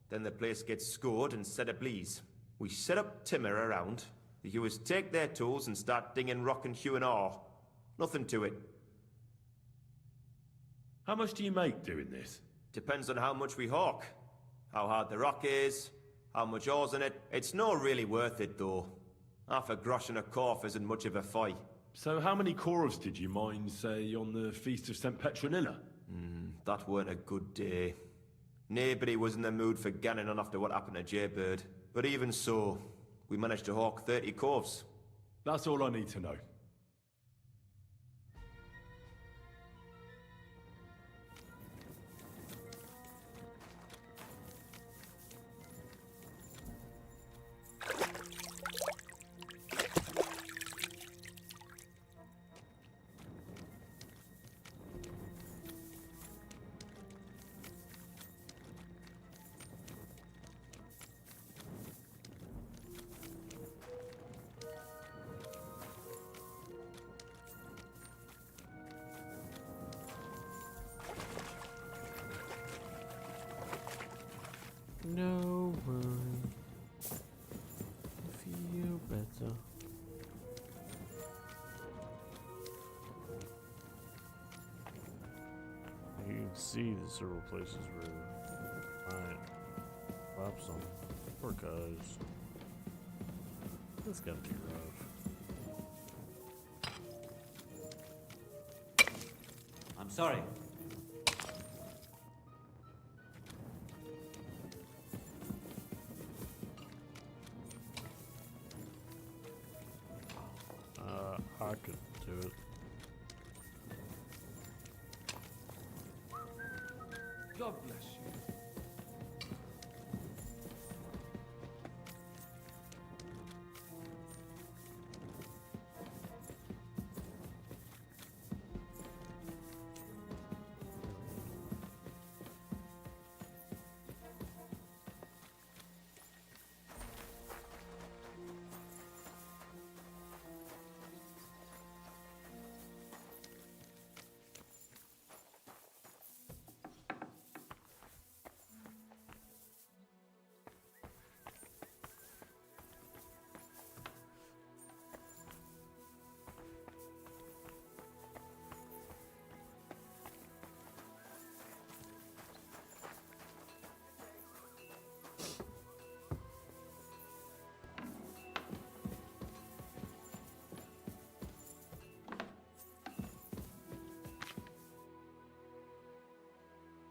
Then the place gets scored and set ablaze. We set up timber around. The hewers take their tools and start dinging rock and hewing ore. Nothing to it. How much do you make doing this? Depends on how much we hawk. How hard the rock is, how much ore's in it. It's not really worth it, though. Half a grosh and a corf isn't much of a fight. So how many corves did you mine, say, on the Feast of St. Petronilla? That weren't a good day. Nobody was in the mood for ganning on after what happened to Jaybird. But even so, we managed to hawk 30 corves. That's all I need to know. see the several places where I might drop some. Poor guys. This gotta be rough. I'm sorry. I could do it. God bless you.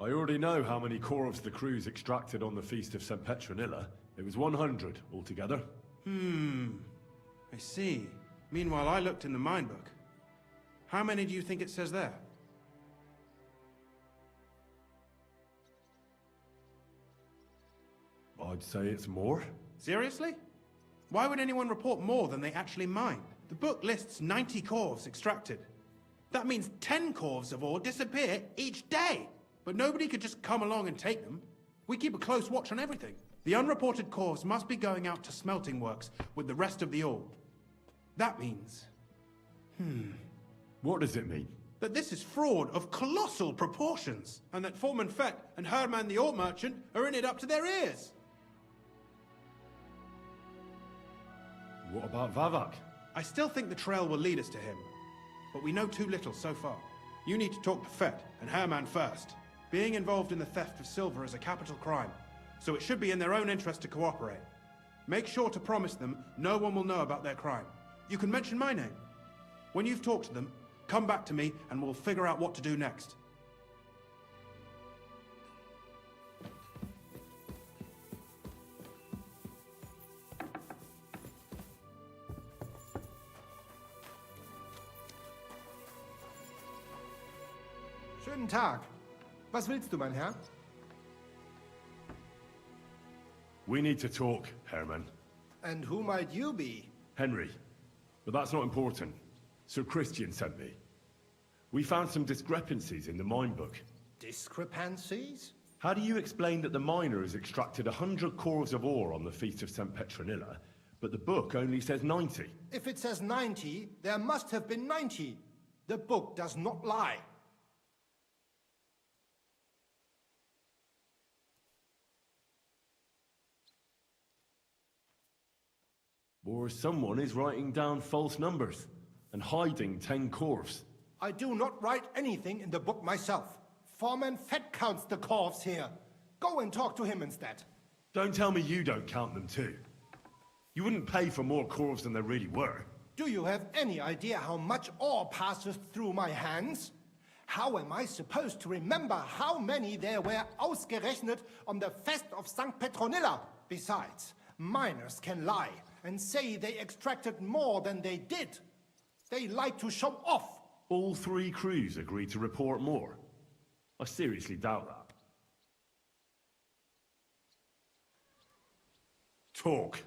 I already know how many corvs the crews extracted on the Feast of St. Petronilla. It was 100 altogether. I see. Meanwhile, I looked in the mine book. How many do you think it says there? I'd say it's more. Seriously? Why would anyone report more than they actually mined? The book lists 90 corvs extracted. That means 10 corvs of ore disappear each day. But nobody could just come along and take them. We keep a close watch on everything. The unreported corvs must be going out to smelting works with the rest of the ore. That means... What does it mean? that this is fraud of colossal proportions, and that Foreman Fett and Herman the ore merchant are in it up to their ears. What about Vavak? I still think the trail will lead us to him, but we know too little so far. You need to talk to Fett and Herman first. Being involved in the theft of silver is a capital crime, so it should be in their own interest to cooperate. Make sure to promise them no one will know about their crime. You can mention my name. When you've talked to them, come back to me and we'll figure out what to do next. Schönen Tag. Was willst du, mein Herr? We need to talk, Herman. And who might you be? Henry. But that's not important. Sir Christian sent me. We found some discrepancies in the mine book. Discrepancies? How do you explain that the miner has extracted 100 cores of ore on the Feast of St. Petronilla, but the book only says 90? If it says 90, there must have been 90. The book does not lie. Or someone is writing down false numbers and hiding 10 corves. I do not write anything in the book myself. Foreman Fett counts the corves here. Go and talk to him instead. Don't tell me you don't count them too. You wouldn't pay for more corves than there really were. Do you have any idea how much ore passes through my hands? How am I supposed to remember how many there were ausgerechnet on the Fest of St. Petronilla? Besides, miners can lie and say they extracted more than they did. They like to show off. All 3 crews agreed to report more. I seriously doubt that. Talk.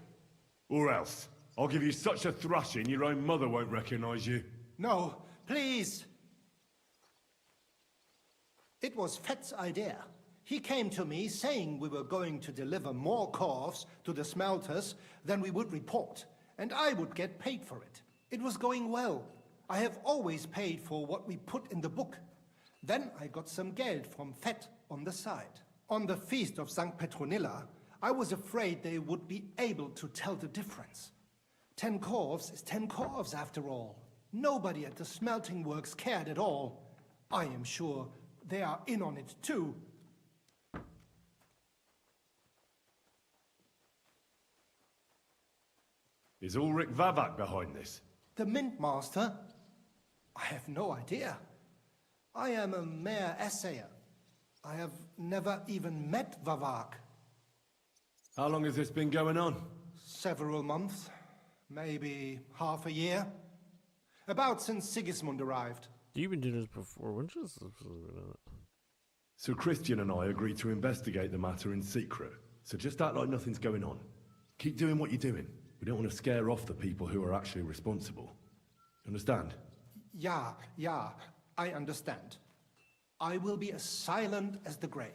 Or else. I'll give you such a thrashing your own mother won't recognize you. No, please. It was Fett's idea. He came to me saying we were going to deliver more corves to the smelters than we would report, and I would get paid for it. It was going well. I have always paid for what we put in the book. Then I got some geld from Fett on the side. On the Feast of St. Petronilla, I was afraid they would be able to tell the difference. 10 corves is 10 corves after all. Nobody at the smelting works cared at all. I am sure they are in on it too. Is Ulrich Vavak behind this? The Mint Master? I have no idea. I am a mere assayer. I have never even met Vavak. How long has this been going on? Several months. Maybe half a year. About since Sigismund arrived. You've been doing this before, weren't you? So Christian and I agreed to investigate the matter in secret. So just act like nothing's going on. Keep doing what you're doing. We don't want to scare off the people who are actually responsible. Understand? Yeah, I understand. I will be as silent as the grave.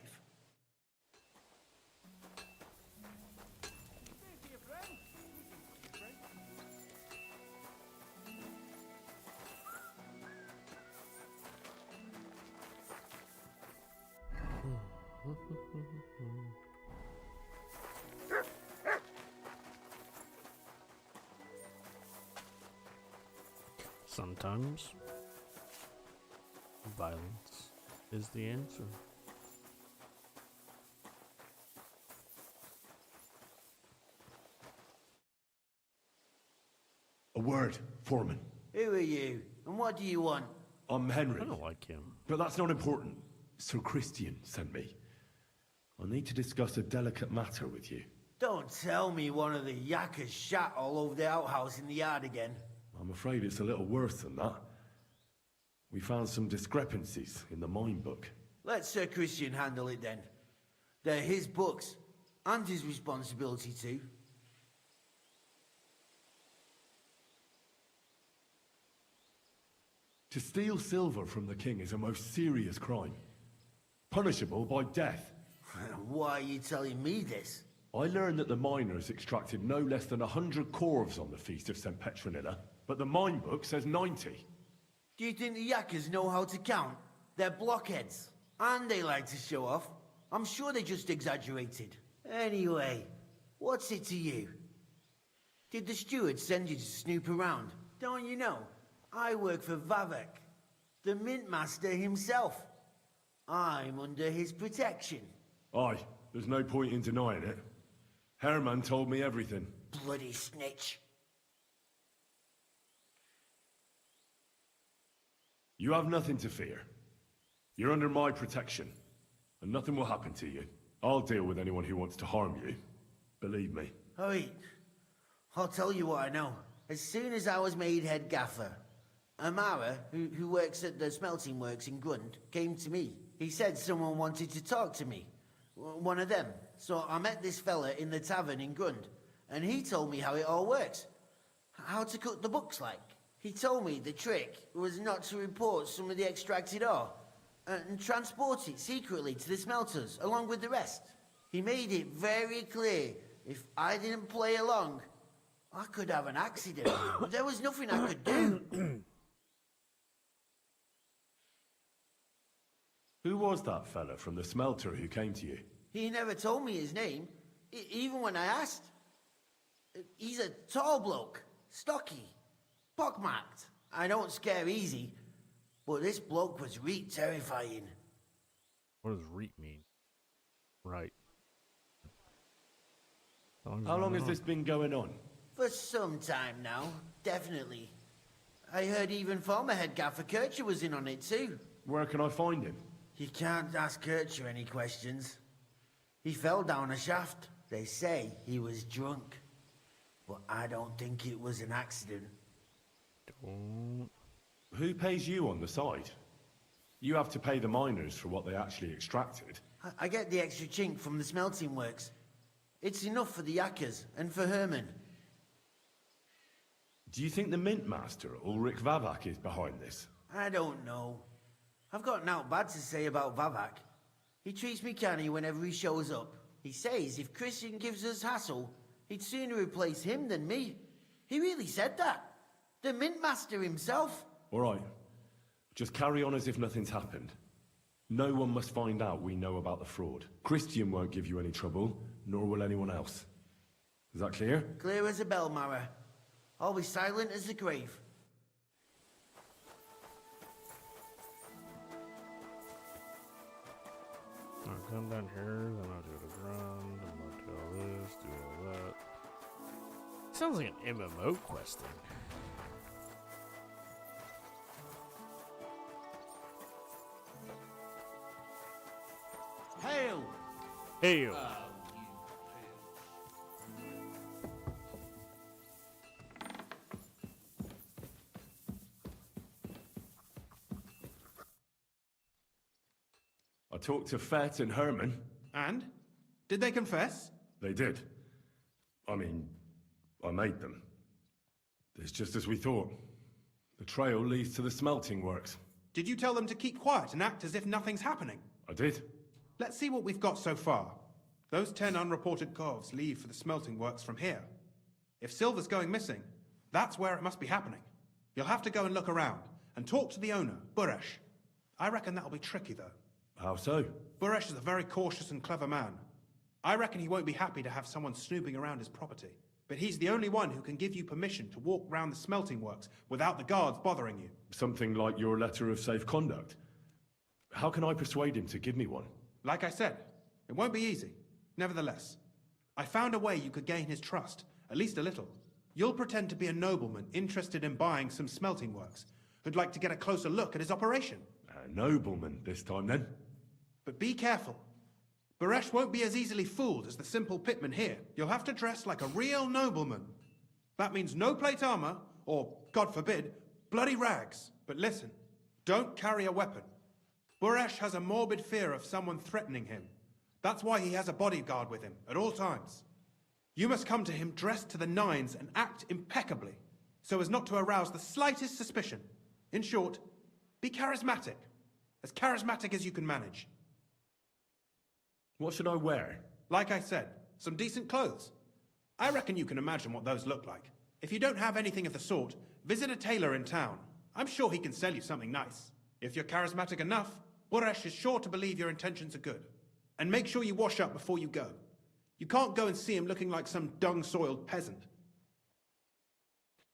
Sometimes violence is the answer. A word, Foreman. Who are you? And what do you want? I'm Henry. I don't like him. But that's not important. Sir Christian sent me. I need to discuss a delicate matter with you. Don't tell me one of the yakkers shot all over the outhouse in the yard again. I'm afraid it's a little worse than that. We found some discrepancies in the mine book. Let Sir Christian handle it then. They're his books, and his responsibility too. To steal silver from the king is a most serious crime. Punishable by death. Why are you telling me this? I learned that the miners extracted no less than 100 corves on the Feast of St. Petronilla, but the mine book says 90. Do you think the yakkers know how to count? They're blockheads. And they like to show off. I'm sure they just exaggerated. Anyway, what's it to you? Did the steward send you to snoop around? Don't you know? I work for Vavak, the mint master himself. I'm under his protection. Aye, there's no point in denying it. Herman told me everything. Bloody snitch. You have nothing to fear. You're under my protection, and nothing will happen to you. I'll deal with anyone who wants to harm you. Believe me. Wait, I'll tell you what I know. As soon as I was made head gaffer, Amara, who works at the smelting works in Grund, came to me. He said someone wanted to talk to me. One of them. So I met this fella in the tavern in Grund, and he told me how it all works. How to cut the books like. He told me the trick was not to report some of the extracted ore, and transport it secretly to the smelters, along with the rest. He made it very clear, if I didn't play along, I could have an accident. There was nothing I could do. Who was that fella from the smelter who came to you? He never told me his name, even when I asked. He's a tall bloke, stocky, pockmarked. I don't scare easy, but this bloke was reet terrifying. What does reet mean? Right. How long has this been going on? For some time now, definitely. I heard even former head gaffer Kircher was in on it too. Where can I find him? You can't ask Kircher any questions. He fell down a shaft. They say he was drunk. But I don't think it was an accident. Who pays you on the side? You have to pay the miners for what they actually extracted. I get the extra chink from the smelting works. It's enough for the yakkers and for Herman. Do you think the mint master, Ulrich Vavak, is behind this? I don't know. I've got naught bad to say about Vavak. He treats me canny whenever he shows up. He says if Christian gives us hassle, he'd sooner replace him than me. He really said that. The mint master himself. All right. Just carry on as if nothing's happened. No one must find out we know about the fraud. Christian won't give you any trouble, nor will anyone else. Is that clear? Clear as a bell, Mara. I'll be silent as the grave. come down here, then I'll do the ground, then I'll do all this, do all that. Sounds like an MMO quest thing. Hail! Hail! I talked to Fett and Herman. And? Did they confess? They did. I mean, I made them. It's just as we thought. The trail leads to the smelting works. Did you tell them to keep quiet and act as if nothing's happening? I did. Let's see what we've got so far. Those 10 unreported corves leave for the smelting works from here. If silver's going missing, that's where it must be happening. You'll have to go and look around, and talk to the owner, Buresh. I reckon that'll be tricky, though. How so? Buresh is a very cautious and clever man. I reckon he won't be happy to have someone snooping around his property. But he's the only one who can give you permission to walk round the smelting works without the guards bothering you. Something like your letter of safe conduct? How can I persuade him to give me one? Like I said, it won't be easy. Nevertheless, I found a way you could gain his trust, at least a little. You'll pretend to be a nobleman interested in buying some smelting works, who'd like to get a closer look at his operation. A nobleman this time, then? But be careful. Buresh won't be as easily fooled as the simple pitman here. You'll have to dress like a real nobleman. That means no plate armor, or, God forbid, bloody rags. But listen, don't carry a weapon. Buresh has a morbid fear of someone threatening him. That's why he has a bodyguard with him at all times. You must come to him dressed to the nines and act impeccably, so as not to arouse the slightest suspicion. In short, be charismatic as you can manage. What should I wear? Like I said, some decent clothes. I reckon you can imagine what those look like. If you don't have anything of the sort, visit a tailor in town. I'm sure he can sell you something nice. If you're charismatic enough, Buresh is sure to believe your intentions are good. And make sure you wash up before you go. You can't go and see him looking like some dung-soiled peasant.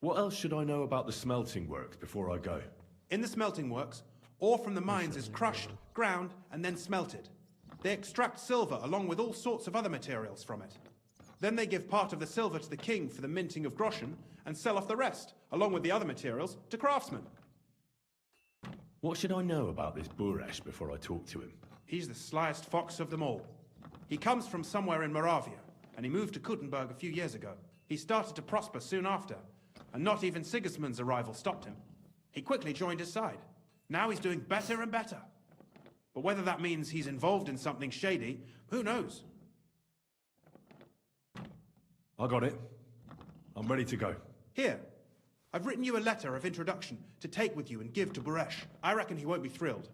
What else should I know about the smelting works before I go? In the smelting works, ore from the mines is crushed, ground, and then smelted. They extract silver along with all sorts of other materials from it. Then they give part of the silver to the king for the minting of groschen, and sell off the rest, along with the other materials, to craftsmen. What should I know about this Buresh before I talk to him? He's the slyest fox of them all. He comes from somewhere in Moravia, and he moved to Kuttenberg a few years ago. He started to prosper soon after, and not even Sigismund's arrival stopped him. He quickly joined his side. Now he's doing better and better. But whether that means he's involved in something shady, who knows? I got it. I'm ready to go. Here, I've written you a letter of introduction to take with you and give to Buresh. I reckon he won't be thrilled,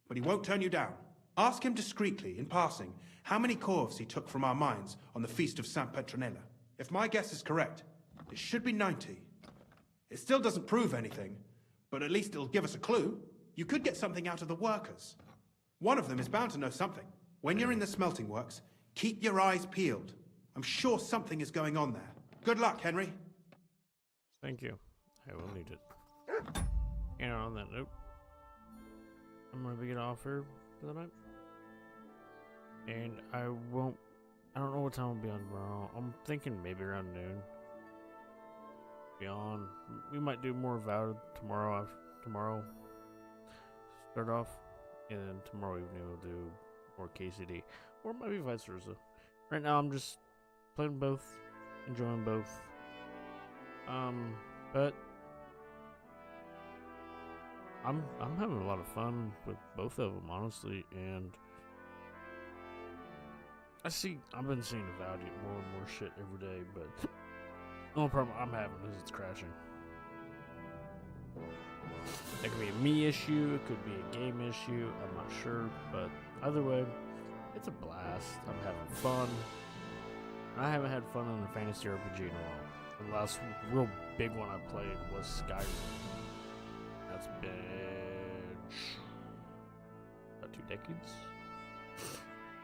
but he won't turn you down. Ask him discreetly, in passing, how many corves he took from our mines on the feast of St. Petronella. If my guess is correct, it should be 90. It still doesn't prove anything, but at least it'll give us a clue. You could get something out of the workers. One of them is bound to know something. When you're in the smelting works, keep your eyes peeled. I'm sure something is going on there. Good luck, Henry. Thank you. I will need it. And on that note, I'm gonna get off here for the night. And I don't know what time I'll be on tomorrow. I'm thinking maybe around noon. Be on. We might do more Vow tomorrow. Start off. And then tomorrow evening we'll do more KCD. Or maybe vice versa. Right now I'm just playing both. Enjoying both. But I'm having a lot of fun with both of them, honestly, and I've been seeing Avowed get more and more shit every day, but the only problem I'm having is it's crashing. It could be a me issue, it could be a game issue, I'm not sure, but either way, it's a blast. I'm having fun. I haven't had fun in a fantasy RPG in a while. The last real big one I played was Skyrim. That's been about 2 decades.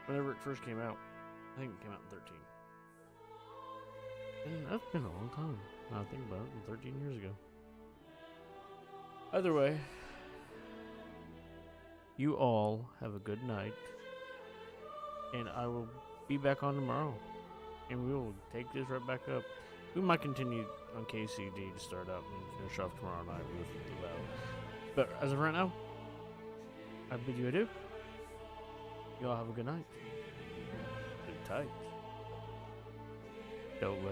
Whenever it first came out, I think it came out in 13. And that's been a long time. Now I think about it, 13 years ago. Either way, you all have a good night. and I will be back on tomorrow, and we will take this right back up. We might continue on KCD to start out and finish off tomorrow night with the battle. But as of right now, I bid you adieu. You all have a good night. Good tight. Don't let